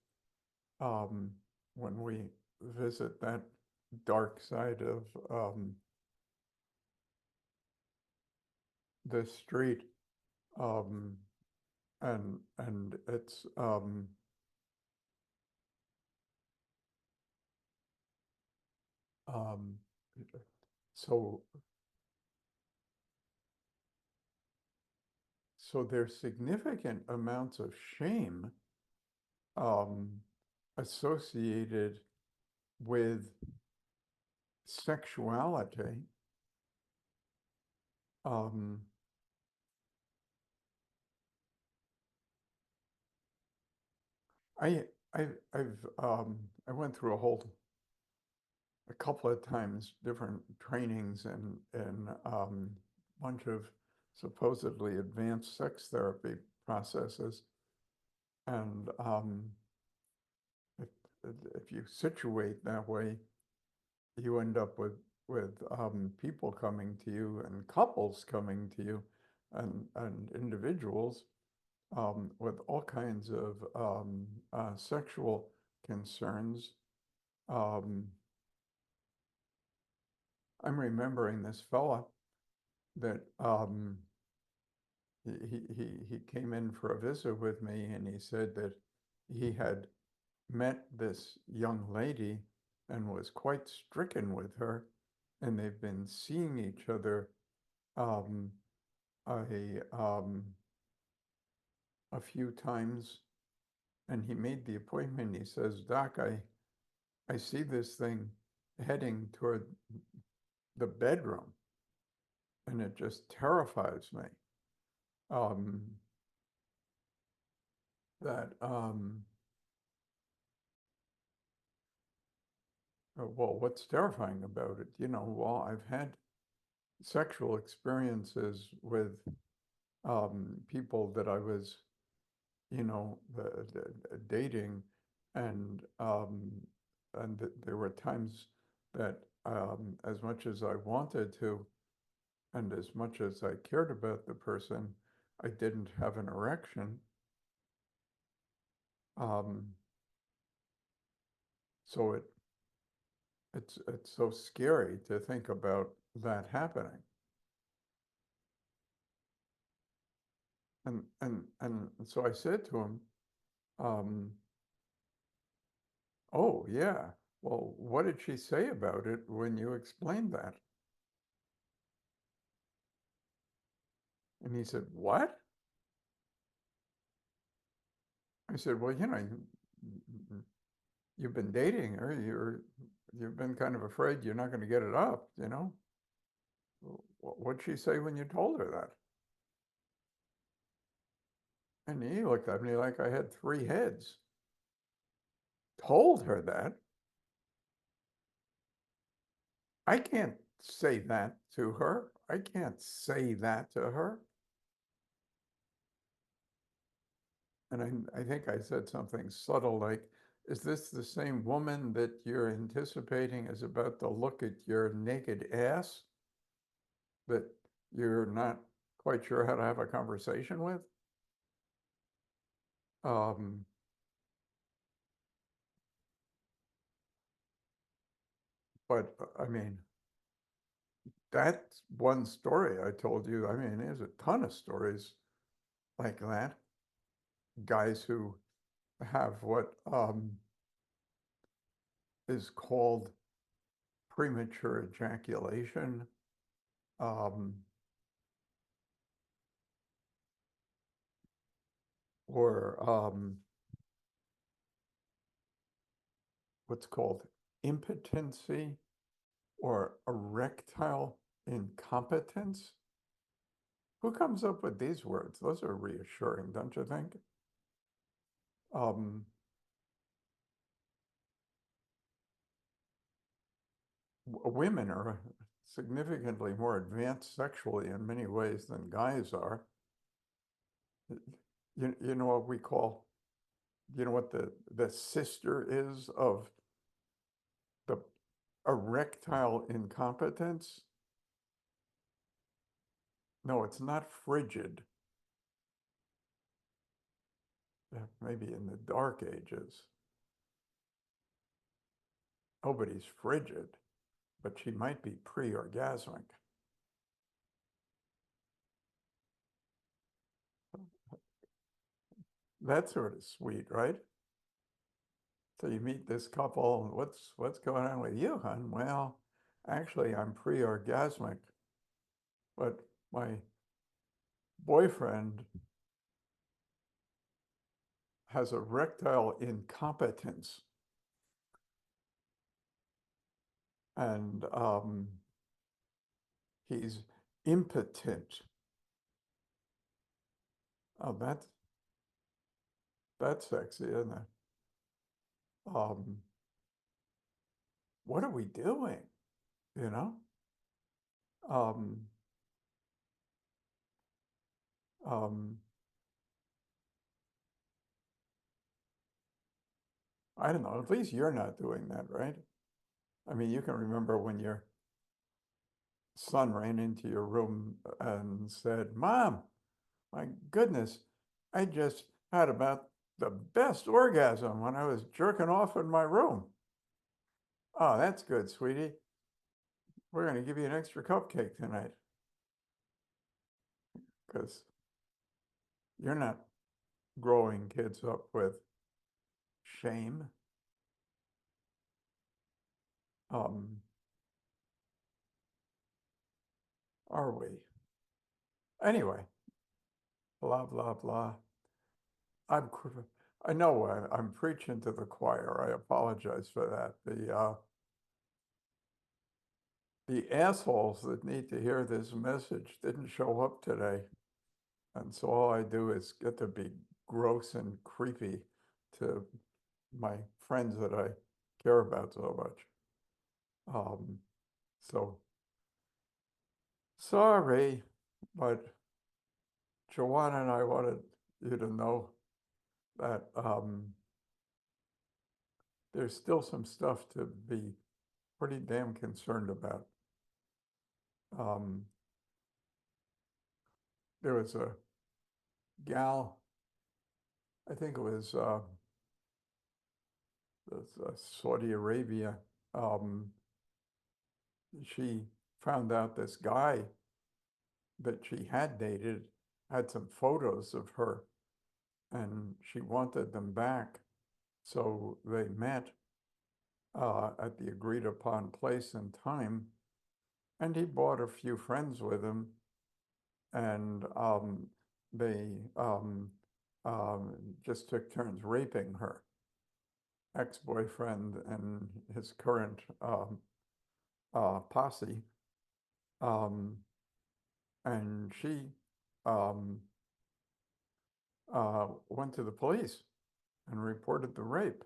when we visit that dark side of the street. And it's so there's significant amounts of shame associated with sexuality. I went through a couple of times different trainings and bunch of supposedly advanced sex therapy processes, and if you situate that way, you end up with people coming to you and couples coming to you and individuals with all kinds of sexual concerns. I'm remembering this fella that he came in for a visit with me, and he said that he had met this young lady and was quite stricken with her, and they've been seeing each other a few times, and he made the appointment. He says, "Doc, I see this thing heading toward the bedroom, and it just terrifies me." Well, what's terrifying about it? You know, well, I've had sexual experiences with people that I was, you know, dating, and there were times that as much as I wanted to, and as much as I cared about the person, I didn't have an erection. So it's so scary to think about that happening. And so I said to him, oh yeah, well, what did she say about it when you explained that? And he said, what? I said, well, you've been dating her, you've been kind of afraid you're not going to get it up, What'd she say when you told her that? And he looked at me like I had 3 heads. Told her that? I can't say that to her. I can't say that to her. And I think I said something subtle like, is this the same woman that you're anticipating is about to look at your naked ass that you're not quite sure how to have a conversation with? But I mean, that's one story I told you. I mean, there's a ton of stories like that. Guys who have what is called premature ejaculation. Or what's called impotency or erectile incompetence. Who comes up with these words? Those are reassuring, don't you think? Women are significantly more advanced sexually in many ways than guys are. You know what we call, you know what the sister is of the erectile incompetence? No, it's not frigid. Maybe in the dark ages. Nobody's frigid, but she might be pre-orgasmic. That's sort of sweet, right? So you meet this couple, and what's going on with you, hon? Well, actually, I'm pre-orgasmic, but my boyfriend has erectile incompetence. And he's impotent. Oh, that's sexy, isn't it? What are we doing? You know? I don't know, at least you're not doing that, right? I mean, you can remember when your son ran into your room and said, Mom, my goodness, I just had about the best orgasm when I was jerking off in my room. Oh, that's good, sweetie. We're going to give you an extra cupcake tonight. Because you're not growing kids up with shame. Are we? Anyway, blah, blah, blah. I know I'm preaching to the choir. I apologize for that. The assholes that need to hear this message didn't show up today. And so all I do is get to be gross and creepy to my friends that I care about so much. So sorry, but Joanna and I wanted you to know that there's still some stuff to be pretty damn concerned about. There was a gal, I think it was Saudi Arabia. She found out this guy that she had dated had some photos of her, and she wanted them back. So they met at the agreed upon place and time, and he brought a few friends with him, and they just took turns raping her ex-boyfriend and his current posse. And she went to the police and reported the rape.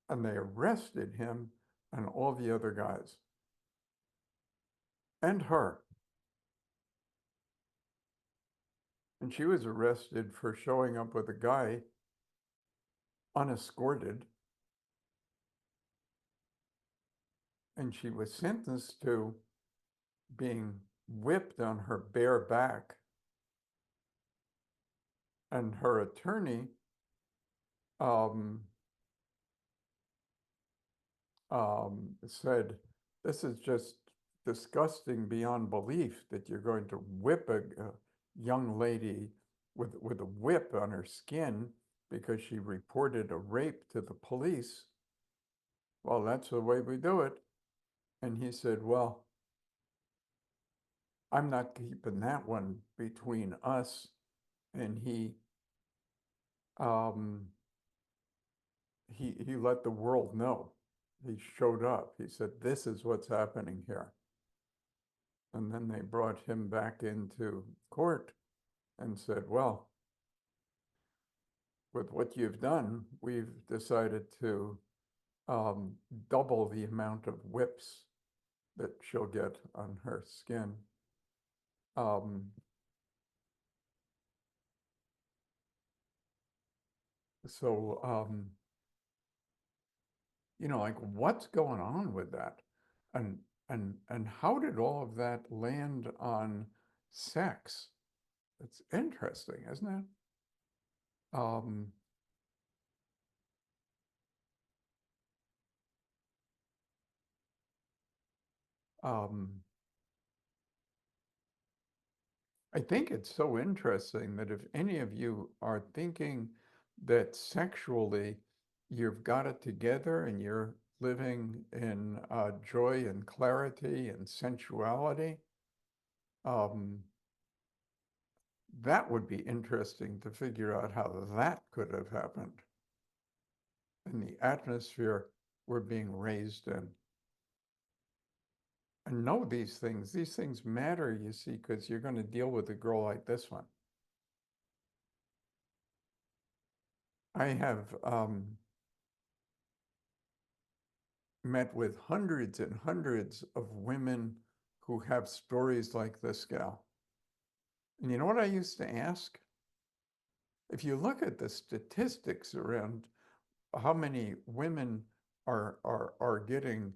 And they arrested him and all the other guys. And her. And she was arrested for showing up with a guy unescorted. And she was sentenced to being whipped on her bare back. And her attorney said, this is just disgusting beyond belief that you're going to whip a young lady with a whip on her skin because she reported a rape to the police. Well, that's the way we do it. And he said, well, I'm not keeping that one between us. And he let the world know. He showed up. He said, this is what's happening here. And then they brought him back into court and said, well, with what you've done, we've decided to double the amount of whips that she'll get on her skin. You know, like what's going on with that? And how did all of that land on sex? It's interesting, isn't it? I think it's so interesting that if any of you are thinking that sexually you've got it together and you're living in joy and clarity and sensuality, that would be interesting to figure out how that could have happened in the atmosphere we're being raised in. And know these things matter, you see, because you're going to deal with a girl like this one. I have met with hundreds and hundreds of women who have stories like this gal. And you know what I used to ask? If you look at the statistics around how many women are getting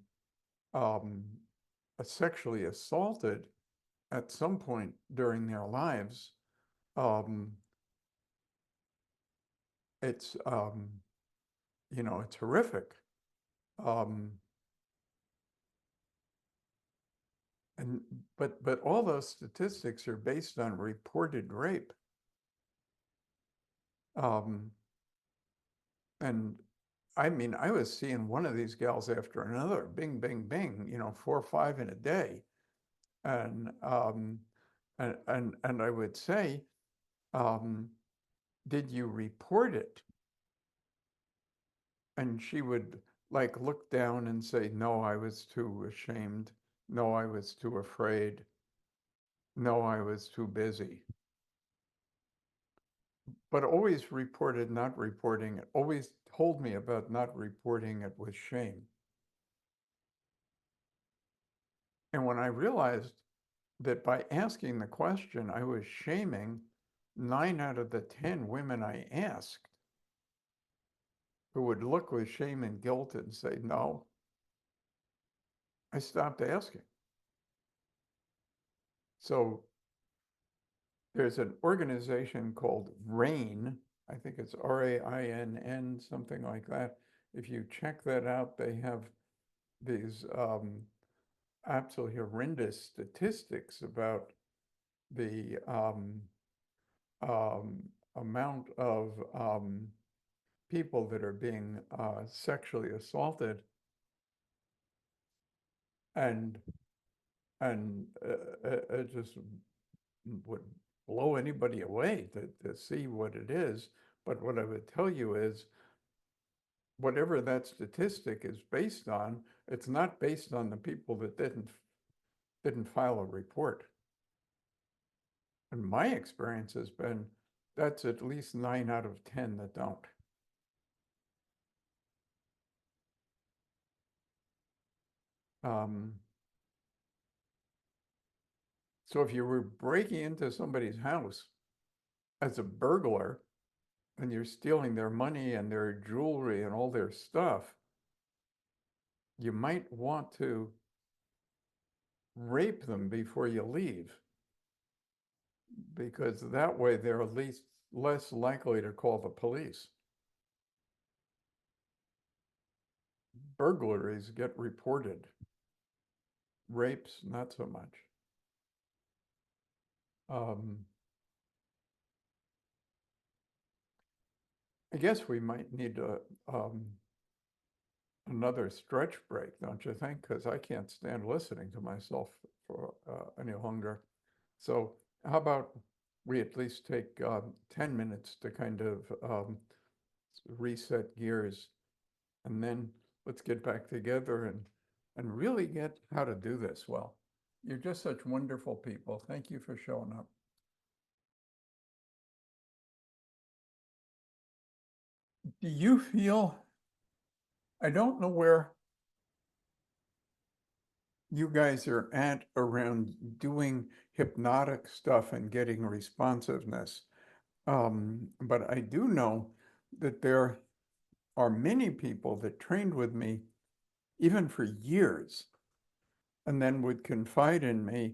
sexually assaulted at some point during their lives, it's you know, it's horrific. But all those statistics are based on reported rape. And I mean, I was seeing one of these gals after another, bing, bing, bing, you know, 4 or 5 in a day. And I would say, did you report it? And she would like look down and say, no, I was too ashamed. No, I was too afraid. No, I was too busy. But always reported not reporting it, always told me about not reporting it with shame. And when I realized that by asking the question, I was shaming 9 out of the 10 women I asked, who would look with shame and guilt and say, no, I stopped asking. So there's an organization called RAIN, I think it's RAINN, something like that. If you check that out, they have these absolutely horrendous statistics about the amount of people that are being sexually assaulted, and it just would blow anybody away to see what it is. But what I would tell you is, whatever that statistic is based on, it's not based on the people that didn't file a report. And my experience has been that's at least 9 out of 10 that don't. So if you were breaking into somebody's house as a burglar and you're stealing their money and their jewelry and all their stuff, you might want to rape them before you leave, because that way they're at least less likely to call the police. Burglaries get reported. Rapes, not so much. I guess we might need another stretch break, don't you think? Because I can't stand listening to myself for any longer. So how about we at least take 10 minutes to kind of reset gears, and then let's get back together and really get how to do this well. You're just such wonderful people. Thank you for showing up. Do you feel, I don't know where you guys are at around doing hypnotic stuff and getting responsiveness, but I do know that there are many people that trained with me even for years and then would confide in me,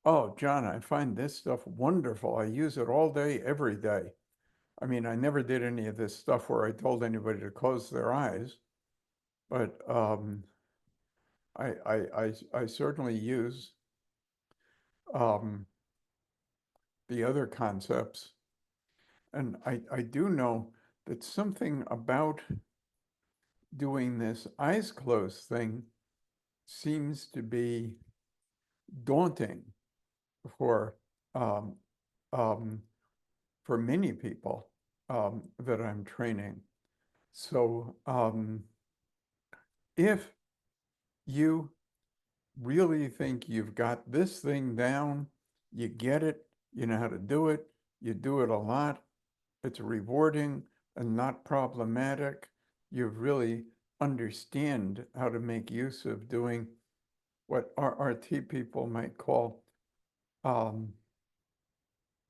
oh, John, I find this stuff wonderful. I use it all day, every day. I mean, I never did any of this stuff where I told anybody to close their eyes, but I certainly use the other concepts. And I do know that something about doing this eyes closed thing seems to be daunting for many people that I'm training. So if you really think you've got this thing down, you get it, you know how to do it, you do it a lot, it's rewarding and not problematic, you really understand how to make use of doing what RRT people might call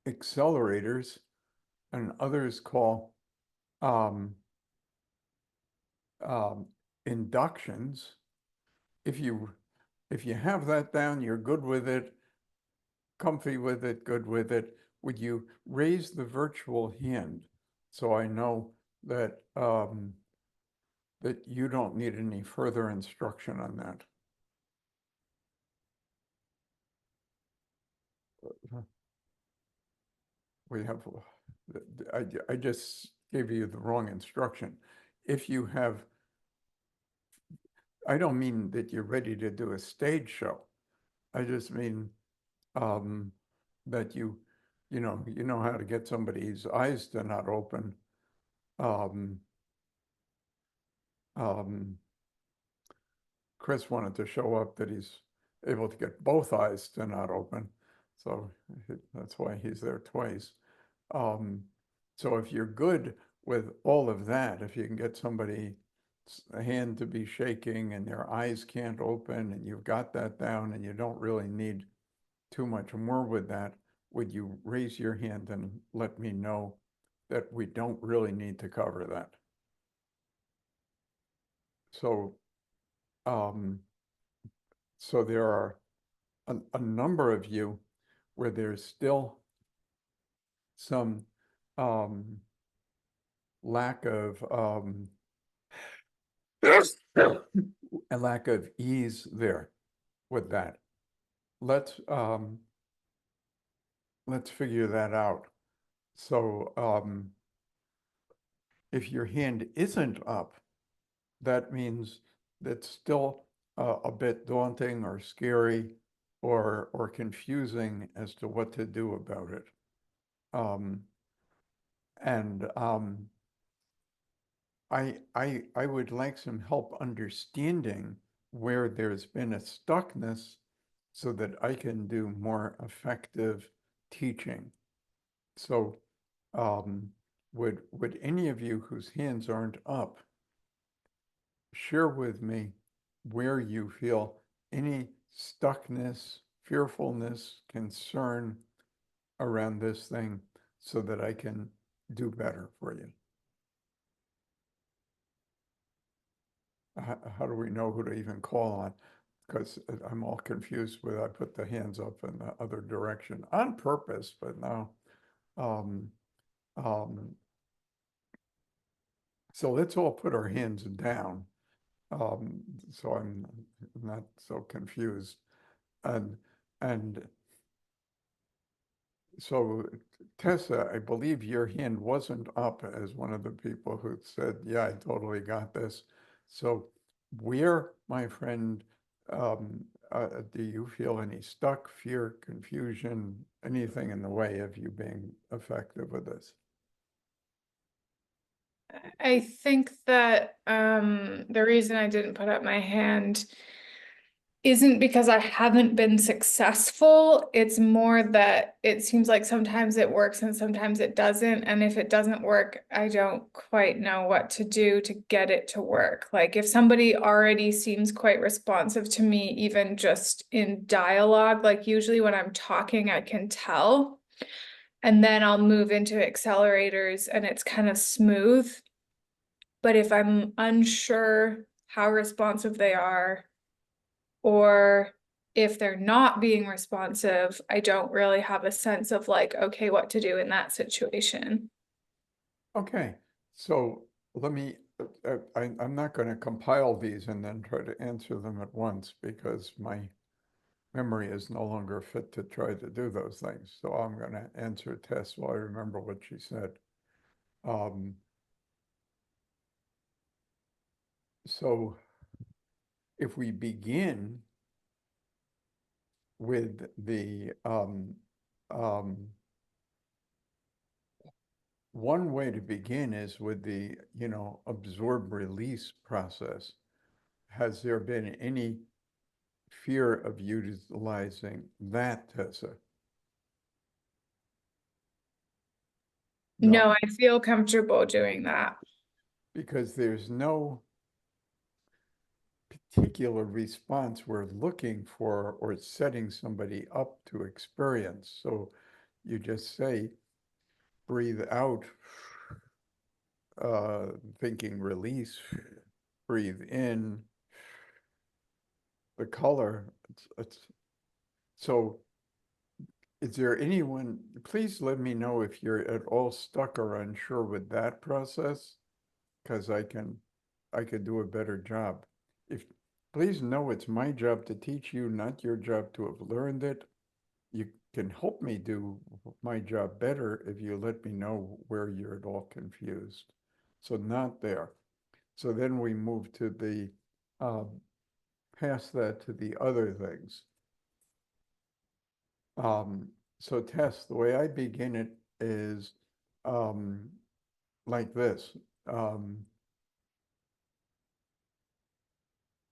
accelerators, and others call inductions. If you have that down, you're good with it, comfy with it, good with it, would you raise the virtual hand so I know that that you don't need any further instruction on that? We have, I just gave you the wrong instruction. If you have, I don't mean that you're ready to do a stage show. I just mean that you know how to get somebody's eyes to not open. Chris wanted to show up that he's able to get both eyes to not open. So that's why he's there twice. So if you're good with all of that, if you can get somebody's hand to be shaking and their eyes can't open and you've got that down and you don't really need too much more with that, would you raise your hand and let me know that we don't really need to cover that? So, so there are a number of you where there's still some lack of a lack of ease there with that. Let's figure that out. So if your hand isn't up, that means that's still a bit daunting or scary or confusing as to what to do about it. I would like some help understanding where there's been a stuckness so that I can do more effective teaching. So would any of you whose hands aren't up share with me where you feel any stuckness, fearfulness, concern around this thing so that I can do better for you? How do we know who to even call on? Because I'm all confused with, I put the hands up in the other direction on purpose, but now. So let's all put our hands down. So I'm not so confused. And so Tessa, I believe your hand wasn't up as one of the people who said, yeah, I totally got this. So where, my friend, do you feel any stuck, fear, confusion, anything in the way of you being effective with this? I think that the reason I didn't put up my hand isn't because I haven't been successful. It's more that it seems like sometimes it works and sometimes it doesn't. And if it doesn't work, I don't quite know what to do to get it to work. Like if somebody already seems quite responsive to me, even just in dialogue, like usually when I'm talking, I can tell. And then I'll move into accelerators and it's kind of smooth. But if I'm unsure how responsive they are, or if they're not being responsive, I don't really have a sense of like, okay, what to do in that situation. Okay, so let me, I'm not going to compile these and then try to answer them at once because my memory is no longer fit to try to do those things. So I'm going to answer Tess while I remember what she said. So if we begin with the one way to begin is with the, absorb release process. Has there been any fear of utilizing that, Tessa? No, I feel comfortable doing that. Because there's no particular response we're looking for or setting somebody up to experience. So you just say, breathe out, thinking release, breathe in, the color. So is there anyone, please let me know if you're at all stuck or unsure with that process, because I could do a better job. Please know it's my job to teach you, not your job to have learned it. You can help me do my job better if you let me know where you're at all confused. So not there. So then we move to the, past that to the other things. So Tess, the way I begin it is like this.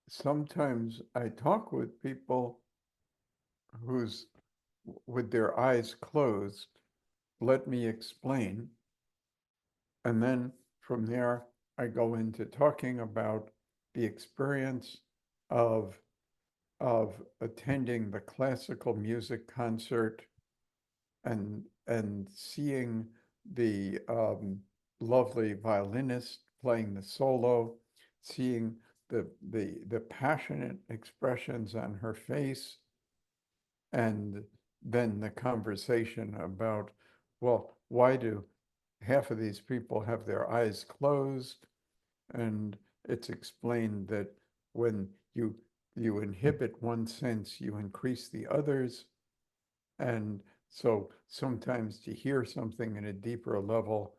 Sometimes I talk with people who's with their eyes closed, let me explain. And then from there, I go into talking about the experience of attending the classical music concert and seeing the lovely violinist playing the solo, seeing the passionate expressions on her face, and then the conversation about, well, why do half of these people have their eyes closed, and it's explained that when you inhibit one sense, you increase the others. And so sometimes to hear something in a deeper level,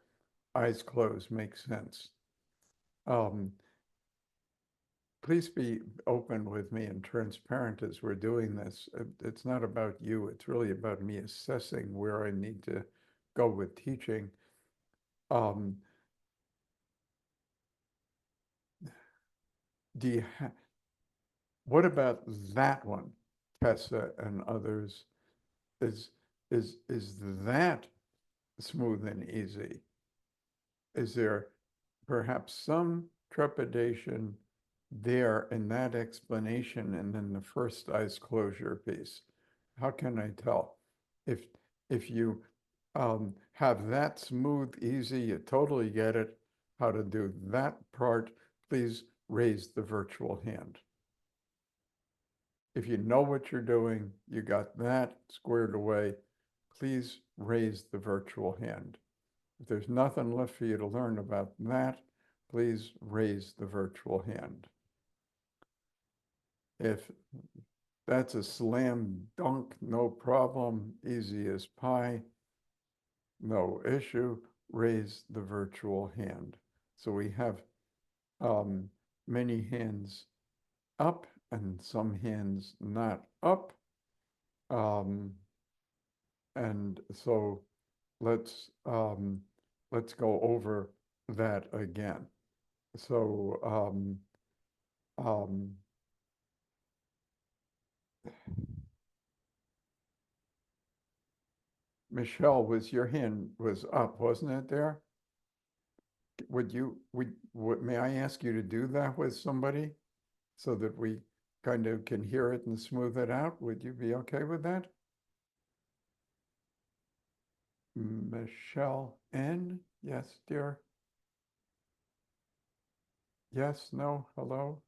eyes closed makes sense. Please be open with me and transparent as we're doing this. It's not about you. It's really about me assessing where I need to go with teaching. Do you what about that one, Tessa and others? Is that smooth and easy? Is there perhaps some trepidation there in that explanation and then the first eyes closure piece? How can I tell? If you have that smooth, easy, you totally get it, how to do that part, please raise the virtual hand. If you know what you're doing, you got that squared away, please raise the virtual hand. If there's nothing left for you to learn about that, please raise the virtual hand. If that's a slam dunk, no problem, easy as pie, no issue, raise the virtual hand. So we have many hands up and some hands not up. And so let's go over that again. So Michelle, your hand was up, wasn't it there? May I ask you to do that with somebody so that we kind of can hear it and smooth it out? Would you be okay with that? Michelle N, yes, dear. Yes, no, hello?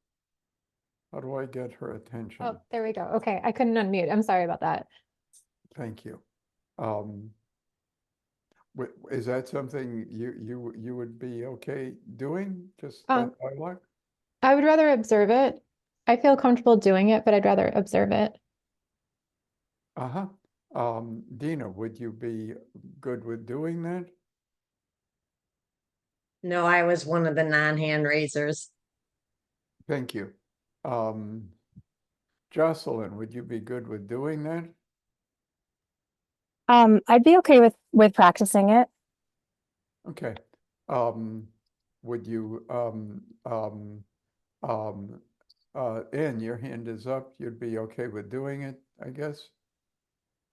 How do I get her attention? Oh, there we go. Okay, I couldn't unmute. I'm sorry about that. Thank you. Is that something you would be okay doing? Just that dialogue? I would rather observe it. I feel comfortable doing it, but I'd rather observe it. Uh-huh. Dina, would you be good with doing that? No, I was one of the non-hand raisers. Thank you. Jocelyn, would you be good with doing that? I'd be okay with practicing it. Okay. Would you Ann, your hand is up. You'd be okay with doing it, I guess?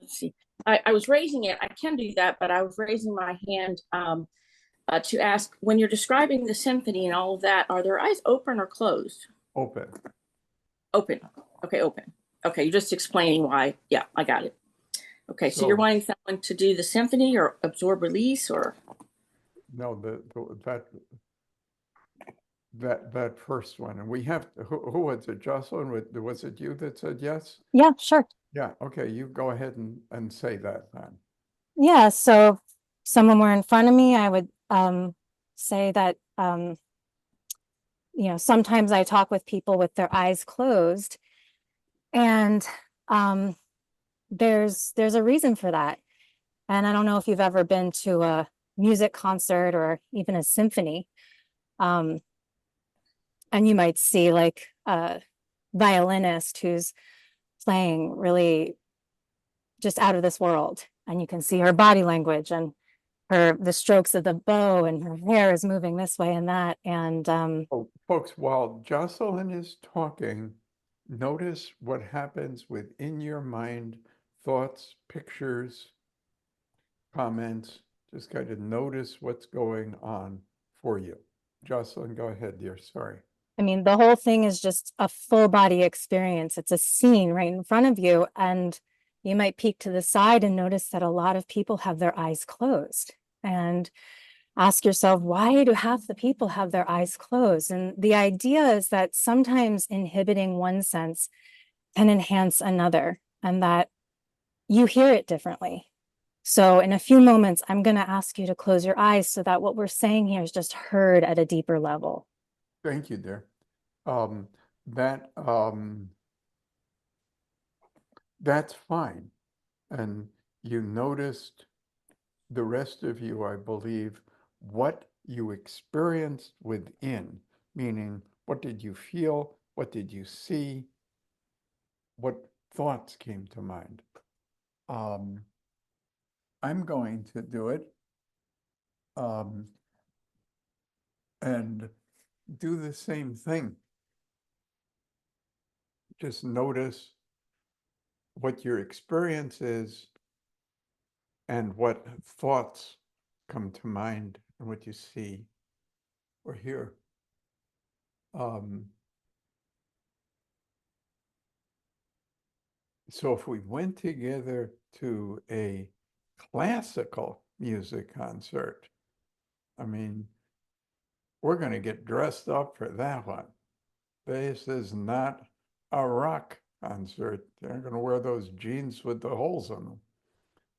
Let's see. I was raising it. I can do that, but I was raising my hand to ask, when you're describing the symphony and all of that, are their eyes open or closed? Open. Open. Okay, open. Okay, you're just explaining why. Yeah, I got it. Okay, so you're wanting someone to do the symphony or absorb release or? No, that first one. And we have, who was it, Jocelyn? Was it you that said yes? Yeah, sure. Yeah, okay, you go ahead and say that then. Yeah, so if someone were in front of me, I would say that, sometimes I talk with people with their eyes closed, and there's a reason for that. And I don't know if you've ever been to a music concert or even a symphony, and you might see like a violinist who's playing really just out of this world, and you can see her body language and the strokes of the bow, and her hair is moving this way and that. And folks, while Jocelyn is talking, notice what happens within your mind, thoughts, pictures, comments. Just kind of notice what's going on for you. Jocelyn, go ahead, dear. Sorry. I mean, the whole thing is just a full body experience. It's a scene right in front of you, and you might peek to the side and notice that a lot of people have their eyes closed, and ask yourself, why do half the people have their eyes closed? And the idea is that sometimes inhibiting one sense can enhance another, and that you hear it differently. So in a few moments, I'm going to ask you to close your eyes so that what we're saying here is just heard at a deeper level. Thank you, dear. Um, that that's fine. And you noticed, the rest of you, I believe, what you experienced within, meaning what did you feel? What did you see? What thoughts came to mind? I'm going to do it and do the same thing. Just notice what your experience is and what thoughts come to mind and what you see or hear. So if we went together to a classical music concert, I mean, we're going to get dressed up for that one. This is not a rock concert. They're going to wear those jeans with the holes in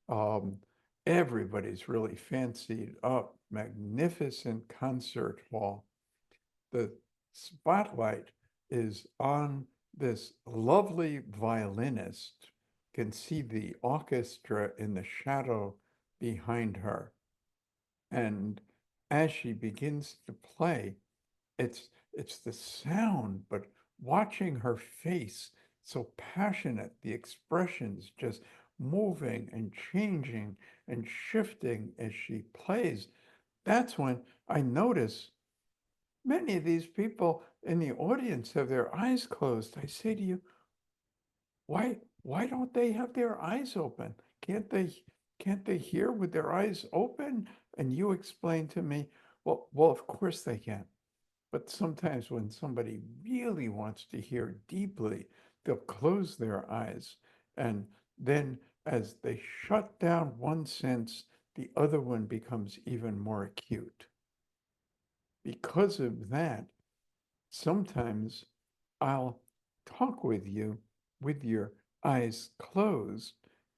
them. Everybody's really fancied up, magnificent concert hall. The spotlight is on this lovely violinist. You can see the orchestra in the shadow behind her. And as she begins to play, it's the sound, but watching her face, so passionate, the expressions just moving and changing and shifting as she plays. That's when I notice many of these people in the audience have their eyes closed. I say to you, why don't they have their eyes open? Can't they hear with their eyes open? And you explain to me, well, of course they can. But sometimes when somebody really wants to hear deeply, they'll close their eyes. And then as they shut down one sense, the other one becomes even more acute. Because of that, sometimes I'll talk with you with your eyes closed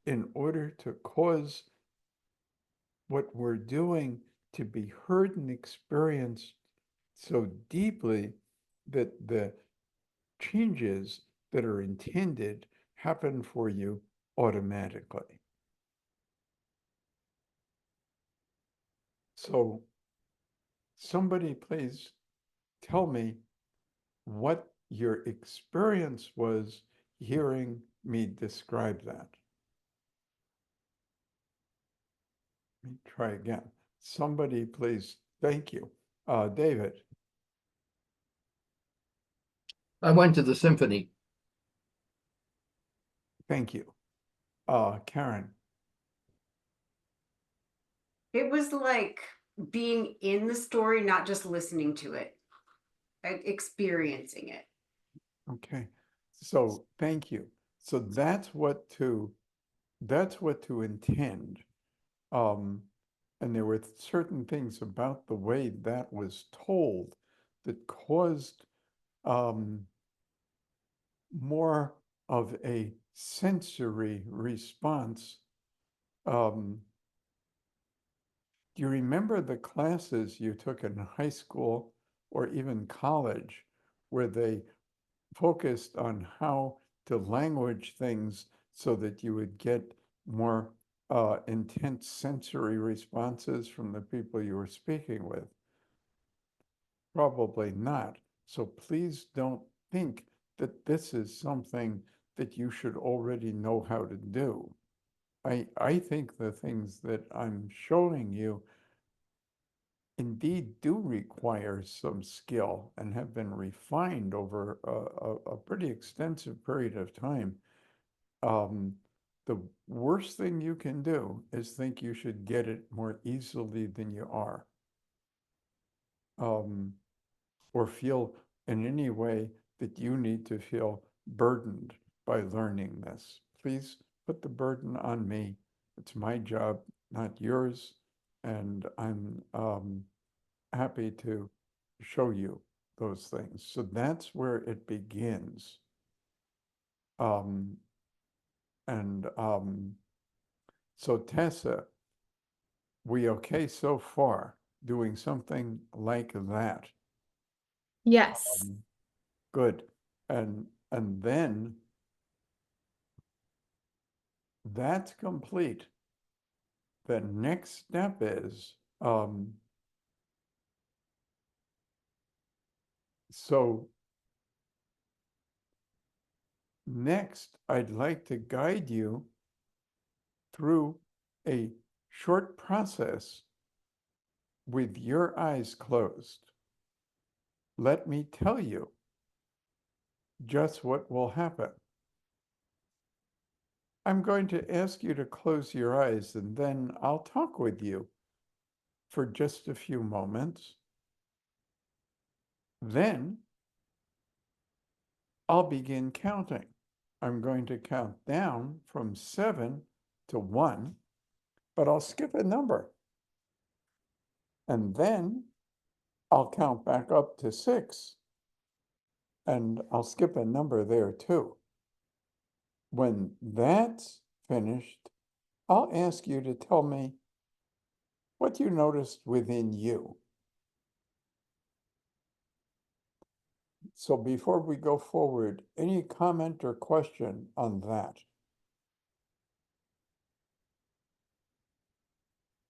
in order to cause what we're doing to be heard and experienced so deeply that the changes that are intended happen for you automatically. So somebody please tell me what your experience was hearing me describe that. Let me try again. Somebody please, thank you. David. I went to the symphony. Thank you. Karen. It was like being in the story, not just listening to it, experiencing it. Okay. So thank you. So that's what to intend. And there were certain things about the way that was told that caused more of a sensory response. Do you remember the classes you took in high school or even college where they focused on how to language things so that you would get more intense sensory responses from the people you were speaking with? Probably not. So please don't think that this is something that you should already know how to do. I think the things that I'm showing you indeed do require some skill and have been refined over a pretty extensive period of time. The worst thing you can do is think you should get it more easily than you are. Or feel in any way that you need to feel burdened by learning this. Please put the burden on me. It's my job, not yours. And I'm happy to show you those things. So that's where it begins. So Tessa, we okay so far doing something like that? Yes. Good. And then that's complete. The next step is, so next, I'd like to guide you through a short process with your eyes closed. Let me tell you just what will happen. I'm going to ask you to close your eyes, and then I'll talk with you for just a few moments. Then I'll begin counting. I'm going to count down from 7 to 1, but I'll skip a number. And then I'll count back up to 6, and I'll skip a number there too. When that's finished, I'll ask you to tell me what you noticed within you. So before we go forward, any comment or question on that?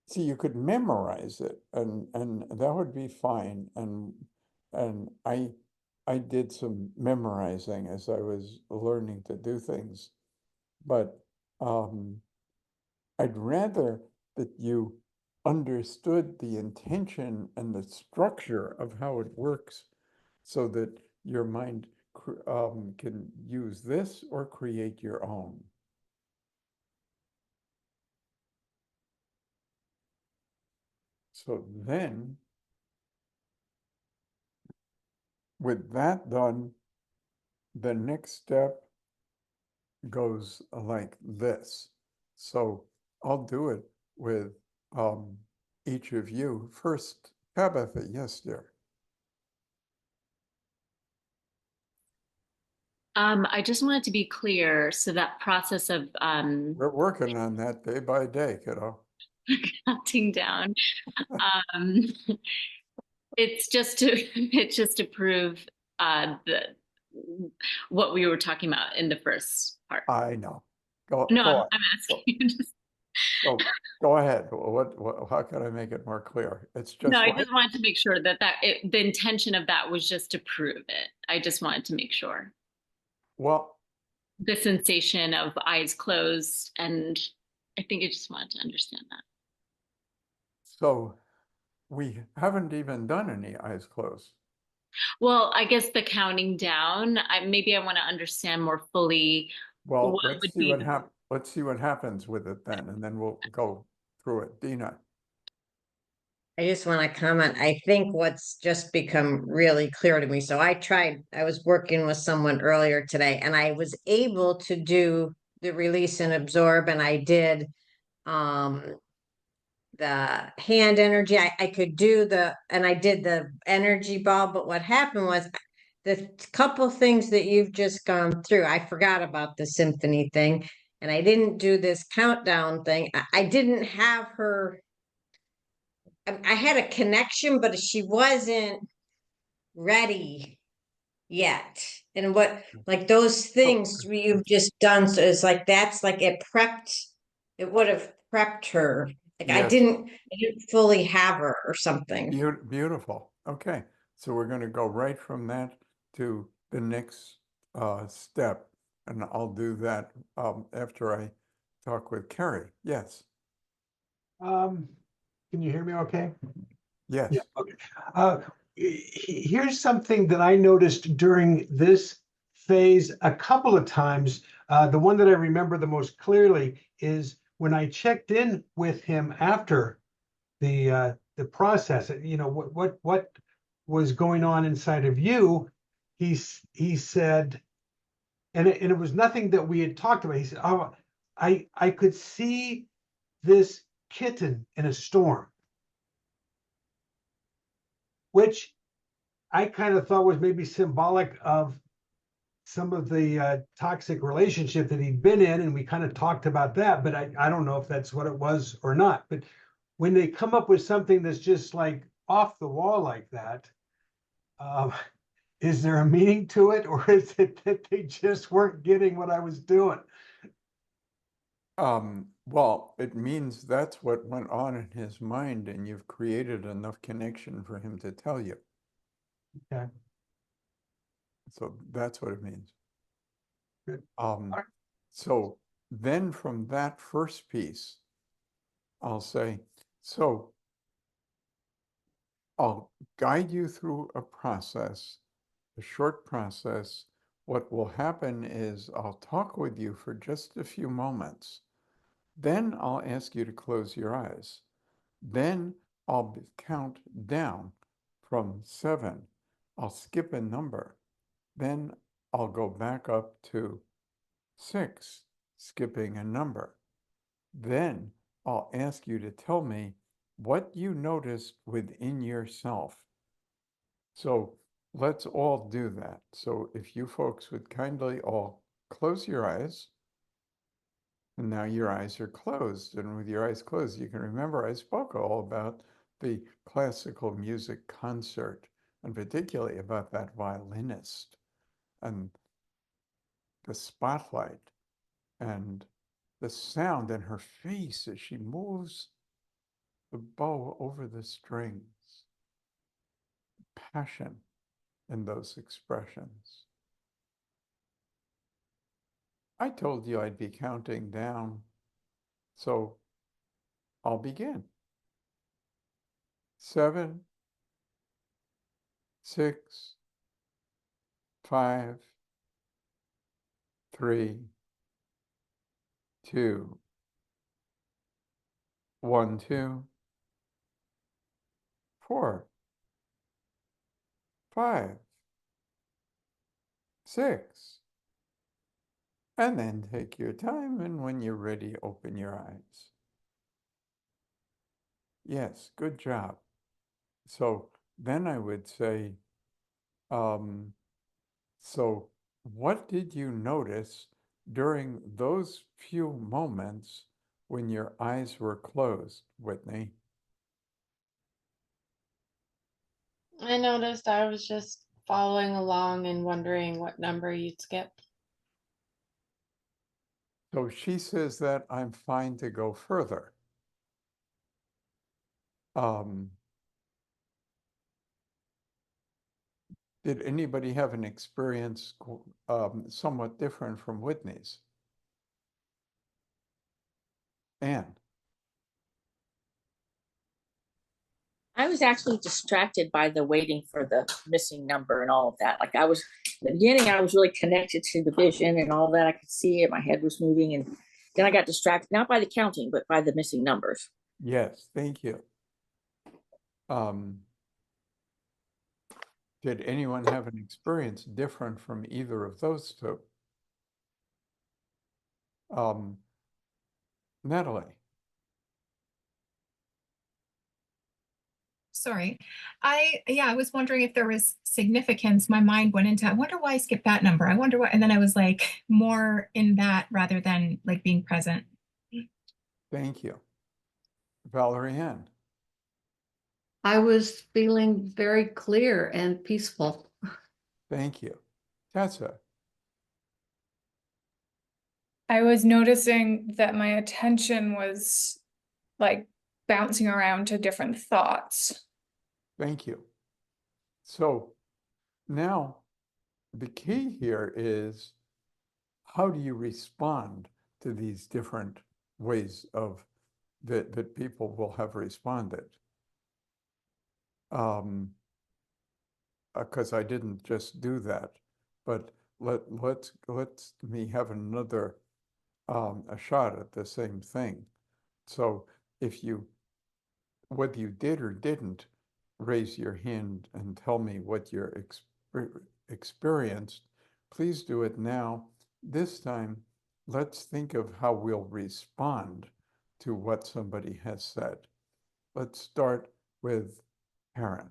See, you could memorize it, and that would be fine. And I did some memorizing as I was learning to do things, but I'd rather that you understood the intention and the structure of how it works, so that your mind can use this or create your own. So then, with that done, the next step goes like this. So I'll do it with each of you. First, Tabitha, yes, dear. I just wanted to be clear. So that process of We're working on that day by day, kiddo. counting down, it's just to prove what we were talking about in the first part. I know. Go No, on. I'm asking you. Go ahead. What, how can I make it more clear? It's just No, I like, just wanted to make sure that the intention of that was just to prove it. I just wanted to make sure. well, The sensation of eyes closed, and I think I just wanted to understand that. so we haven't even done any eyes closed. Well, I guess the counting down, maybe I want to understand more fully Well, what let's would see be what let's see what happens with it then, and then we'll go through it. Dina. I just want to comment. I think what's just become really clear to me. So I was working with someone earlier today, and I was able to do the release and absorb, and I did the hand energy. I could do and I did the energy ball, but what happened was the couple things that you've just gone through, I forgot about the symphony thing, and I didn't do this countdown thing. I didn't have her. I had a connection, but she wasn't ready yet. And like those things you've just done, so it's like that's like it would have prepped her. Like I Yes. didn't fully have her or something. Beautiful. Okay, so we're going to go right from that to the next step, and I'll do that after I talk with Carrie. Yes. Can you hear me okay? Yes. Yeah, okay. Here's something that I noticed during this phase a couple of times. The one that I remember the most clearly is when I checked in with him after the process. You know, what was going on inside of you? He said, and it was nothing that we had talked about. He said, "Oh, I could see this kitten in a storm," which I kind of thought was maybe symbolic of some of the toxic relationship that he'd been in, and we kind of talked about that, but I don't know if that's what it was or not. But when they come up with something that's just like off the wall like that, is there a meaning to it, or is it that they just weren't getting what I was doing? Well, it means that's what went on in his mind, and you've created enough connection for him to tell you. Okay. So that's what it means. Good. So then from that first piece, I'll say, so I'll guide you through a process, a short process. What will happen is I'll talk with you for just a few moments. Then I'll ask you to close your eyes. Then I'll count down from 7. I'll skip a number. Then I'll go back up to 6, skipping a number. Then I'll ask you to tell me what you noticed within yourself. So let's all do that. So if you folks would kindly all close your eyes. And now your eyes are closed. And with your eyes closed, you can remember I spoke all about the classical music concert, and particularly about that violinist and the spotlight and the sound in her face as she moves the bow over the strings. Passion in those expressions. I told you I'd be counting down, so I'll begin. 7, 6, 5, 3, 2, 1, 2, 4, 5, 6. And then take your time, and when you're ready, open your eyes. Yes, good job. So then I would say, so what did you notice during those few moments when your eyes were closed, Whitney? I noticed I was just following along and wondering what number you'd skip. So she says that I'm fine to go further. Did anybody have an experience somewhat different from Whitney's? Anne? I was actually distracted by the waiting for the missing number and all of that. Like I was, in the beginning, I was really connected to the vision and all that. I could see it. My head was moving. And then I got distracted, not by the counting, but by the missing numbers. Yes, thank you. Did anyone have an experience different from either of those two? Natalie? Sorry. I was wondering if there was significance. My mind went into, I wonder why I skipped that number. I wonder what, and then I was like more in that rather than like being present. Thank you. Valerie Ann? I was feeling very clear and peaceful. Thank you. Tessa? I was noticing that my attention was like bouncing around to different thoughts. Thank you. So now the key here is, how do you respond to these different ways of that people will have responded? Because I didn't just do that, but let's me have another a shot at the same thing. So if you, whether you did or didn't, raise your hand and tell me what you experienced, please do it now. This time, let's think of how we'll respond to what somebody has said. Let's start with Karen.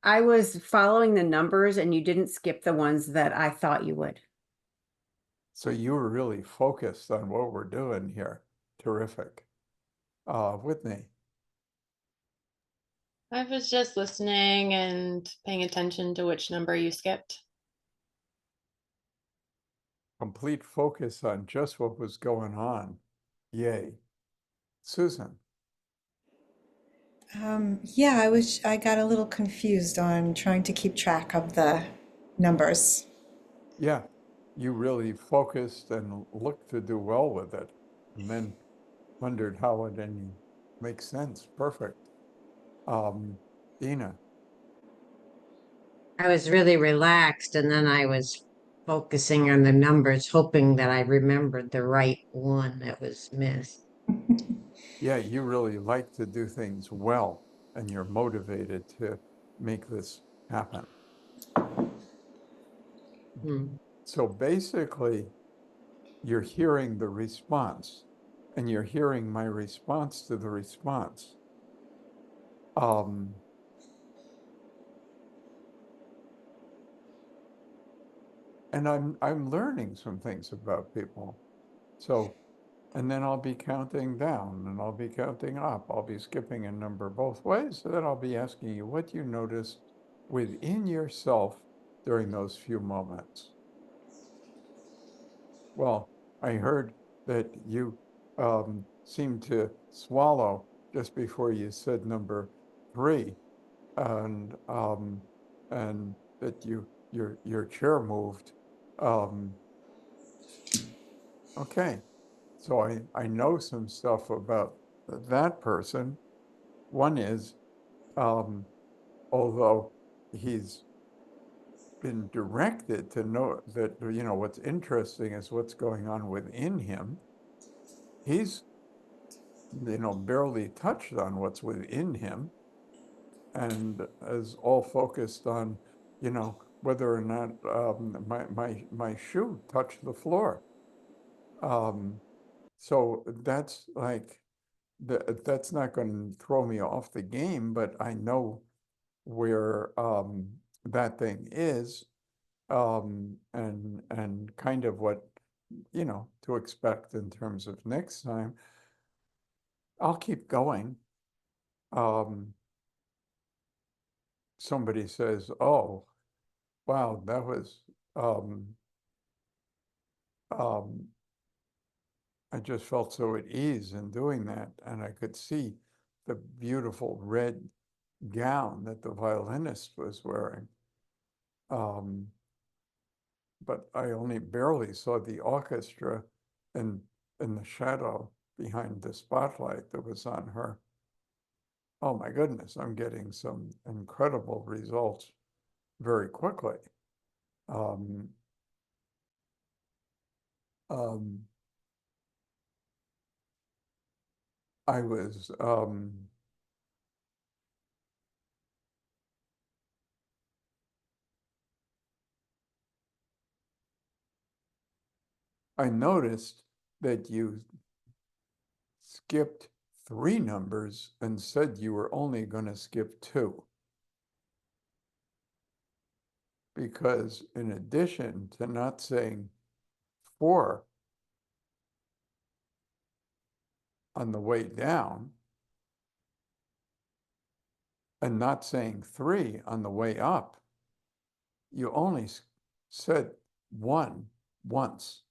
I was following the numbers and you didn't skip the ones that I thought you would. So you were really focused on what we're doing here. Terrific. Whitney. I was just listening and paying attention to which number you skipped. Complete focus on just what was going on. Yay. Susan. Yeah, I got a little confused on trying to keep track of the numbers. Yeah, you really focused and looked to do well with it, and then wondered how it didn't make sense. Perfect. Dina. I was really relaxed and then I was focusing on the numbers, hoping that I remembered the right one that was missed. Yeah, you really like to do things well, and you're motivated to make this happen. So basically, you're hearing the response, and you're hearing my response to the response. And I'm learning some things about people. So, and then I'll be counting down and I'll be counting up. I'll be skipping a number both ways. So then I'll be asking you what you noticed within yourself during those few moments. Well, I heard that you seemed to swallow just before you said number 3, and that your chair moved. Okay, so I know some stuff about that person. One is, although he's been directed to know that, you know, what's interesting is what's going on within him. He's, you know, barely touched on what's within him and is all focused on, you know, whether or not my shoe touched the floor. So that's like, that's not going to throw me off the game, but I know where that thing is, and kind of what, you know, to expect in terms of next time. I'll keep going. Somebody says, "Oh, wow, that was I just felt so at ease in doing that, and I could see the beautiful red gown that the violinist was wearing. But I only barely saw the orchestra in the shadow behind the spotlight that was on her. Oh my goodness, I'm getting some incredible results very quickly. I was I noticed that you skipped 3 numbers and said you were only going to skip 2. Because in addition to not saying 4 on the way down and not saying 3 on the way up, you only said 1 once.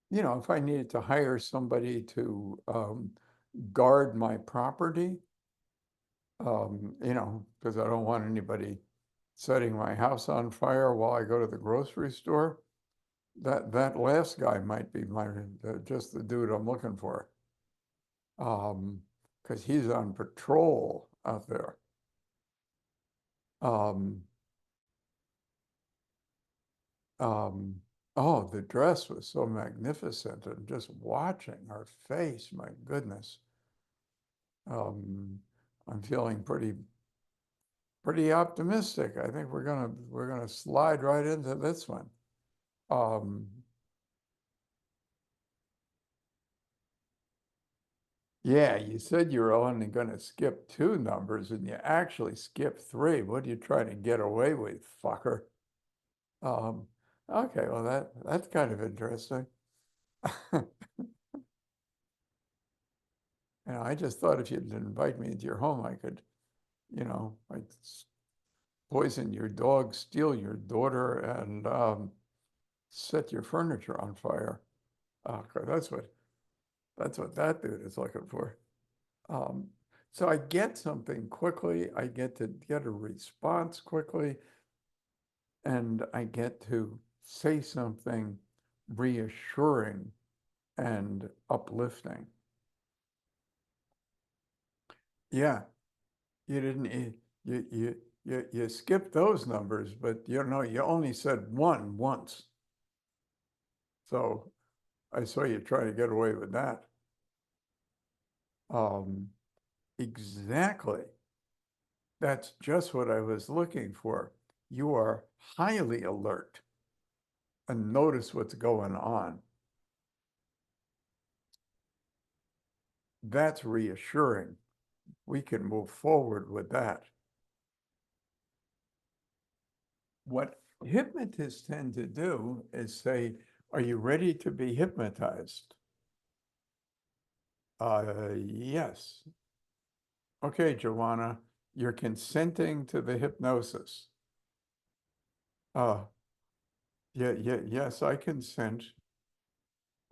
You know, if I needed to hire somebody to guard my property, you know, because I don't want anybody setting my house on fire while I go to the grocery store, that last guy might be just the dude I'm looking for, because he's on patrol out there. Oh, the dress was so magnificent, and just watching her face, my goodness. I'm feeling pretty pretty optimistic. I think we're gonna slide right into this one. Yeah, you said you were only gonna skip 2 numbers and you actually skipped 3. What are you trying to get away with, fucker? Okay, well that's kind of interesting. I just thought if you'd invite me into your home, I could, like poison your dog, steal your daughter, and set your furniture on fire. Okay, that's what that dude is looking for. So I get something quickly, I get to get a response quickly, and I get to say something reassuring and uplifting. Yeah, you didn't, you skipped those numbers, but you only said 1 once. So I saw you try to get away with that. Exactly. That's just what I was looking for. You are highly alert and notice what's going on. That's reassuring. We can move forward with that. What hypnotists tend to do is say, are you ready to be hypnotized? Yes. Okay, Joanna, you're consenting to the hypnosis. Yes, I consent.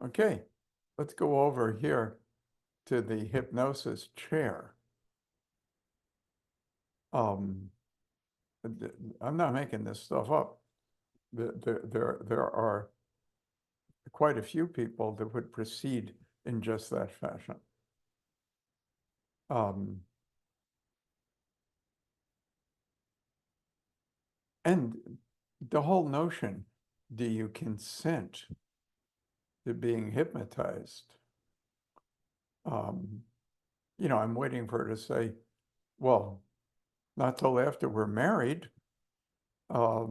Okay, let's go over here to the hypnosis chair. I'm not making this stuff up. There are quite a few people that would proceed in just that fashion. And the whole notion, do you consent to being hypnotized? I'm waiting for her to say, well, not till after we're married. What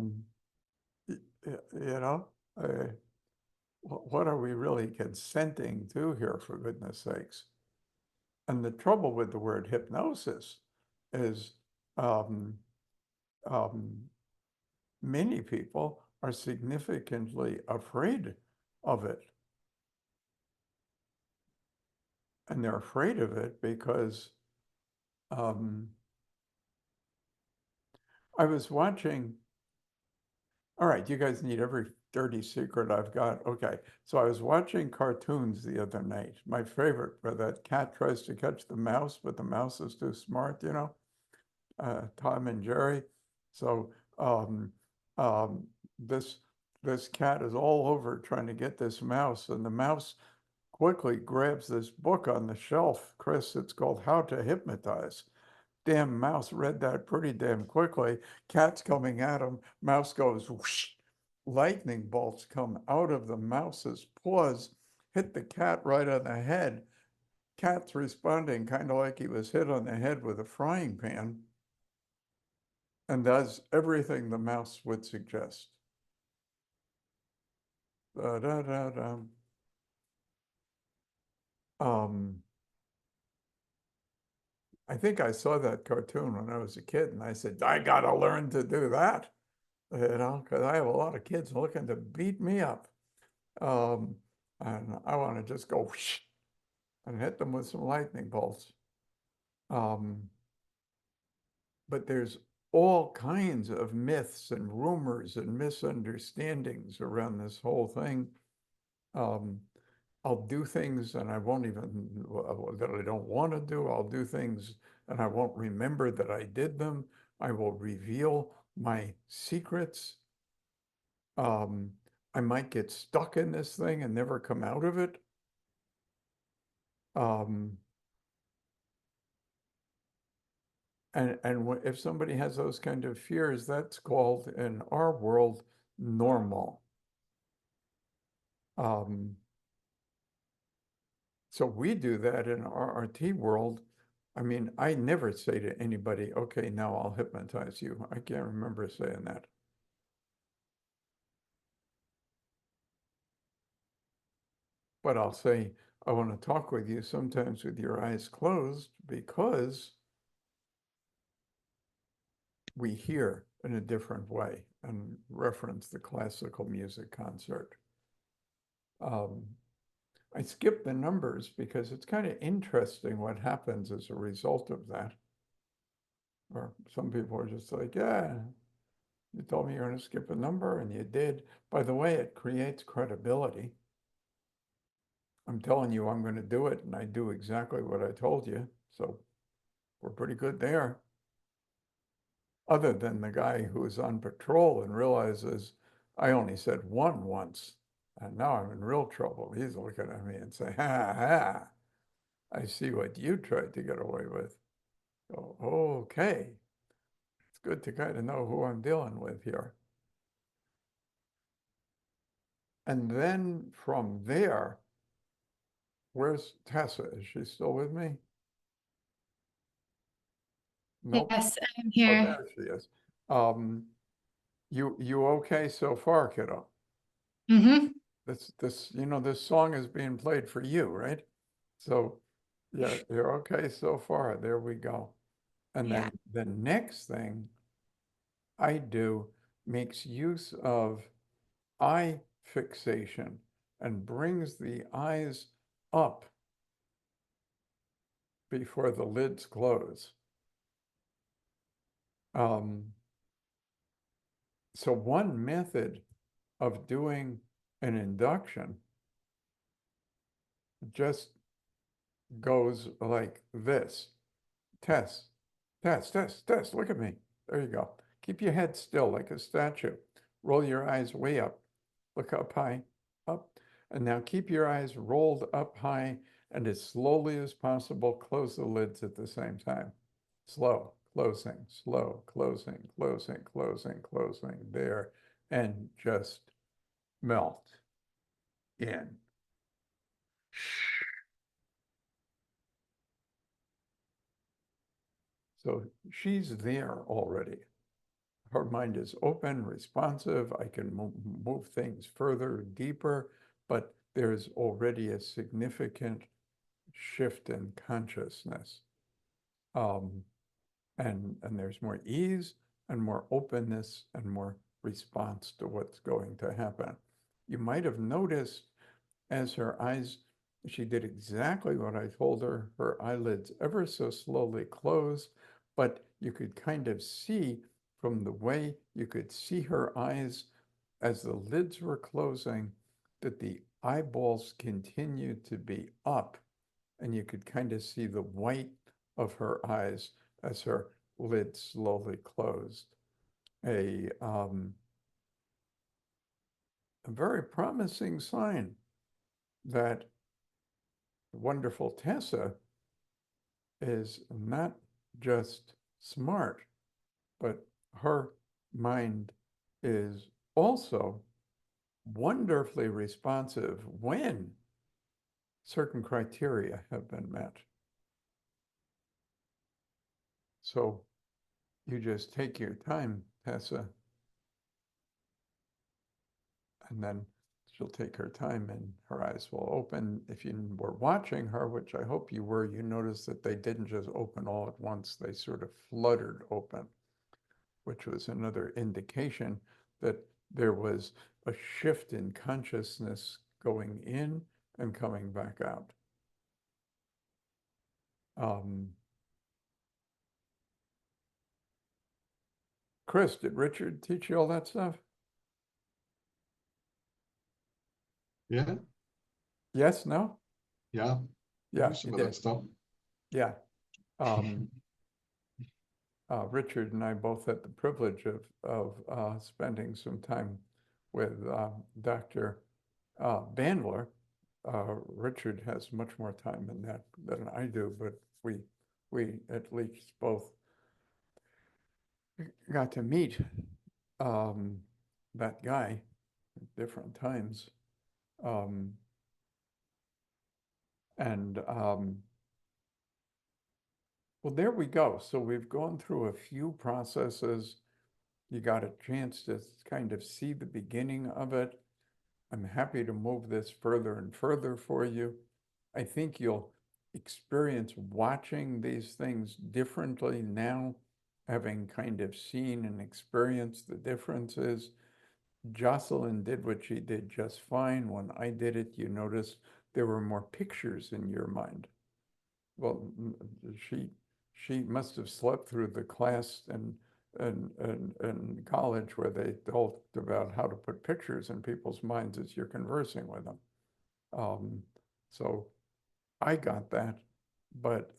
are we really consenting to here, for goodness sakes? And the trouble with the word hypnosis is many people are significantly afraid of it. And they're afraid of it because I was watching, all right, you guys need every dirty secret I've got. Okay, so I was watching cartoons the other night. My favorite, where that cat tries to catch the mouse, but the mouse is too smart, Tom and Jerry. So this cat is all over trying to get this mouse, and the mouse quickly grabs this book on the shelf, Chris. It's called How to Hypnotize. Damn mouse read that pretty damn quickly. Cat's coming at him. Mouse goes whoosh. Lightning bolts come out of the mouse's paws, hit the cat right on the head. Cat's responding kind of like he was hit on the head with a frying pan, and does everything the mouse would suggest. Da, da, da, da. I think I saw that cartoon when I was a kid, and I said, I gotta learn to do that, because I have a lot of kids looking to beat me up. And I want to just go whoosh, and hit them with some lightning bolts. But there's all kinds of myths and rumors and misunderstandings around this whole thing. I'll do things and I won't even, that I don't want to do. I'll do things and I won't remember that I did them. I will reveal my secrets. I might get stuck in this thing and never come out of it. And if somebody has those kind of fears, that's called, in our world, normal. So we do that in our RT world I mean, I never say to anybody, okay, now I'll hypnotize you. I can't remember saying that. But I'll say, I want to talk with you sometimes with your eyes closed because we hear in a different way, and reference the classical music concert. I skip the numbers because it's kind of interesting what happens as a result of that. Or some people are just like, yeah, you told me you're going to skip a number and you did. By the way, it creates credibility. I'm telling you I'm going to do it, and I do exactly what I told you. So we're pretty good there. Other than the guy who is on patrol and realizes I only said one once, and now I'm in real trouble. He's looking at me and saying, ha ha, I see what you tried to get away with. So, okay. It's good to kind of know who I'm dealing with here. And then from there, where's Tessa? Is she still with me? Nope. Yes, I'm Oh, here. there she is. You okay so far, kiddo? Mm-hmm. This song is being played for you, right? So, yeah, you're okay so far. There we go. And Yeah. then the next thing I do makes use of eye fixation and brings the eyes up before the lids close. So one method of doing an induction just goes like this. Tess, look at me. There you go. Keep your head still like a statue. Roll your eyes way up. Look up high, up. And now keep your eyes rolled up high, and as slowly as possible, close the lids at the same time. Slow, closing, slow, closing, closing, closing, closing, there, and just melt in. So she's there already. Her mind is open, responsive. I can move things further, deeper, but there's already a significant shift in consciousness. And there's more ease and more openness and more response to what's going to happen. You might have noticed as her eyes, she did exactly what I told her. Her eyelids ever so slowly closed, but you could kind of see from the way you could see her eyes as the lids were closing that the eyeballs continued to be up, and you could kind of see the white of her eyes as her lids slowly closed. A very promising sign that wonderful Tessa is not just smart, but her mind is also wonderfully responsive when certain criteria have been met. So you just take your time, Tessa, and then she'll take her time and her eyes will open. If you were watching her, which I hope you were, you noticed that they didn't just open all at once. They sort of fluttered open, which was another indication that there was a shift in consciousness going in and coming back out. Chris, did Richard teach you all that stuff? Yeah. Yes, no? Yeah. Yeah, Some he of that did. stuff. Yeah. Richard and I both had the privilege of spending some time with Dr. Bandler. Richard has much more time in that than I do, but we at least both got to meet that guy at different times. And Well, there we go. So we've gone through a few processes. You got a chance to kind of see the beginning of it. I'm happy to move this further and further for you. I think you'll experience watching these things differently now, having kind of seen and experienced the differences. Jocelyn did what she did just fine. When I did it, you notice there were more pictures in your mind. Well, she must have slept through the class in college where they talked about how to put pictures in people's minds as you're conversing with them. So I got that, but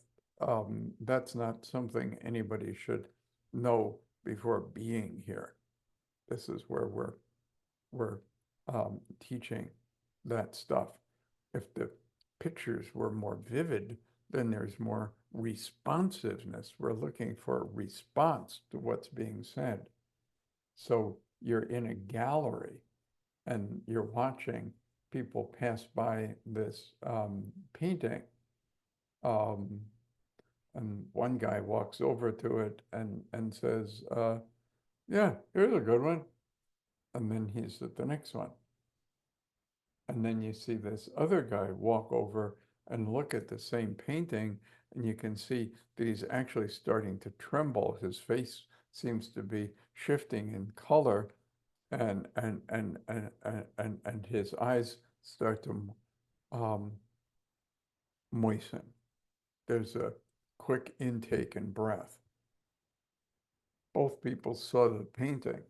that's not something anybody should know before being here. This is where we're teaching that stuff. If the pictures were more vivid, then there's more responsiveness. We're looking for a response to what's being said. So you're in a gallery and you're watching people pass by this painting. And one guy walks over to it and says, yeah, here's a good one. And then he's at the next one. And then you see this other guy walk over and look at the same painting, and you can see that he's actually starting to tremble. His face seems to be shifting in color, and his eyes start to moisten. There's a quick intake and breath. Both people saw the painting.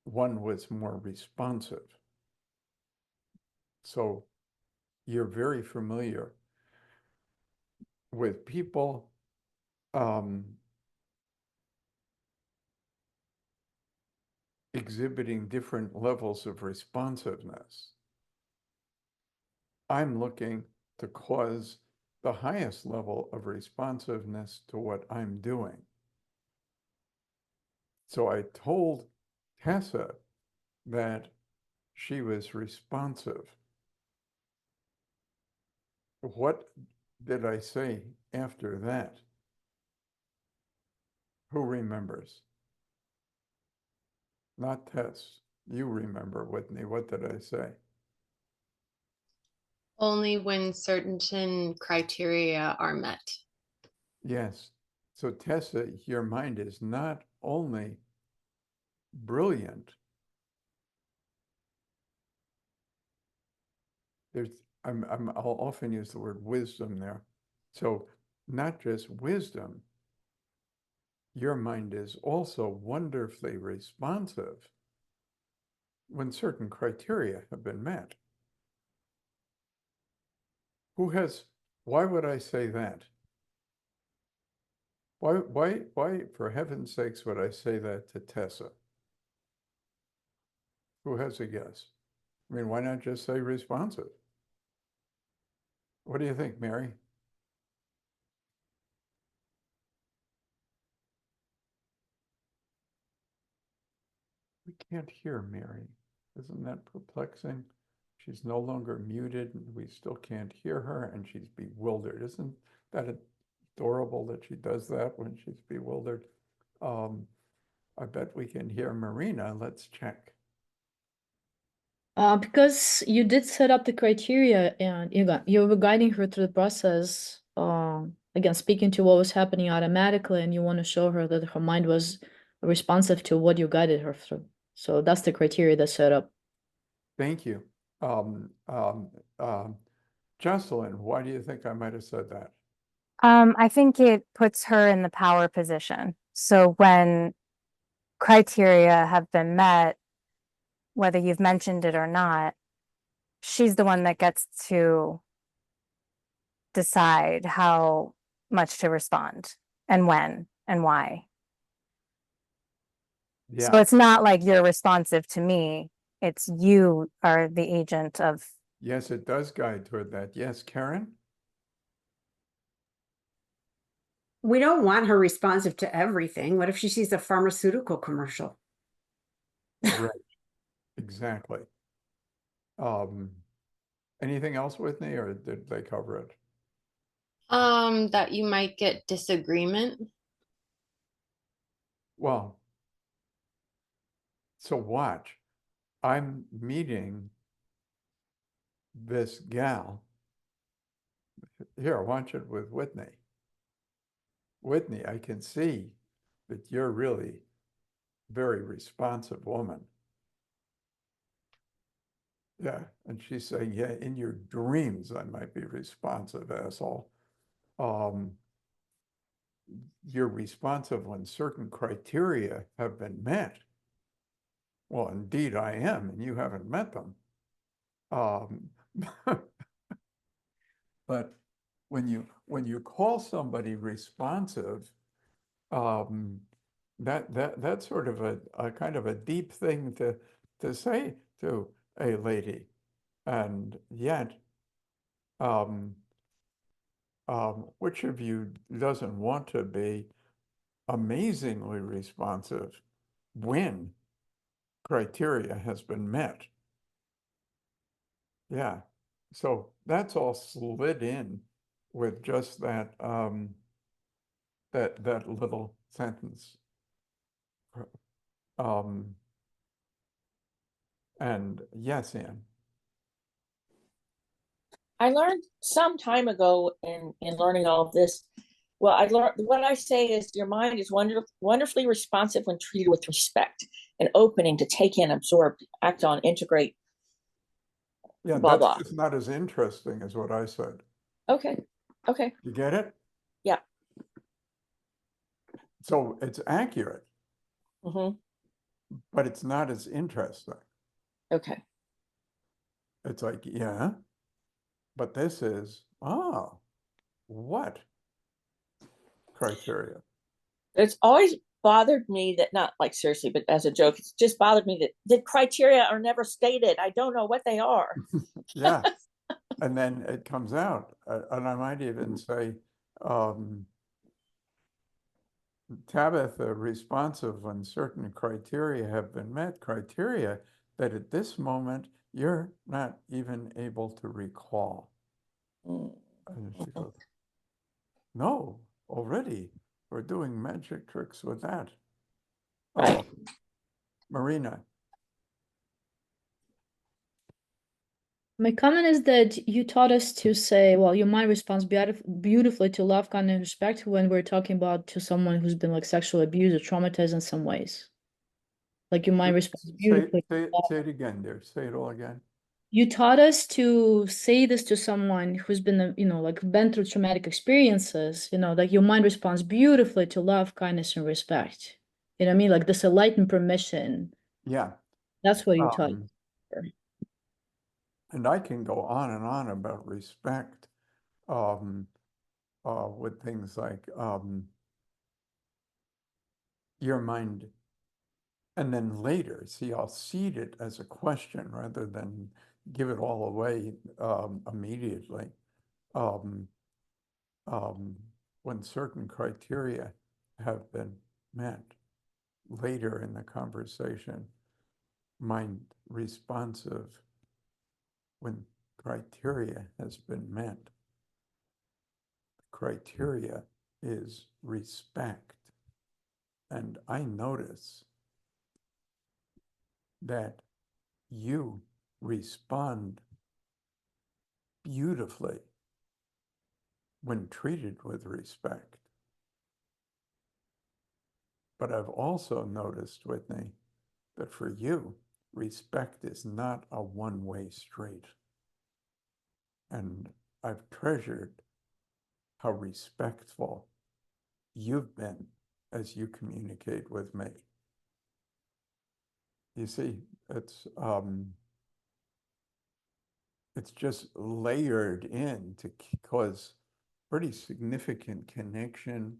One was more responsive. So you're very familiar with people exhibiting different levels of responsiveness. I'm looking to cause the highest level of responsiveness to what I'm doing. So I told Tessa that she was responsive. What did I say after that? Who remembers? Not Tess. You remember, Whitney. What did I say? Only when certain criteria are met. Yes. So Tessa, your mind is not only brilliant. I'll often use the word wisdom there. So not just wisdom, your mind is also wonderfully responsive when certain criteria have been met. Why would I say that? Why, for heaven's sakes, would I say that to Tessa? Who has a guess? I mean, why not just say responsive? What do you think, Mary? We can't hear Mary. Isn't that perplexing? She's no longer muted and we still can't hear her and she's bewildered. Isn't that adorable that she does that when she's bewildered? I bet we can hear Marina. Let's check. Because you did set up the criteria and you were guiding her through the process, again, speaking to what was happening automatically, and you want to show her that her mind was responsive to what you guided her through. So that's the criteria that's set up. Thank you. Jocelyn, why do you think I might have said that? I think it puts her in the power position. So when criteria have been met, whether you've mentioned it or not, she's the one that gets to decide how much to respond and when and why. So Yeah. it's not like you're responsive to me. It's you are the agent of. Yes, it does guide toward that. Yes, Karen? We don't want her responsive to everything. What if she sees a pharmaceutical commercial? Right. Exactly. Anything else, Whitney, or did they cover it? That you might get disagreement. Well, so watch. I'm meeting this gal. Here, watch it with Whitney. Whitney, I can see that you're really very responsive woman. Yeah, and she's saying, yeah, in your dreams, I might be responsive, asshole. You're responsive when certain criteria have been met. Well, indeed I am, and you haven't met them. But when you call somebody responsive, that's sort of a kind of a deep thing to say to a lady, and yet, which of you doesn't want to be amazingly responsive when criteria has been met? Yeah, so that's all slid in with just that that little sentence. And yes, Anne. I learned some time ago in learning all of this. Well, I learned what I say is your mind is wonderfully responsive when treated with respect and opening to take in, absorb, act on, integrate. Yeah, Blah, that's blah. just not as interesting as what I said. Okay. Okay. You get it? Yeah. So it's accurate, Mm-hmm. but it's not as interesting. Okay. It's like, yeah, but this is, what criteria? It's always bothered me that, not like seriously, but as a joke, it's just bothered me that the criteria are never stated. I don't know what they are. Yeah. And then it comes out, and I might even say, Tabitha, responsive when certain criteria have been met, criteria that at this moment you're not even able to recall. And she goes, no, already we're doing magic tricks with that. Marina. My comment is that you taught us to say, well, your mind responds beautifully to love, kindness, and respect when we're talking about to someone who's been like sexually abused or traumatized in some ways. Like your mind responds beautifully. Say it again, dear. Say it all again. You taught us to say this to someone who's been, like been through traumatic experiences, like your mind responds beautifully to love, kindness, and respect. You know what I mean? Like this enlightened permission. Yeah. That's what you taught. And I can go on and on about respect with things like your mind. And then later, see, I'll seed it as a question rather than give it all away immediately. When certain criteria have been met, later in the conversation, mind responsive when criteria has been met. The criteria is respect. And I notice that you respond beautifully when treated with respect. But I've also noticed, Whitney, that for you, respect is not a one-way street. And I've treasured how respectful you've been as you communicate with me. You see, it's just layered in to cause pretty significant connection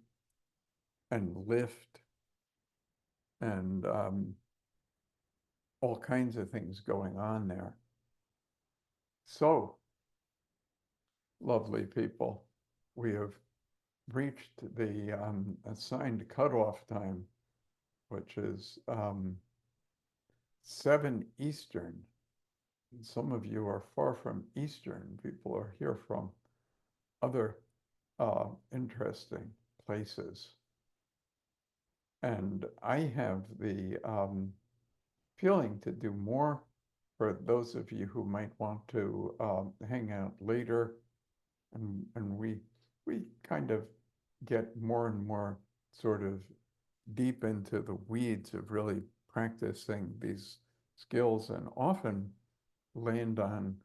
and lift and all kinds of things going on there. So, lovely people, we have reached the assigned cutoff time, which is 7 Eastern. Some of you are far from Eastern. People are here from other interesting places. And I have the feeling to do more for those of you who might want to hang out later. And we kind of get more and more sort of deep into the weeds of really practicing these skills, and often land on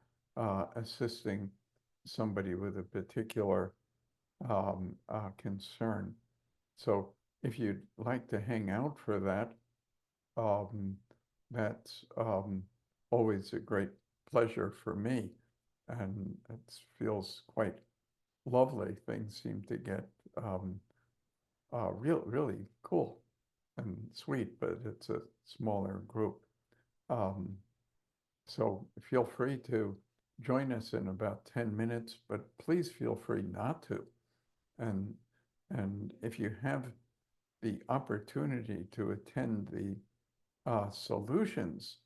assisting somebody with a particular concern. So if you'd like to hang out for that, that's always a great pleasure for me. And it feels quite lovely. Things seem to get really cool and sweet, but it's a smaller group. So feel free to join us in about 10 minutes, but please feel free not to. And if you have the opportunity to attend the solutions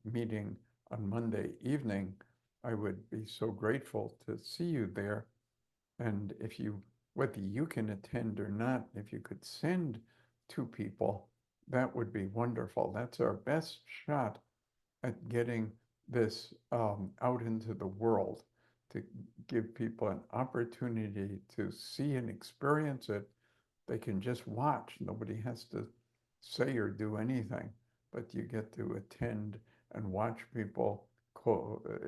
meeting on Monday evening, I would be so grateful to see you there. And if you, whether you can attend or not, if you could send 2 people, that would be wonderful. That's our best shot at getting this out into the world, to give people an opportunity to see and experience it. They can just watch. Nobody has to say or do anything, but you get to attend and watch people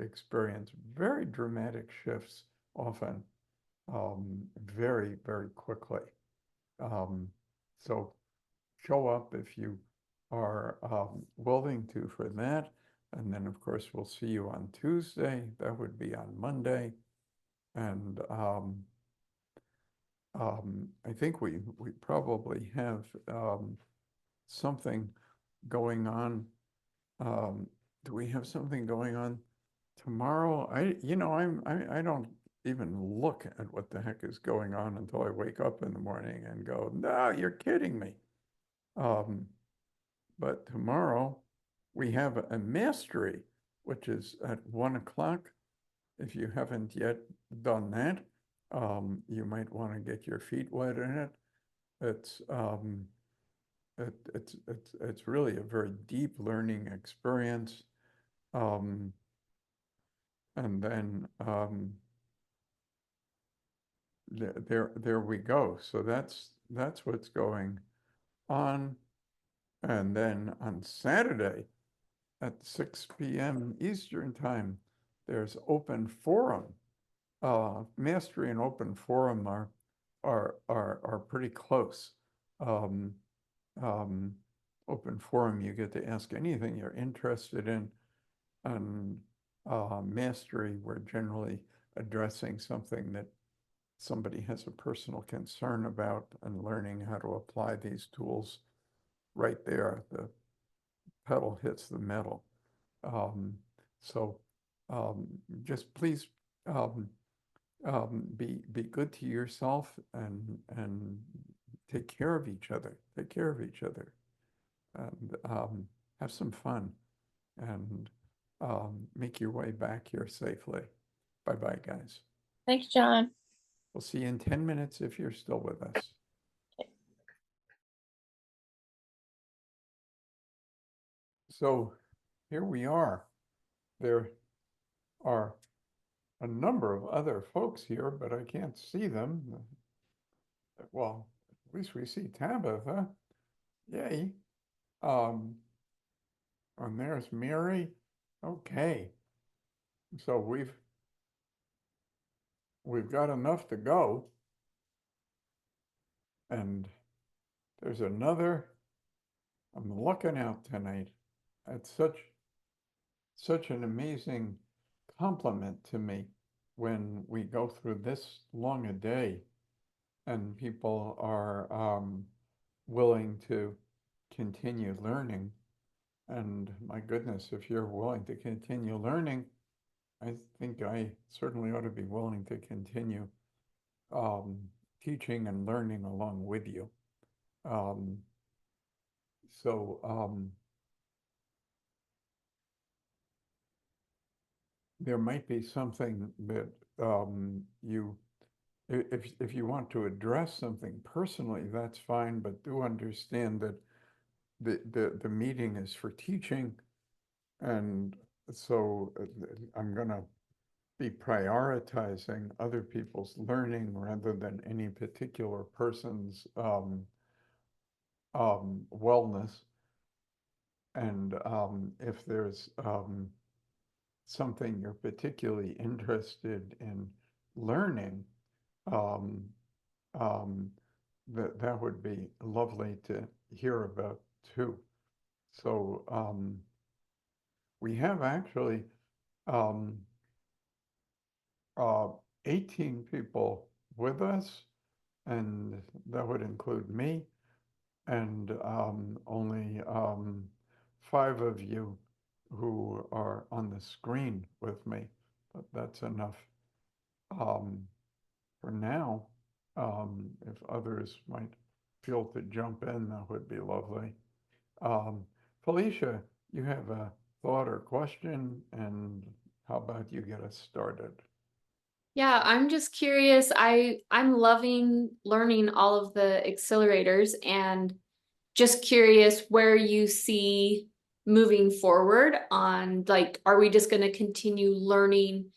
experience very dramatic shifts, often very, very quickly. So show up if you are willing to for that. And then, of course, we'll see you on Tuesday. That would be on Monday. And I think we probably have something going on. Do we have something going on tomorrow? I don't even look at what the heck is going on until I wake up in the morning and go, no, you're kidding me. But tomorrow we have a mastery, which is at 1 o'clock. If you haven't yet done that, you might want to get your feet wet in it. It's really a very deep learning experience. And then there we go. So that's what's going on. And then on Saturday at 6 p.m. Eastern time, there's open forum. Mastery and open forum are pretty close. Open forum, you get to ask anything you're interested in. And mastery, we're generally addressing something that somebody has a personal concern about and learning how to apply these tools right there. The pedal hits the metal. Just please be good to yourself and take care of each other. Take care of each other, and have some fun, and make your way back here safely. Bye-bye, guys. Thanks, John. We'll see you in 10 minutes if you're still with us. So here we are. There are a number of other folks here, but I can't see them. Well, at least we see Tabitha. Yay. And there's Mary. Okay. So we've got enough to go. And there's another. I'm looking out tonight. It's such an amazing compliment to me when we go through this long a day and people are willing to continue learning. And my goodness, if you're willing to continue learning, I think I certainly ought to be willing to continue teaching and learning along with you. There might be something that you if you want to address something personally, that's fine, but do understand that the meeting is for teaching. And so I'm gonna be prioritizing other people's learning rather than any particular person's wellness. And if there's something you're particularly interested in learning, that would be lovely to hear about too. So we have actually 18 people with us, and that would include me, and only 5 of you who are on the screen with me, but that's enough for now. If others might feel to jump in, that would be lovely. Felicia, you have a thought or question, and how about you get us started? Yeah, I'm just curious. I'm loving learning all of the accelerators and just curious where you see moving forward on, like, are we just going to continue learning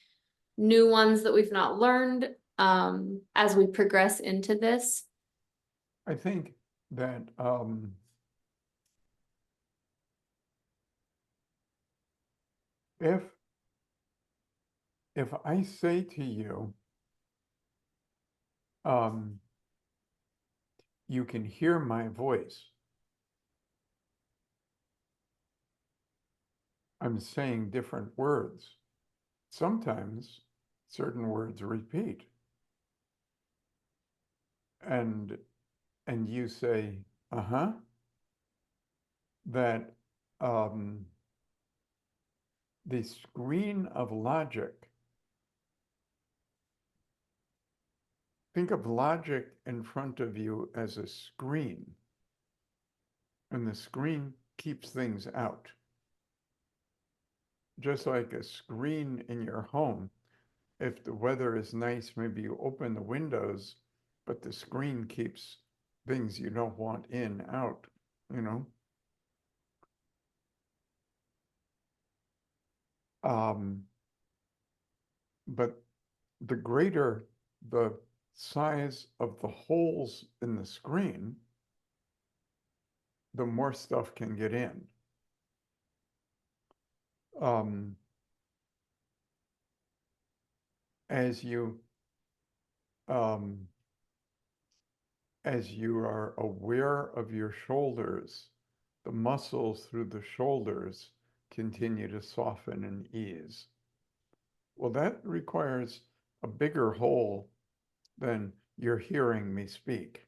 new ones that we've not learned as we progress into this? I think that if I say to you, you can hear my voice, I'm saying different words. Sometimes certain words repeat. And you say, uh-huh, that the screen of logic, think of logic in front of you as a screen, and the screen keeps things out. Just like a screen in your home, if the weather is nice, maybe you open the windows, but the screen keeps things you don't want in out, you know? But the greater the size of the holes in the screen, the more stuff can get in. As you are aware of your shoulders, the muscles through the shoulders continue to soften and ease. Well, that requires a bigger hole than you're hearing me speak,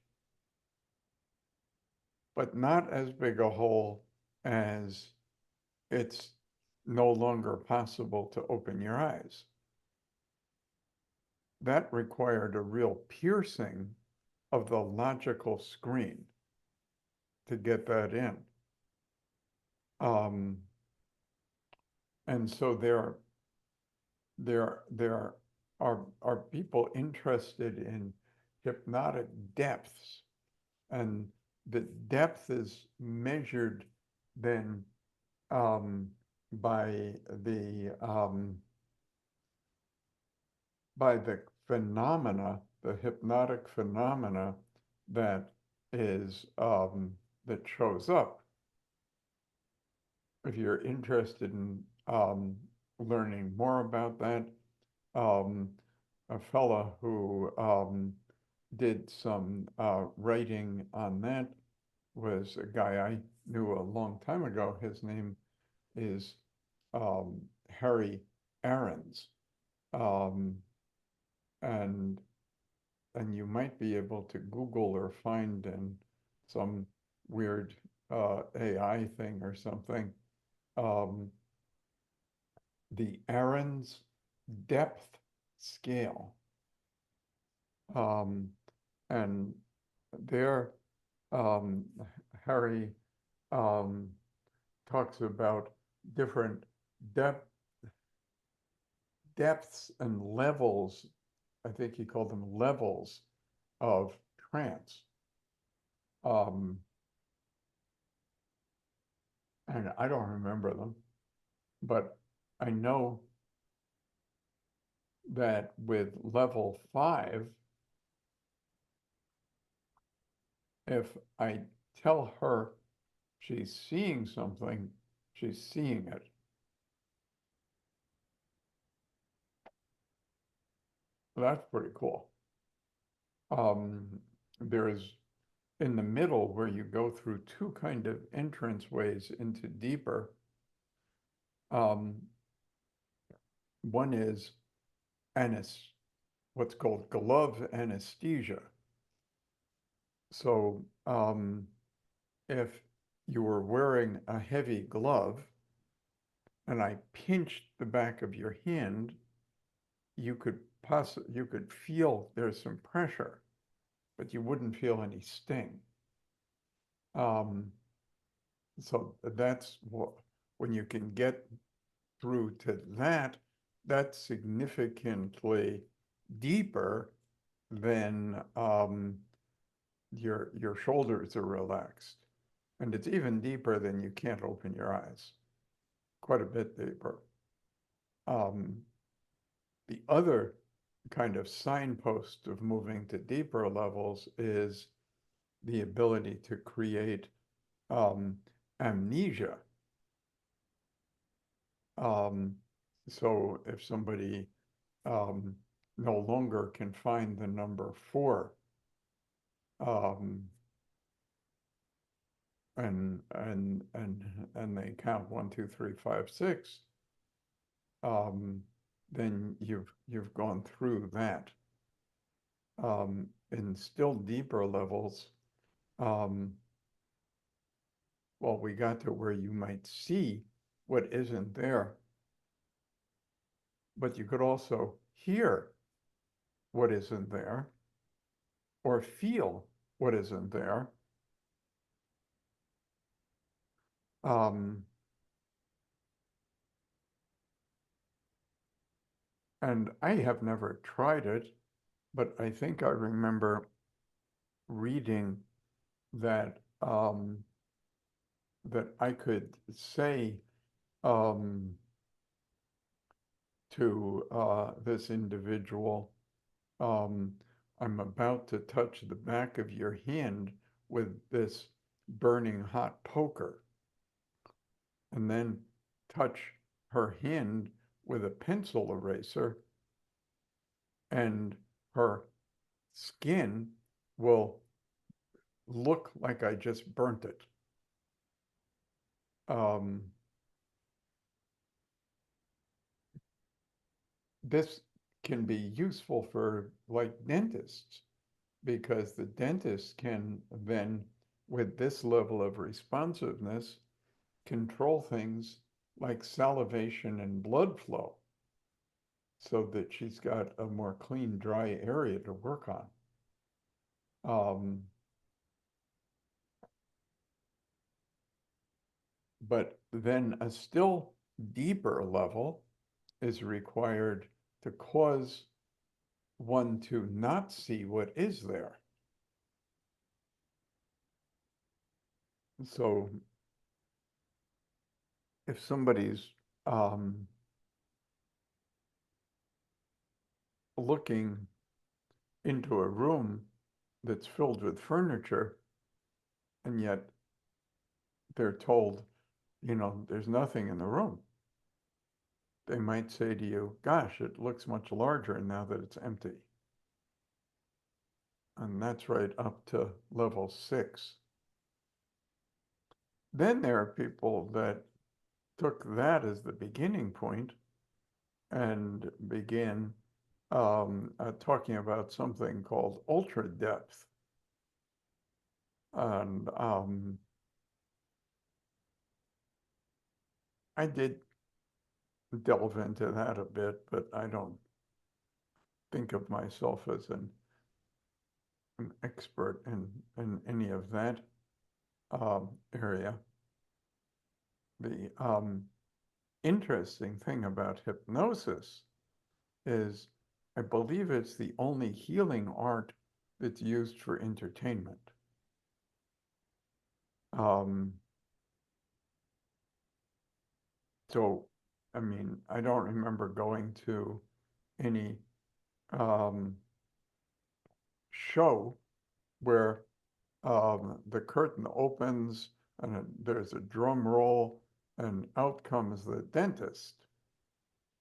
but not as big a hole as it's no longer possible to open your eyes. That required a real piercing of the logical screen to get that in. And so there are people interested in hypnotic depths, and the depth is measured then by the phenomena, the hypnotic phenomena that is that shows up. If you're interested in learning more about that, a fella who did some writing on that was a guy I knew a long time ago. His name is Harry Aarons. And you might be able to Google or find in some weird AI thing or something, the Aarons depth scale. And there, Harry talks about different depths and levels I think he called them levels of trance. And I don't remember them, but I know that with level 5, if I tell her she's seeing something, she's seeing it. That's pretty cool. There's in the middle where you go through two kind of entrance ways into deeper. One is what's called glove anesthesia. So if you were wearing a heavy glove and I pinched the back of your hand, you could feel there's some pressure, but you wouldn't feel any sting. So that's when you can get through to that, that's significantly deeper than your shoulders are relaxed. And it's even deeper than you can't open your eyes. Quite a bit deeper. The other kind of signpost of moving to deeper levels is the ability to create amnesia. So if somebody no longer can find the number 4, and they count 1, 2, 3, 5, 6, then you've gone through that. In still deeper levels, well, we got to where you might see what isn't there, but you could also hear what isn't there or feel what isn't there. And I have never tried it, but I think I remember reading that that I could say to this individual, I'm about to touch the back of your hand with this burning hot poker, and then touch her hand with a pencil eraser, and her skin will look like I just burnt it. This can be useful for like dentists, because the dentist can then, with this level of responsiveness, control things like salivation and blood flow, so that she's got a more clean, dry area to work on. But then a still deeper level is required to cause one to not see what is there. So if somebody's looking into a room that's filled with furniture, and yet they're told, there's nothing in the room, they might say to you, gosh, it looks much larger now that it's empty. And that's right up to level 6. Then there are people that took that as the beginning point and began talking about something called ultra depth. And I did delve into that a bit, but I don't think of myself as an expert in any of that area. The interesting thing about hypnosis is I believe it's the only healing art that's used for entertainment. So, I mean, I don't remember going to any show where the curtain opens and there's a drum roll and out comes the dentist.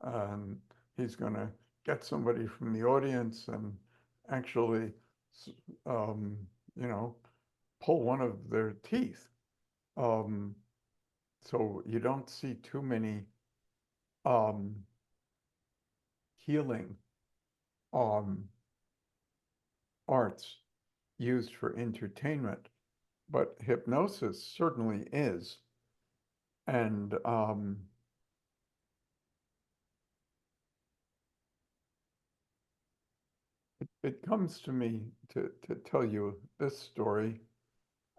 And he's going to get somebody from the audience and actually, you know, pull one of their teeth. So you don't see too many healing arts used for entertainment, but hypnosis certainly is. And it comes to me to tell you this story.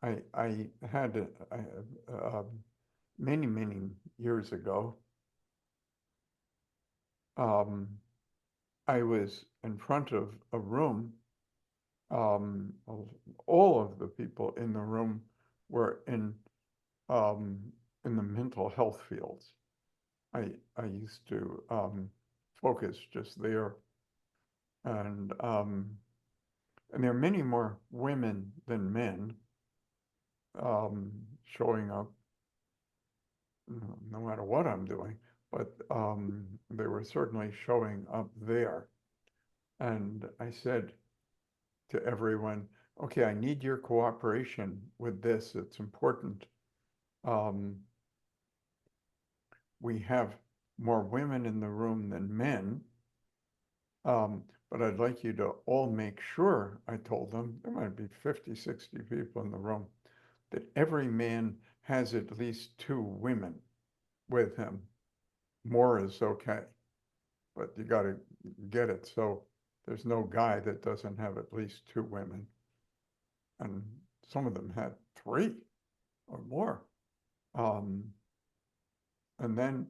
I had many, many years ago, I was in front of a room. All of the people in the room were in the mental health fields. I used to focus just there, and there are many more women than men showing up, no matter what I'm doing, but they were certainly showing up there. And I said to everyone, okay, I need your cooperation with this. It's important. We have more women in the room than men, but I'd like you to all make sure, I told them, there might be 50, 60 people in the room, that every man has at least 2 women with him. More is okay, but you got to get it so there's no guy that doesn't have at least 2 women. And some of them had 3 or more. And then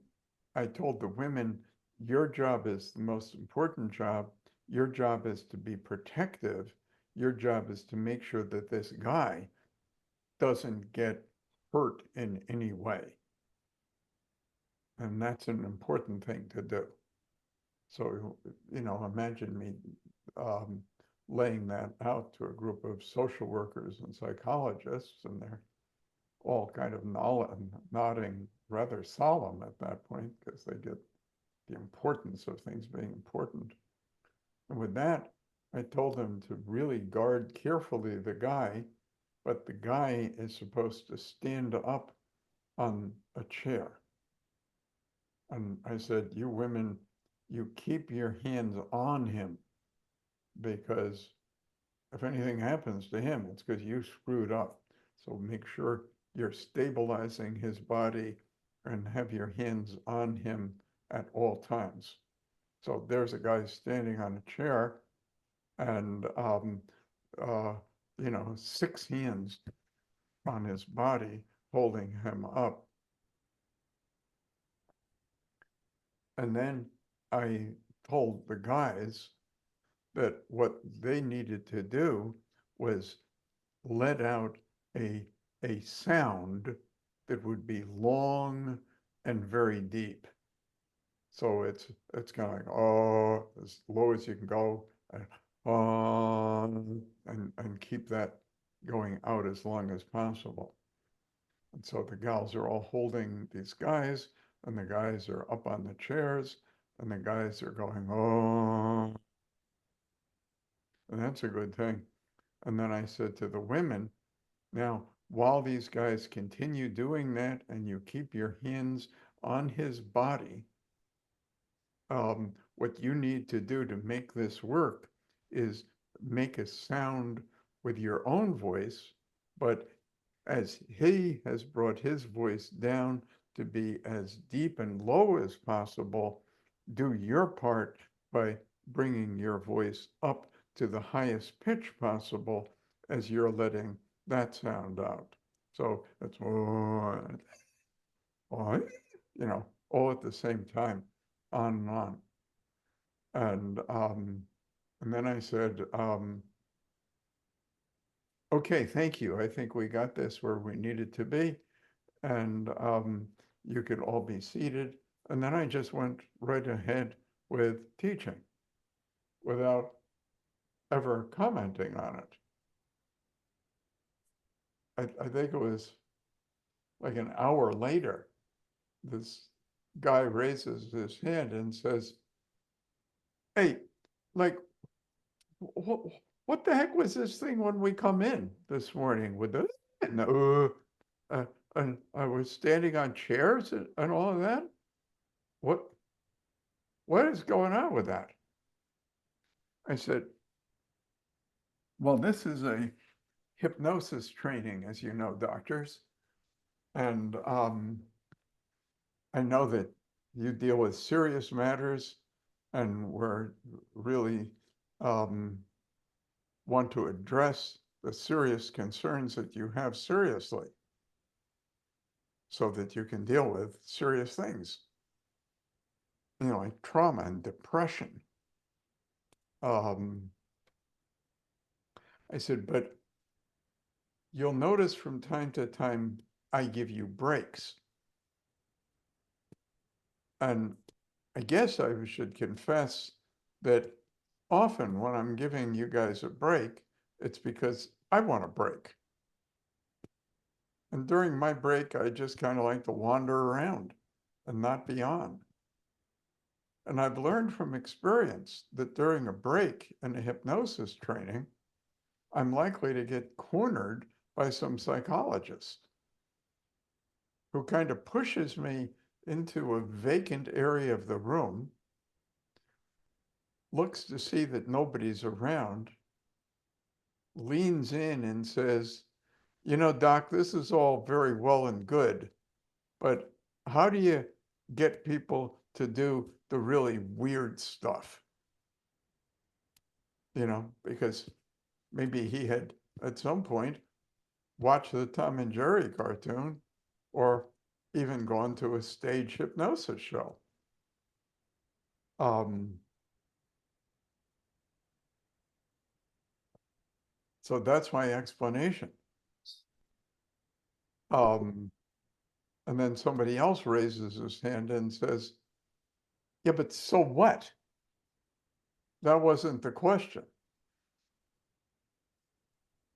I told the women, your job is the most important job. Your job is to be protective. Your job is to make sure that this guy doesn't get hurt in any way. And that's an important thing to do. So, you know, imagine me laying that out to a group of social workers and psychologists, and they're all kind of nodding rather solemn at that point because they get the importance of things being important. And with that, I told them to really guard carefully the guy, but the guy is supposed to stand up on a chair. And I said, you women, you keep your hands on him, because if anything happens to him, it's because you screwed up. So make sure you're stabilizing his body and have your hands on him at all times. So there's a guy standing on a chair and, you know, 6 hands on his body holding him up. And then I told the guys that what they needed to do was let out a sound that would be long and very deep. So it's kind of like, oh, as low as you can go, and keep that going out as long as possible. And so the gals are all holding these guys, and the guys are up on the chairs, and the guys are going, oh, and that's a good thing. And then I said to the women, now, while these guys continue doing that and you keep your hands on his body, what you need to do to make this work is make a sound with your own voice, but as he has brought his voice down to be as deep and low as possible, do your part by bringing your voice up to the highest pitch possible as you're letting that sound out. So it's, you know, all at the same time, on and on. And then I said, okay, thank you. I think we got this where we needed to be. And you could all be seated. And then I just went right ahead with teaching without ever commenting on it. I think it was like an hour later, this guy raises his hand and says, hey, like, what the heck was this thing when we come in this morning with the, and I was standing on chairs and all of that? What is going on with that? I said, well, this is a hypnosis training, as you know, doctors. And I know that you deal with serious matters and we're really want to address the serious concerns that you have seriously so that you can deal with serious things, you know, like trauma and depression. I said, but you'll notice from time to time, I give you breaks. And I guess I should confess that often when I'm giving you guys a break, it's because I want a break. And during my break, I just kind of like to wander around and not be on. And I've learned from experience that during a break in a hypnosis training, I'm likely to get cornered by some psychologist who kind of pushes me into a vacant area of the room, looks to see that nobody's around, leans in and says, you know, Doc, this is all very well and good, but how do you get people to do the really weird stuff? You know, because maybe he had at some point watched the Tom and Jerry cartoon or even gone to a stage hypnosis show. So that's my explanation. And then somebody else raises his hand and says, yeah, but so what? That wasn't the question.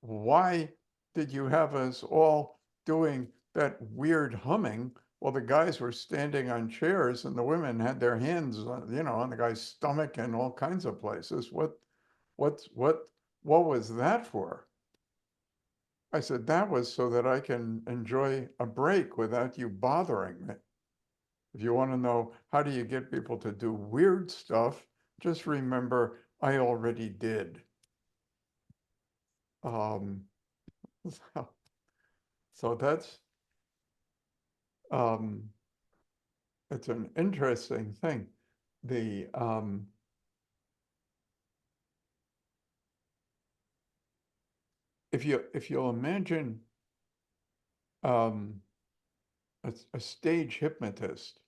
Why did you have us all doing that weird humming while the guys were standing on chairs and the women had their hands, you know, on the guy's stomach and all kinds of places? What was that for? I said, that was so that I can enjoy a break without you bothering me. If you want to know how do you get people to do weird stuff, just remember I already did. So that's it's an interesting thing. The if you'll imagine a stage hypnotist,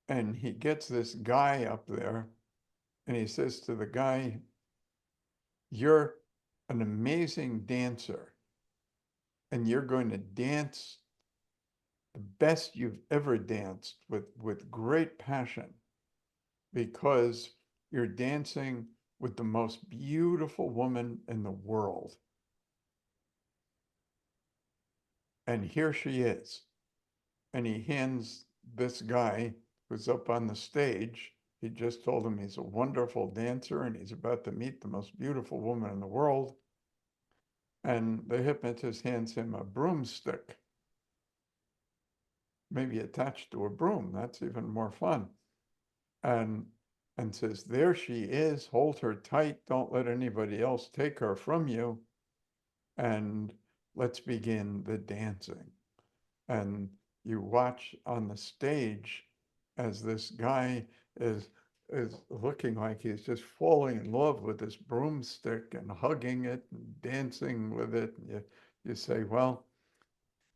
and he gets this guy up there and he says to the guy, you're an amazing dancer and you're going to dance the best you've ever danced with great passion because you're dancing with the most beautiful woman in the world. And here she is. And he hands this guy who's up on the stage, he just told him he's a wonderful dancer and he's about to meet the most beautiful woman in the world. And the hypnotist hands him a broomstick, maybe attached to a broom. That's even more fun. And says, there she is, hold her tight, don't let anybody else take her from you, and let's begin the dancing. And you watch on the stage as this guy is looking like he's just falling in love with this broomstick and hugging it and dancing with it. You say, well,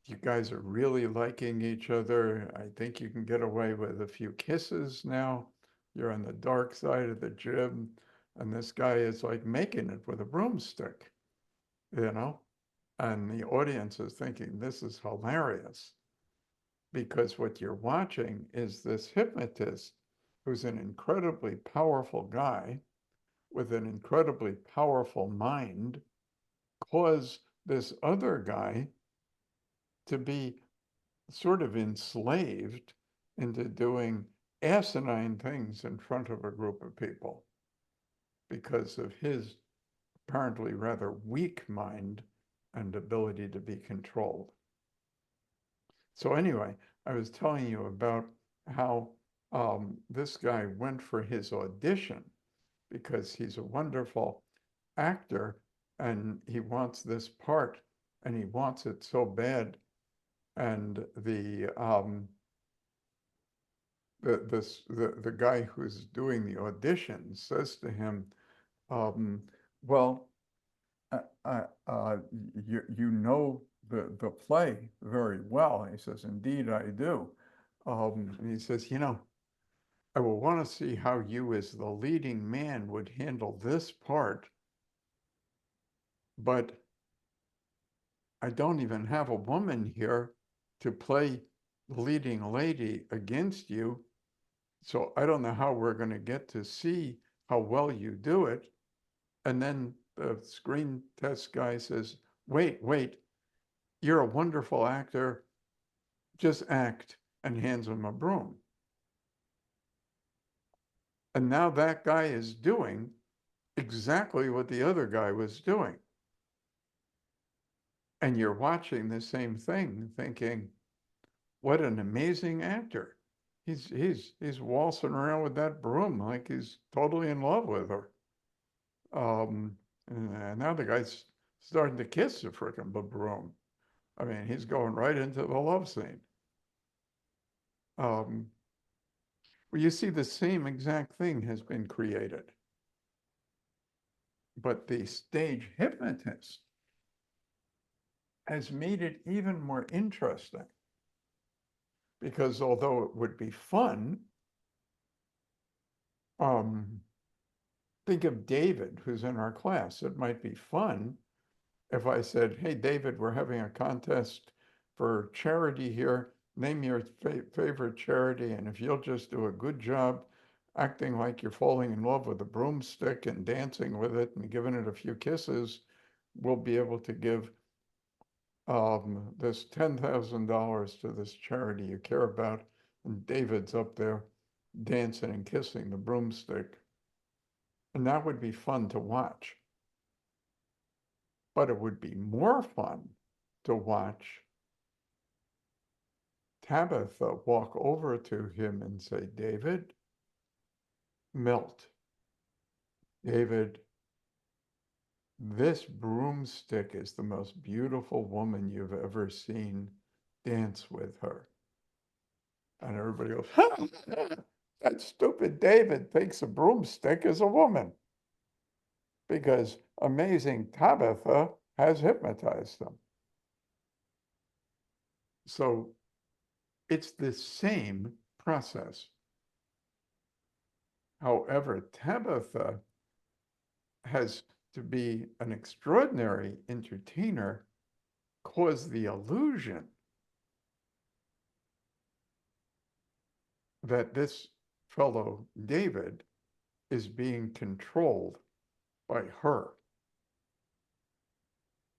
you guys are really liking each other. I think you can get away with a few kisses now. you're on the dark side of the gym, and this guy is like making it with a broomstick, you know? And the audience is thinking, this is hilarious. Because what you're watching is this hypnotist who's an incredibly powerful guy with an incredibly powerful mind cause this other guy to be sort of enslaved into doing asinine things in front of a group of people because of his apparently rather weak mind and ability to be controlled. So anyway, I was telling you about how this guy went for his audition because he's a wonderful actor and he wants this part and he wants it so bad. And the guy who's doing the audition says to him, well, you know the play very well. He says, indeed, I do. And he says, you know, I will want to see how you as the leading man would handle this part, but I don't even have a woman here to play the leading lady against you. So I don't know how we're going to get to see how well you do it. And then the screen test guy says, wait, you're a wonderful actor. Just act, and hands him a broom. And now that guy is doing exactly what the other guy was doing. And you're watching the same thing thinking, what an amazing actor. He's waltzing around with that broom like he's totally in love with her. And now the guy's starting to kiss the frickin' broom. I mean, he's going right into the love scene. Well, you see the same exact thing has been created. But the stage hypnotist has made it even more interesting. Because although it would be fun, think of David, who's in our class. It might be fun if I said, hey, David, we're having a contest for charity here. Name your favorite charity. And if you'll just do a good job acting like you're falling in love with a broomstick and dancing with it and giving it a few kisses, we'll be able to give this $10,000 to this charity you care about. And David's up there dancing and kissing the broomstick. And that would be fun to watch. But it would be more fun to watch Tabitha walk over to him and say, David, Milt, David, this broomstick is the most beautiful woman you've ever seen. Dance with her. And everybody goes, ha, that stupid David thinks a broomstick is a woman. Because amazing Tabitha has hypnotized them. So it's the same process. However, Tabitha has to be an extraordinary entertainer, cause the illusion that this fellow, David, is being controlled by her.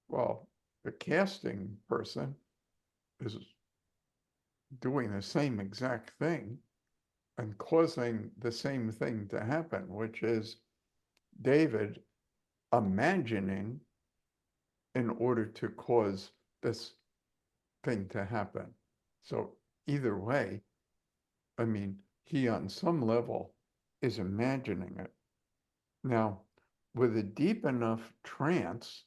Well, the casting person is doing the same exact thing and causing the same thing to happen, which is David imagining in order to cause this thing to happen. So either way, I mean, he on some level is imagining it. Now, with a deep enough trance,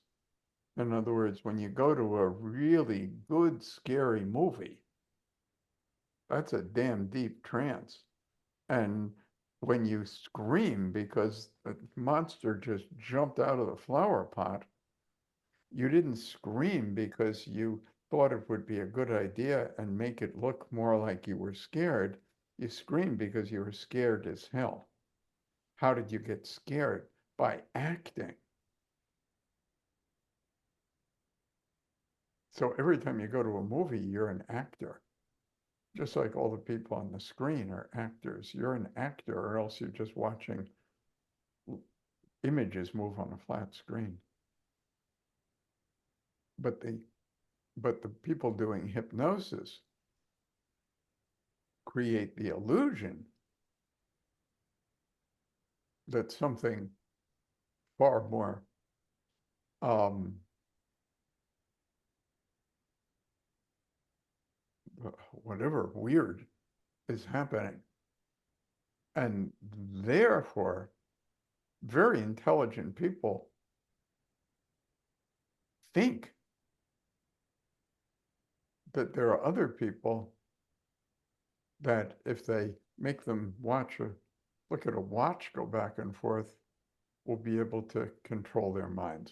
in other words, when you go to a really good, scary movie, that's a damn deep trance. And when you scream because the monster just jumped out of the flower pot, you didn't scream because you thought it would be a good idea and make it look more like you were scared. You screamed because you were scared as hell. How did you get scared? By acting. So every time you go to a movie, you're an actor. Just like all the people on the screen are actors. You're an actor, or else you're just watching images move on a flat screen. But the people doing hypnosis create the illusion that something far more whatever weird is happening. And therefore, very intelligent people think that there are other people that if they make them look at a watch go back and forth, will be able to control their minds.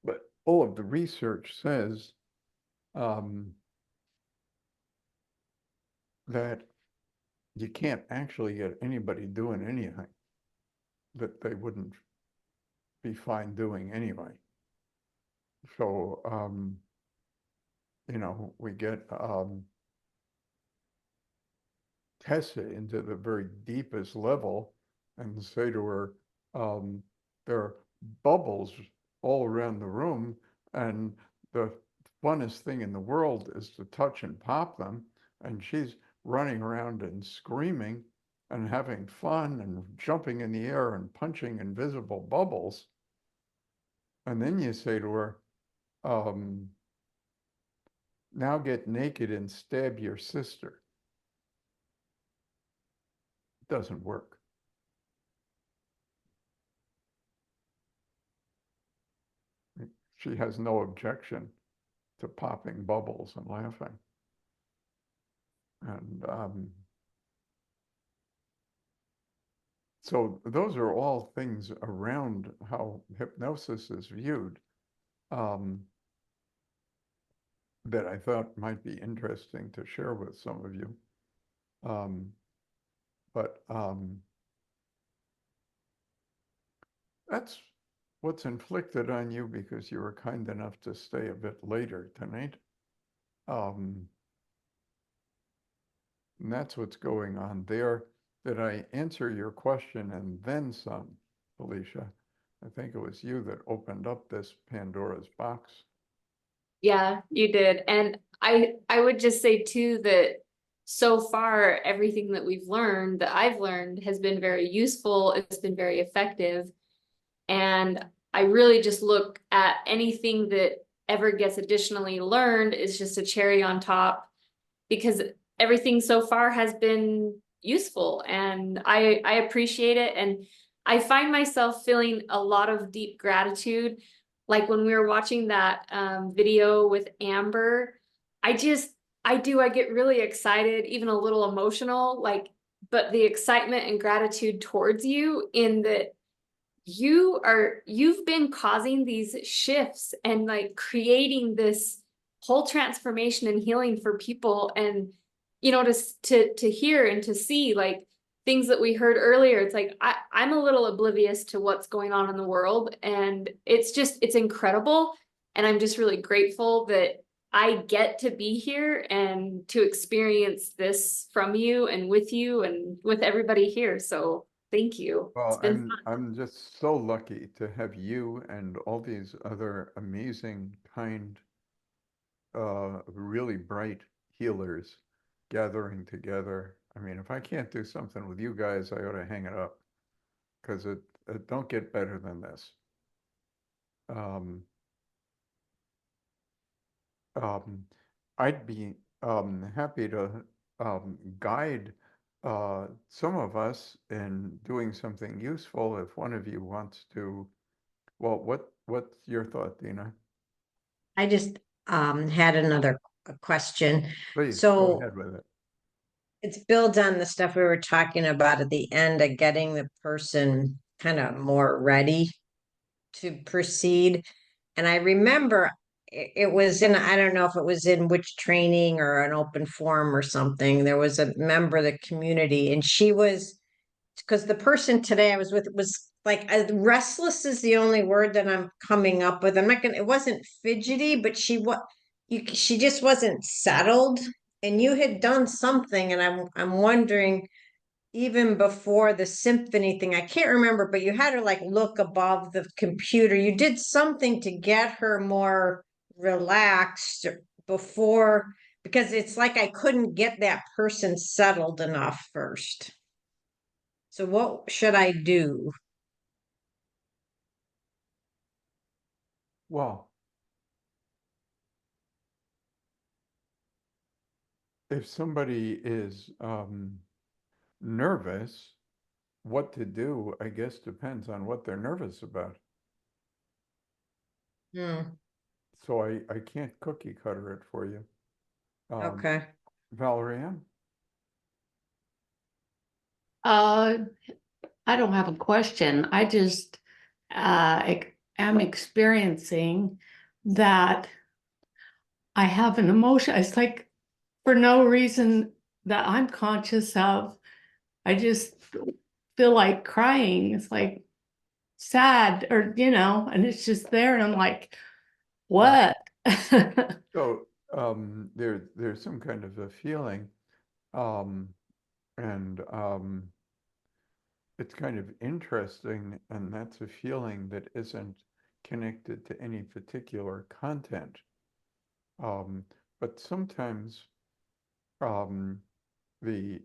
But all of the research says that you can't actually get anybody doing anything that they wouldn't be fine doing anyway. So, we get Tessa into the very deepest level and say to her, there are bubbles all around the room, and the funnest thing in the world is to touch and pop them. And she's running around and screaming and having fun and jumping in the air and punching invisible bubbles. And then you say to her, now get naked and stab your sister. It doesn't work. She has no objection to popping bubbles and laughing. And so those are all things around how hypnosis is viewed that I thought might be interesting to share with some of you. But that's what's inflicted on you because you were kind enough to stay a bit later tonight. And that's what's going on there. Did I answer your question and then some, Felicia? I think it was you that opened up this Pandora's box. Yeah, you did. And I would just say too that so far everything that we've learned, that I've learned, has been very useful. It's been very effective. And I really just look at anything that ever gets additionally learned is just a cherry on top, because everything so far has been useful and I appreciate it. And I find myself feeling a lot of deep gratitude. Like when we were watching that video with Amber, I get really excited, even a little emotional, but the excitement and gratitude towards you in that you've been causing these shifts and like creating this whole transformation and healing for people. And to hear and to see like things that we heard earlier, it's like I'm a little oblivious to what's going on in the world, and it's incredible. And I'm just really grateful that I get to be here and to experience this from you and with everybody here. So thank you. Well, It's been fun. I'm just so lucky to have you and all these other amazing, kind, really bright healers gathering together. I mean, if I can't do something with you guys, I ought to hang it up because it don't get better than this. I'd be happy to guide some of us in doing something useful if one of you wants to. Well, what's your thought, Dina? I just had another question. Please So go ahead with it. it's built on the stuff we were talking about at the end of getting the person kind of more ready to proceed. And I remember it was in, I don't know if it was in which training or an open forum or something. There was a member of the community, and she was, because the person today I was with was like, restless is the only word that I'm coming up with. I'm not gonna, it wasn't fidgety, but she just wasn't settled. And you had done something, and I'm wondering, even before the symphony thing, I can't remember, but you had her like look above the computer. You did something to get her more relaxed before, because it's like I couldn't get that person settled enough first. So what should I do? Well, if somebody is nervous, what to do, I guess, depends on what they're nervous about. So I can't cookie cutter it for you. Okay. Valerian? I don't have a question. I just am experiencing that I have an emotion. It's like for no reason that I'm conscious of. I just feel like crying. It's like sad, or and it's just there, and I'm like, what? So there's some kind of a feeling, and it's kind of interesting, and that's a feeling that isn't connected to any particular content. But sometimes the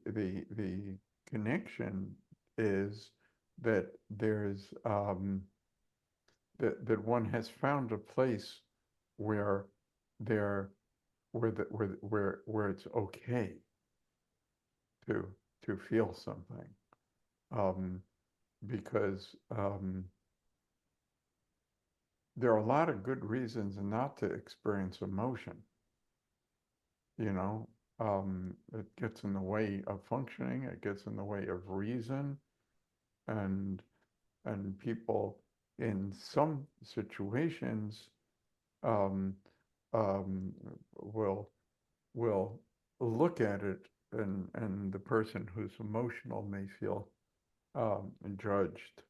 connection is that there's that one has found a place where there where it's okay to feel something, because there are a lot of good reasons not to experience emotion. It gets in the way of functioning, it gets in the way of reason, and people in some situations um, will look at it, and the person who's emotional may feel judged.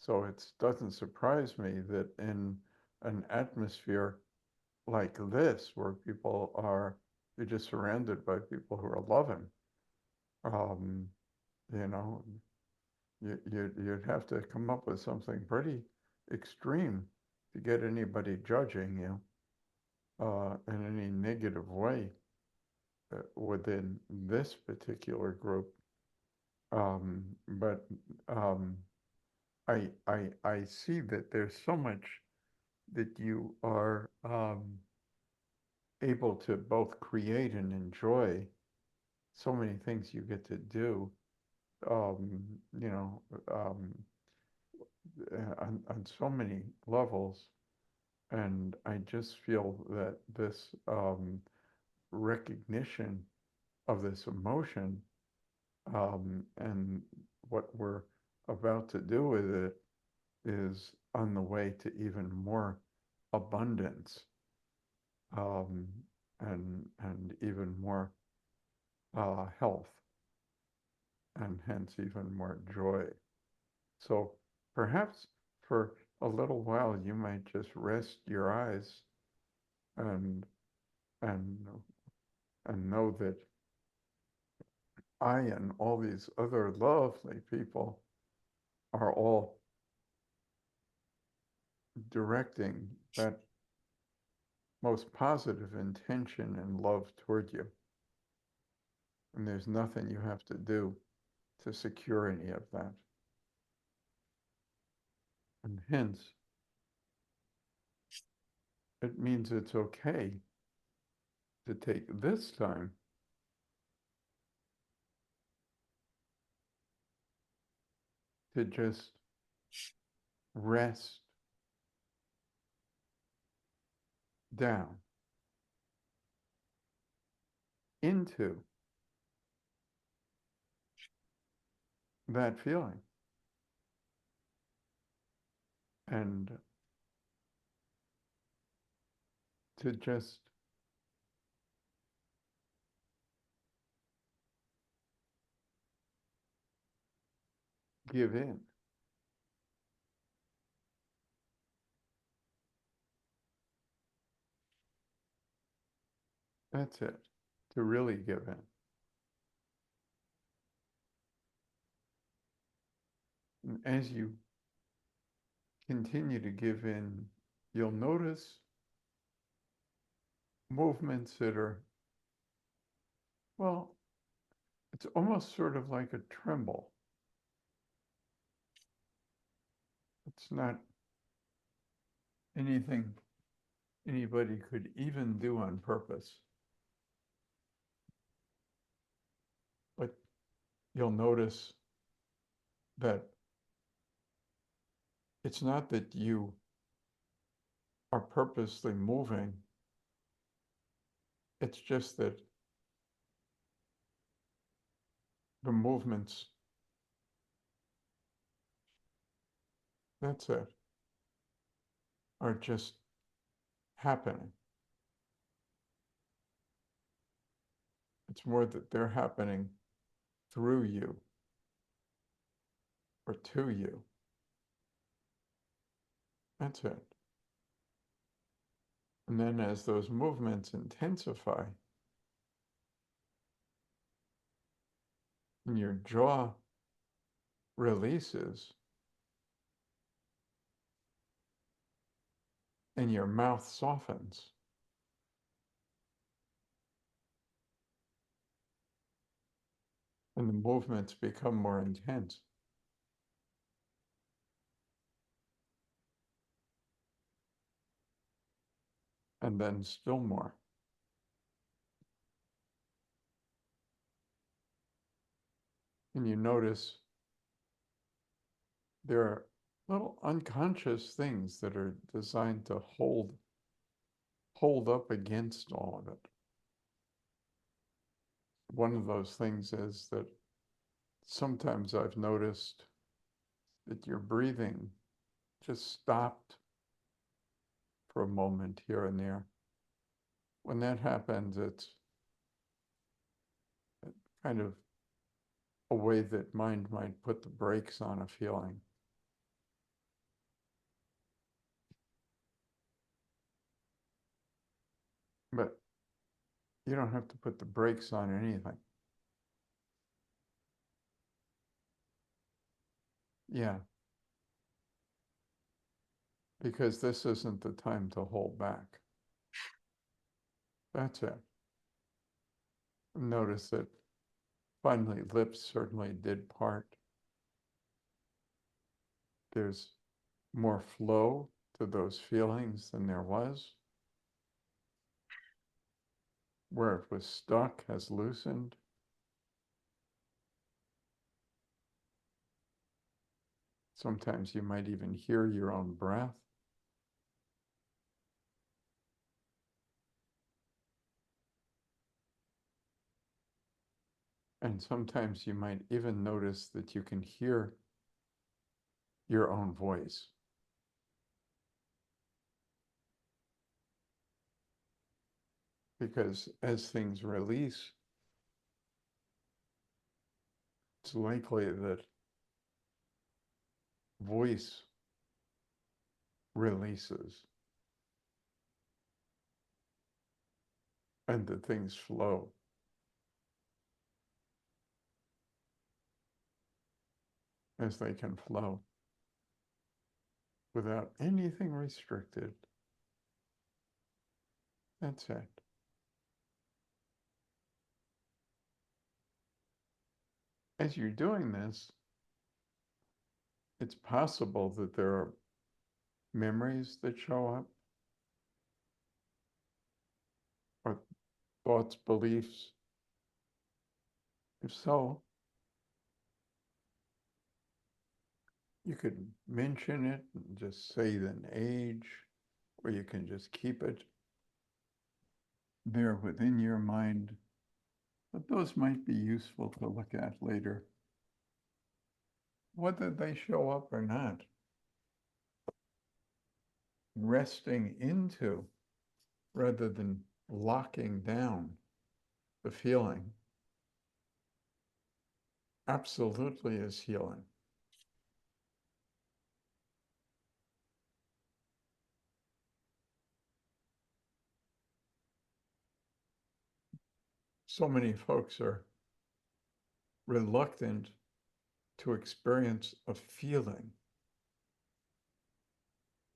So it doesn't surprise me that in an atmosphere like this, where people are, you're just surrounded by people who are loving, um, you know, you'd have to come up with something pretty extreme to get anybody judging you in any negative way within this particular group. But I see that there's so much that you are able to both create and enjoy. So many things you get to do, you know, on so many levels. And I just feel that this recognition of this emotion, and what we're about to do with it is on the way to even more abundance, and even more health, and hence even more joy. So perhaps for a little while you might just rest your eyes and and and know that I and all these other lovely people are all directing that most positive intention and love toward you. And there's nothing you have to do to secure any of that. And hence, it means it's okay to take this time to just rest down into that feeling. And to just give in. That's it, to really give in. And as you continue to give in, you'll notice movements that are, well, it's almost sort of like a tremble. It's not anything anybody could even do on purpose. But you'll notice that it's not that you are purposely moving. It's just that the movements, that's it, are just happening. It's more that they're happening through you or to you. That's it. And then as those movements intensify, and your jaw releases, and your mouth softens, and the movements become more intense. And then still more. And you notice there are little unconscious things that are designed to hold up against all of it. One of those things is that sometimes I've noticed that your breathing just stopped for a moment here and there. When that happens, it's kind of a way that mind might put the brakes on a feeling. But you don't have to put the brakes on anything. Yeah. Because this isn't the time to hold back. That's it. Notice that finally lips certainly did part. There's more flow to those feelings than there was. Where it was stuck has loosened. Sometimes you might even hear your own breath. And sometimes you might even notice that you can hear your own voice. Because as things release, it's likely that voice releases and that things flow. As they can flow without anything restricted. That's it. As you're doing this, it's possible that there are memories that show up, or thoughts, beliefs. If so, you could mention it and just say an age, or you can just keep it there within your mind. But those might be useful to look at later, whether they show up or not. Resting into rather than locking down the feeling, absolutely is healing. So many folks are reluctant to experience a feeling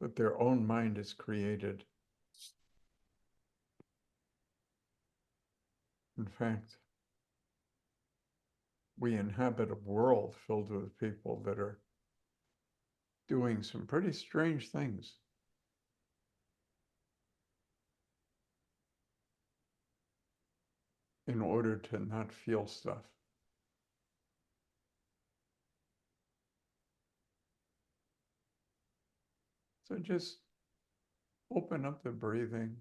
that their own mind has created. In fact, we inhabit a world filled with people that are doing some pretty strange things. In order to not feel stuff. So just open up the breathing,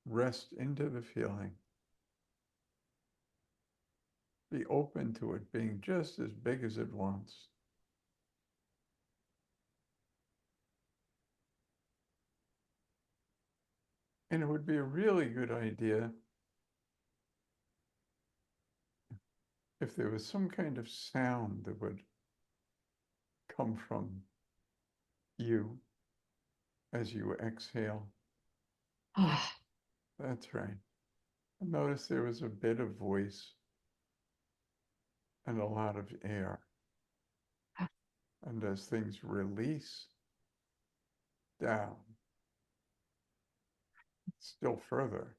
rest into the feeling. Be open to it being just as big as it wants. And it would be a really good idea if there was some kind of sound that would come from you as you exhale. That's right. Notice there was a bit of voice and a lot of air. And as things release down, still further,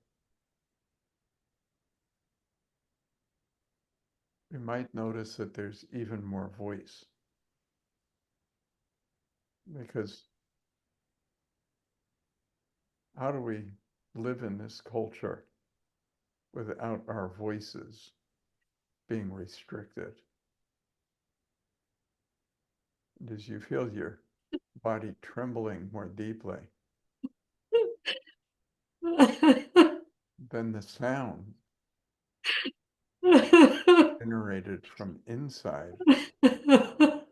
we might notice that there's even more voice. Because how do we live in this culture without our voices being restricted? And as you feel your body trembling more deeply, then the sound generated from inside can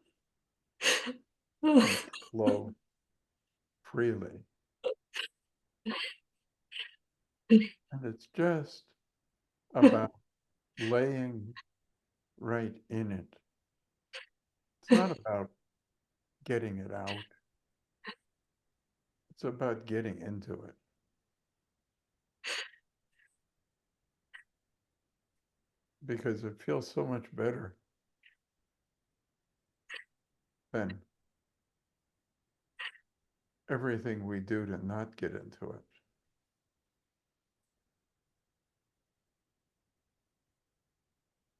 flow freely. And it's just about laying right in it. It's not about getting it out. It's about getting into it. Because it feels so much better than everything we do to not get into it.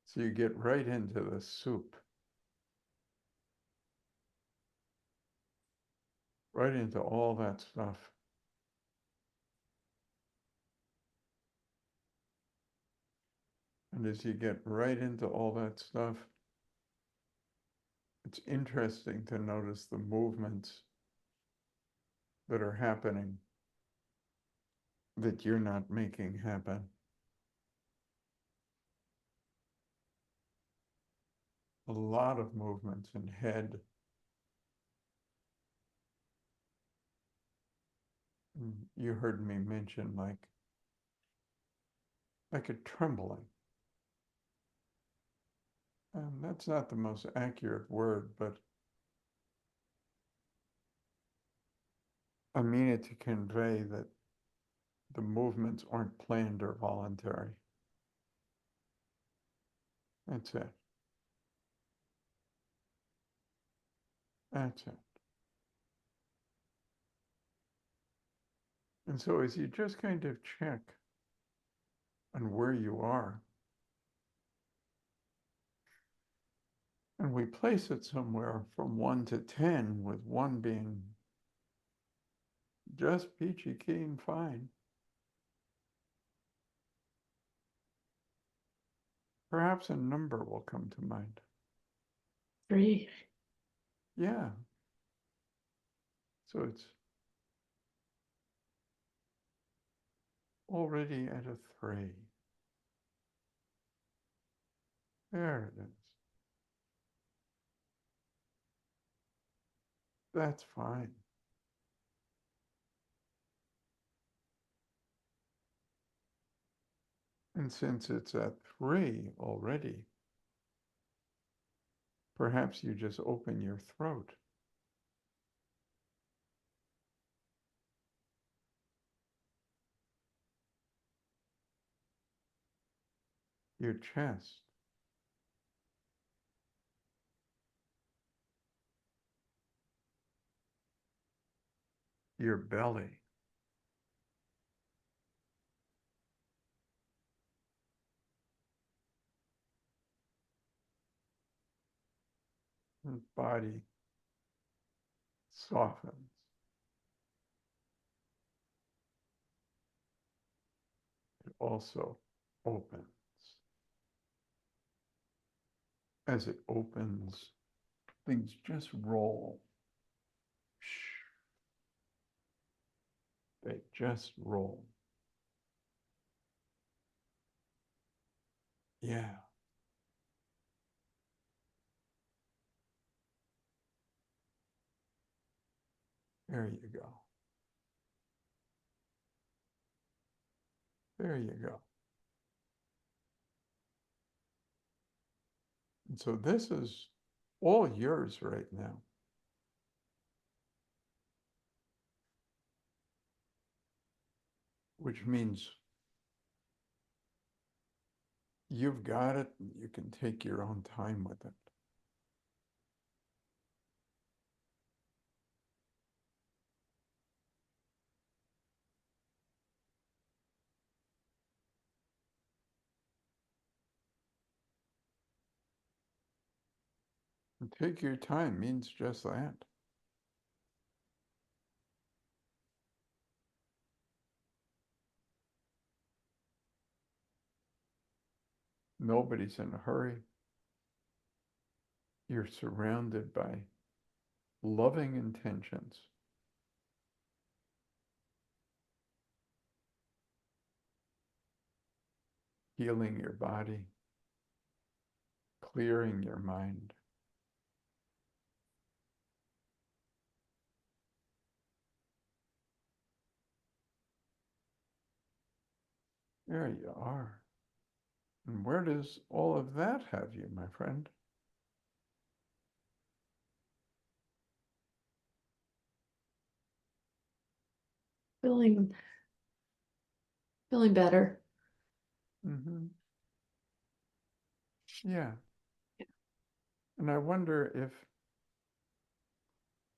So you get right into the soup, right into all that stuff. And as you get right into all that stuff, it's interesting to notice the movements that are happening that you're not making happen. A lot of movements in head. You heard me mention like a trembling. And that's not the most accurate word, but I mean it to convey that the movements aren't planned or voluntary. That's it. That's it. And so as you just kind of check on where you are, and we place it somewhere from 1 to 10, with 1 being just peachy keen fine. Perhaps a number will come to mind. 3. Yeah. So it's already at a 3. There it is. That's fine. And since it's at 3 already, perhaps you just open your throat. Your chest. Your belly. And body softens. It also opens. As it opens, things just roll. They just roll. Yeah. There you go. There you go. And so this is all yours right now. Which means you've got it. You can take your own time with it. And take your time means just that. Nobody's in a hurry. You're surrounded by loving intentions. Healing your body, clearing your mind. There you are. And where does all of that have you, my friend? Feeling better. Mm-hmm. Yeah. And I wonder if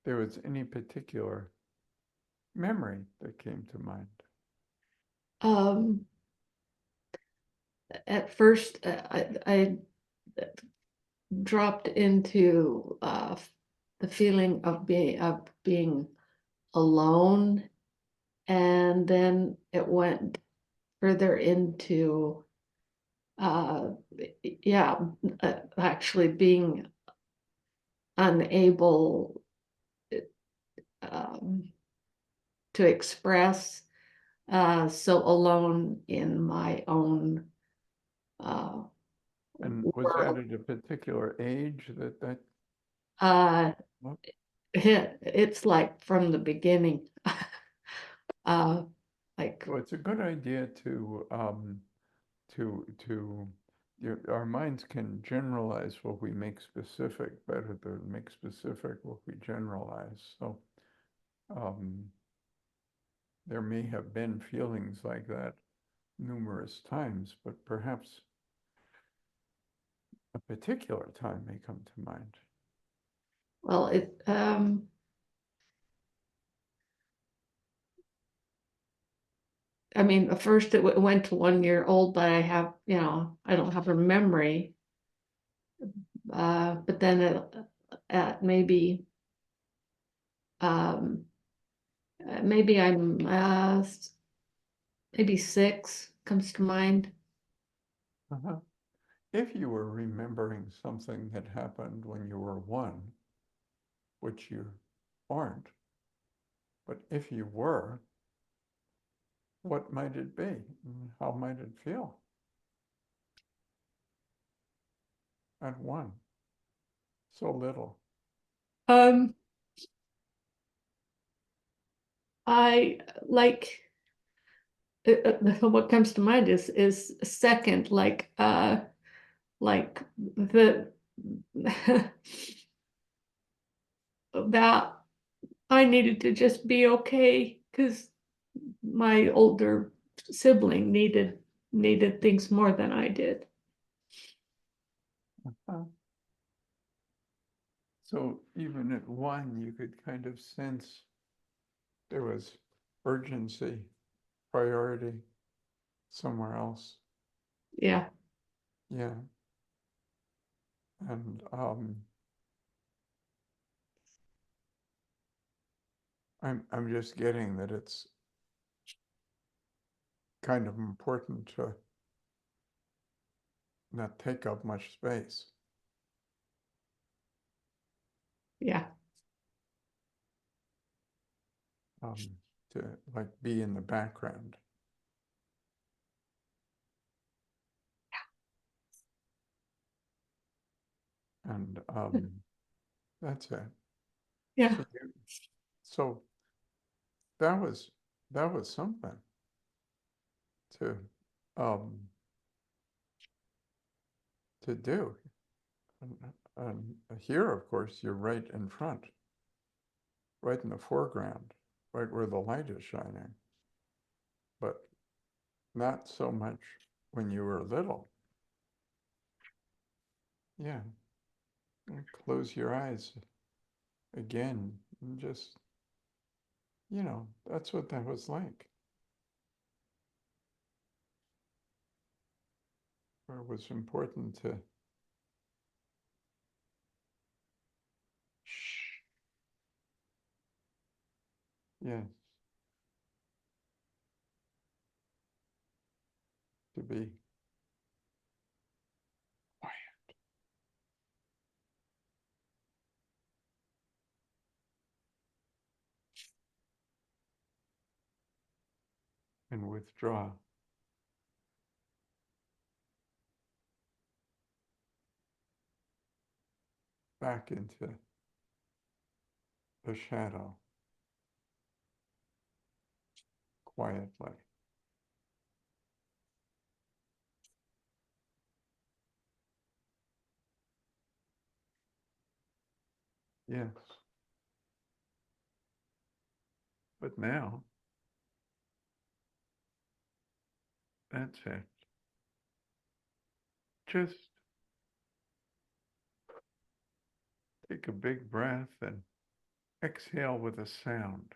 there was any particular memory that came to mind. At first, I dropped into the feeling of being alone, and then it went further into actually being unable to express, so alone in my own And was that at a particular age that what? it's like from the beginning. Like, Well, it's a good idea to our minds can generalize what we make specific better than make specific what we generalize. So there may have been feelings like that numerous times, but perhaps a particular time may come to mind. well, I mean, at first it went to 1 year old, but I don't have a memory. But then at maybe maybe I'm maybe 6 comes to mind. If you were remembering something that happened when you were 1, which you aren't, but if you were, what might it be? How might it feel at 1? So little. I like what comes to mind is second, like the that I needed to just be okay because my older sibling needed things more than I did. So even at 1, you could kind of sense there was urgency, priority somewhere else. Yeah. Yeah. And I'm just getting that it's kind of important to not take up much space. Yeah. To like be in the background. And that's it. Yeah. So that was something to do. And here, of course, you're right in front, right in the foreground, right where the light is shining. But not so much when you were little. Yeah. And close your eyes again and just, that's what that was like. Where it was important to yes, to be quiet. And withdraw. Back into the shadow. Quietly. Yes. But now, that's it. Just take a big breath and exhale with a sound.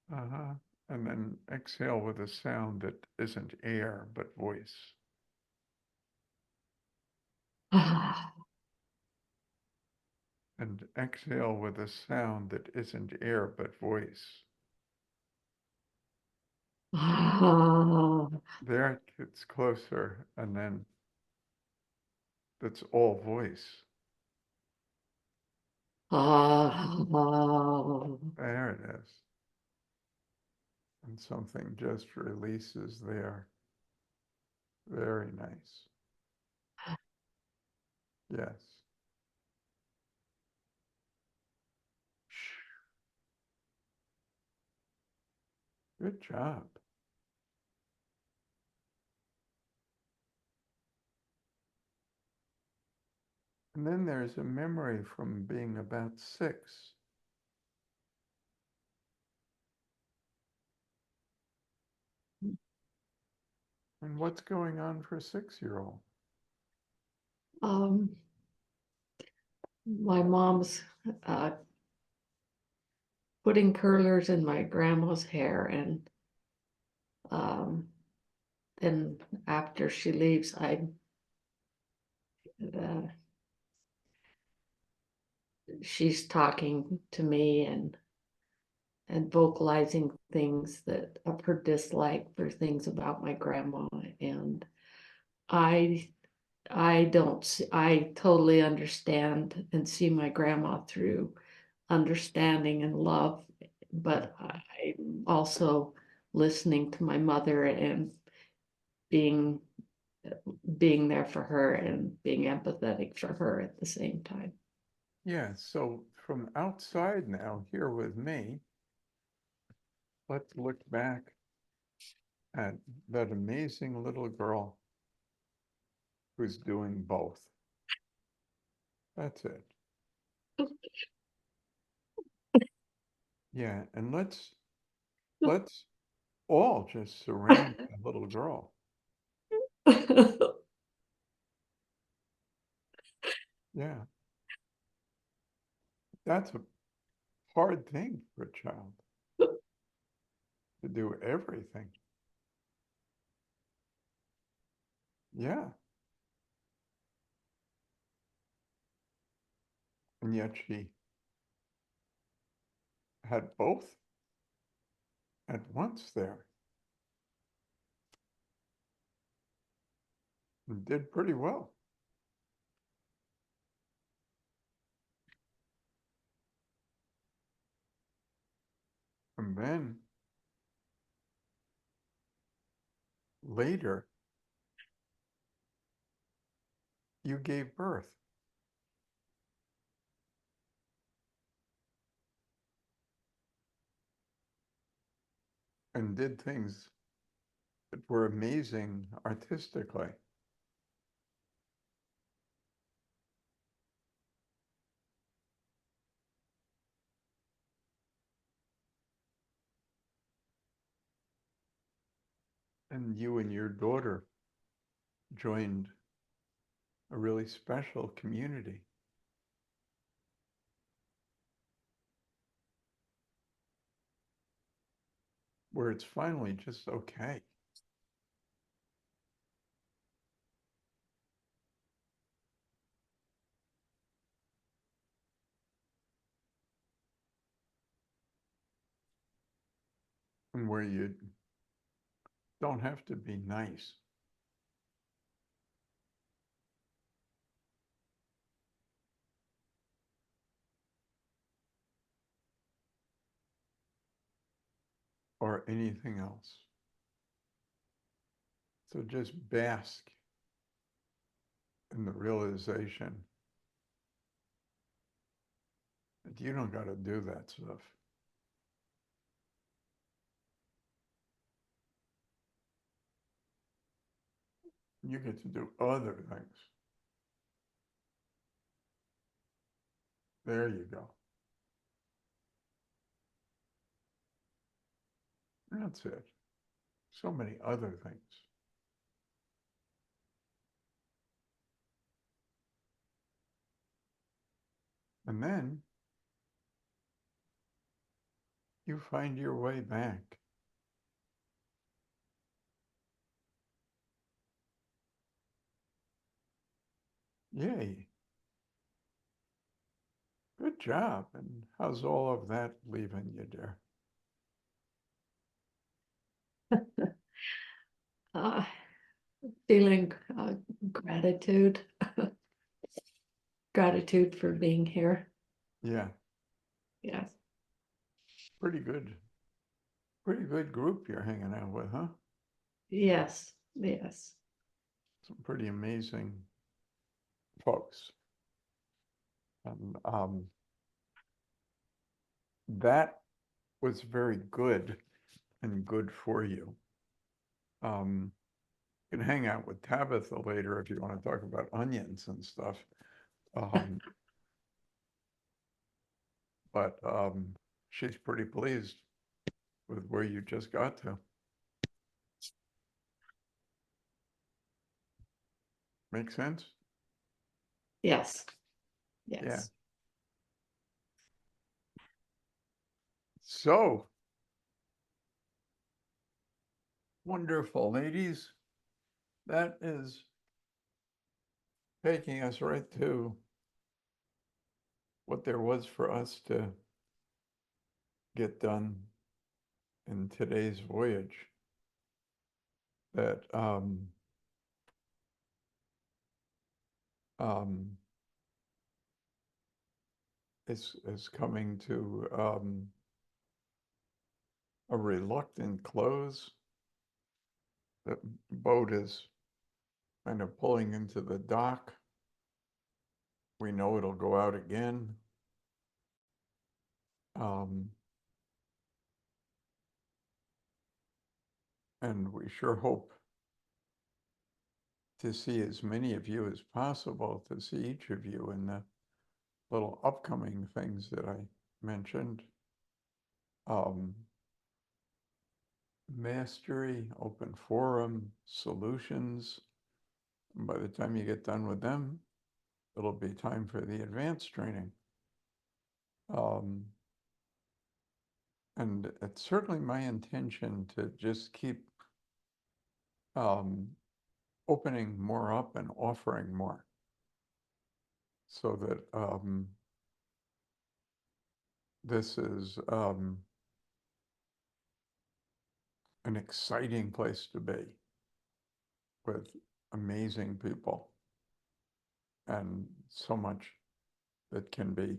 And then exhale with a sound that isn't air, but voice. And exhale with a sound that isn't air, but voice. There it gets closer, and then that's all voice. There it is. And something just releases there. Very nice. Yes. Good job. And then there's a memory from being about 6. And what's going on for a 6-year-old? My mom's putting curlers in my grandma's hair, and then after she leaves, she's talking to me and vocalizing things that of her dislike for things about my grandma, and I totally understand and see my grandma through understanding and love, but I'm also listening to my mother and being there for her and being empathetic for her at the same time. Yeah, so from outside now, here with me, let's look back at that amazing little girl who's doing both. That's it. Yeah, and let's all just surround that little girl. Yeah. That's a hard thing for a child to do everything. Yeah. And yet she had both at once there and did pretty well. And then later, you gave birth. And did things that were amazing artistically. And you and your daughter joined a really special community. Where it's finally just okay. And where you don't have to be nice. Or anything else. So just bask in the realization that you don't got to do that stuff. You get to do other things. There you go. That's it. So many other things. And then you find your way back. Yay. Good job. And how's all of that leaving you, dear? Uh, feeling gratitude. Gratitude for being here. Yeah. Yes. Pretty good group you're hanging out with, huh? Yes. Yes. Some pretty amazing folks. And that was very good and good for you. You can hang out with Tabitha later if you want to talk about onions and stuff. But she's pretty pleased with where you just got to. Make sense? Yes. Yes. Yeah. So, wonderful, ladies. That is taking us right to what there was for us to get done in today's voyage. That is coming to a reluctant close. The boat is kind of pulling into the dock. We know it'll go out again. And we sure hope to see as many of you as possible, to see each of you in the little upcoming things that I mentioned. Mastery, open forum, solutions. And by the time you get done with them, it'll be time for the advanced training. And it's certainly my intention to just keep opening more up and offering more, so that this is an exciting place to be, with amazing people and so much that can be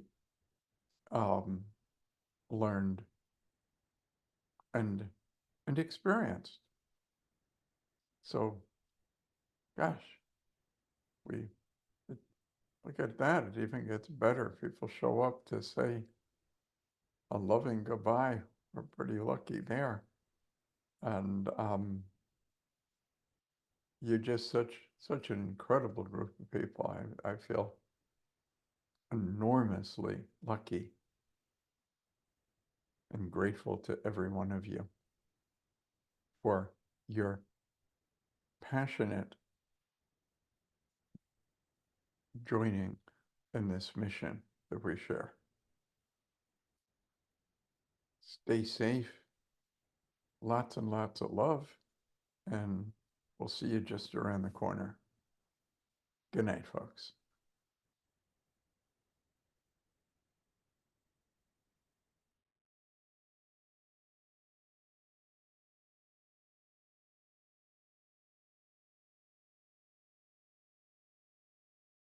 learned and experienced. So, gosh, look at that. It even gets better. People show up to say a loving goodbye. We're pretty lucky there. And you're just such an incredible group of people. I feel enormously lucky and grateful to every one of you for your passionate joining in this mission that we share. Stay safe, lots and lots of love, and we'll see you just around the corner. Good night, folks.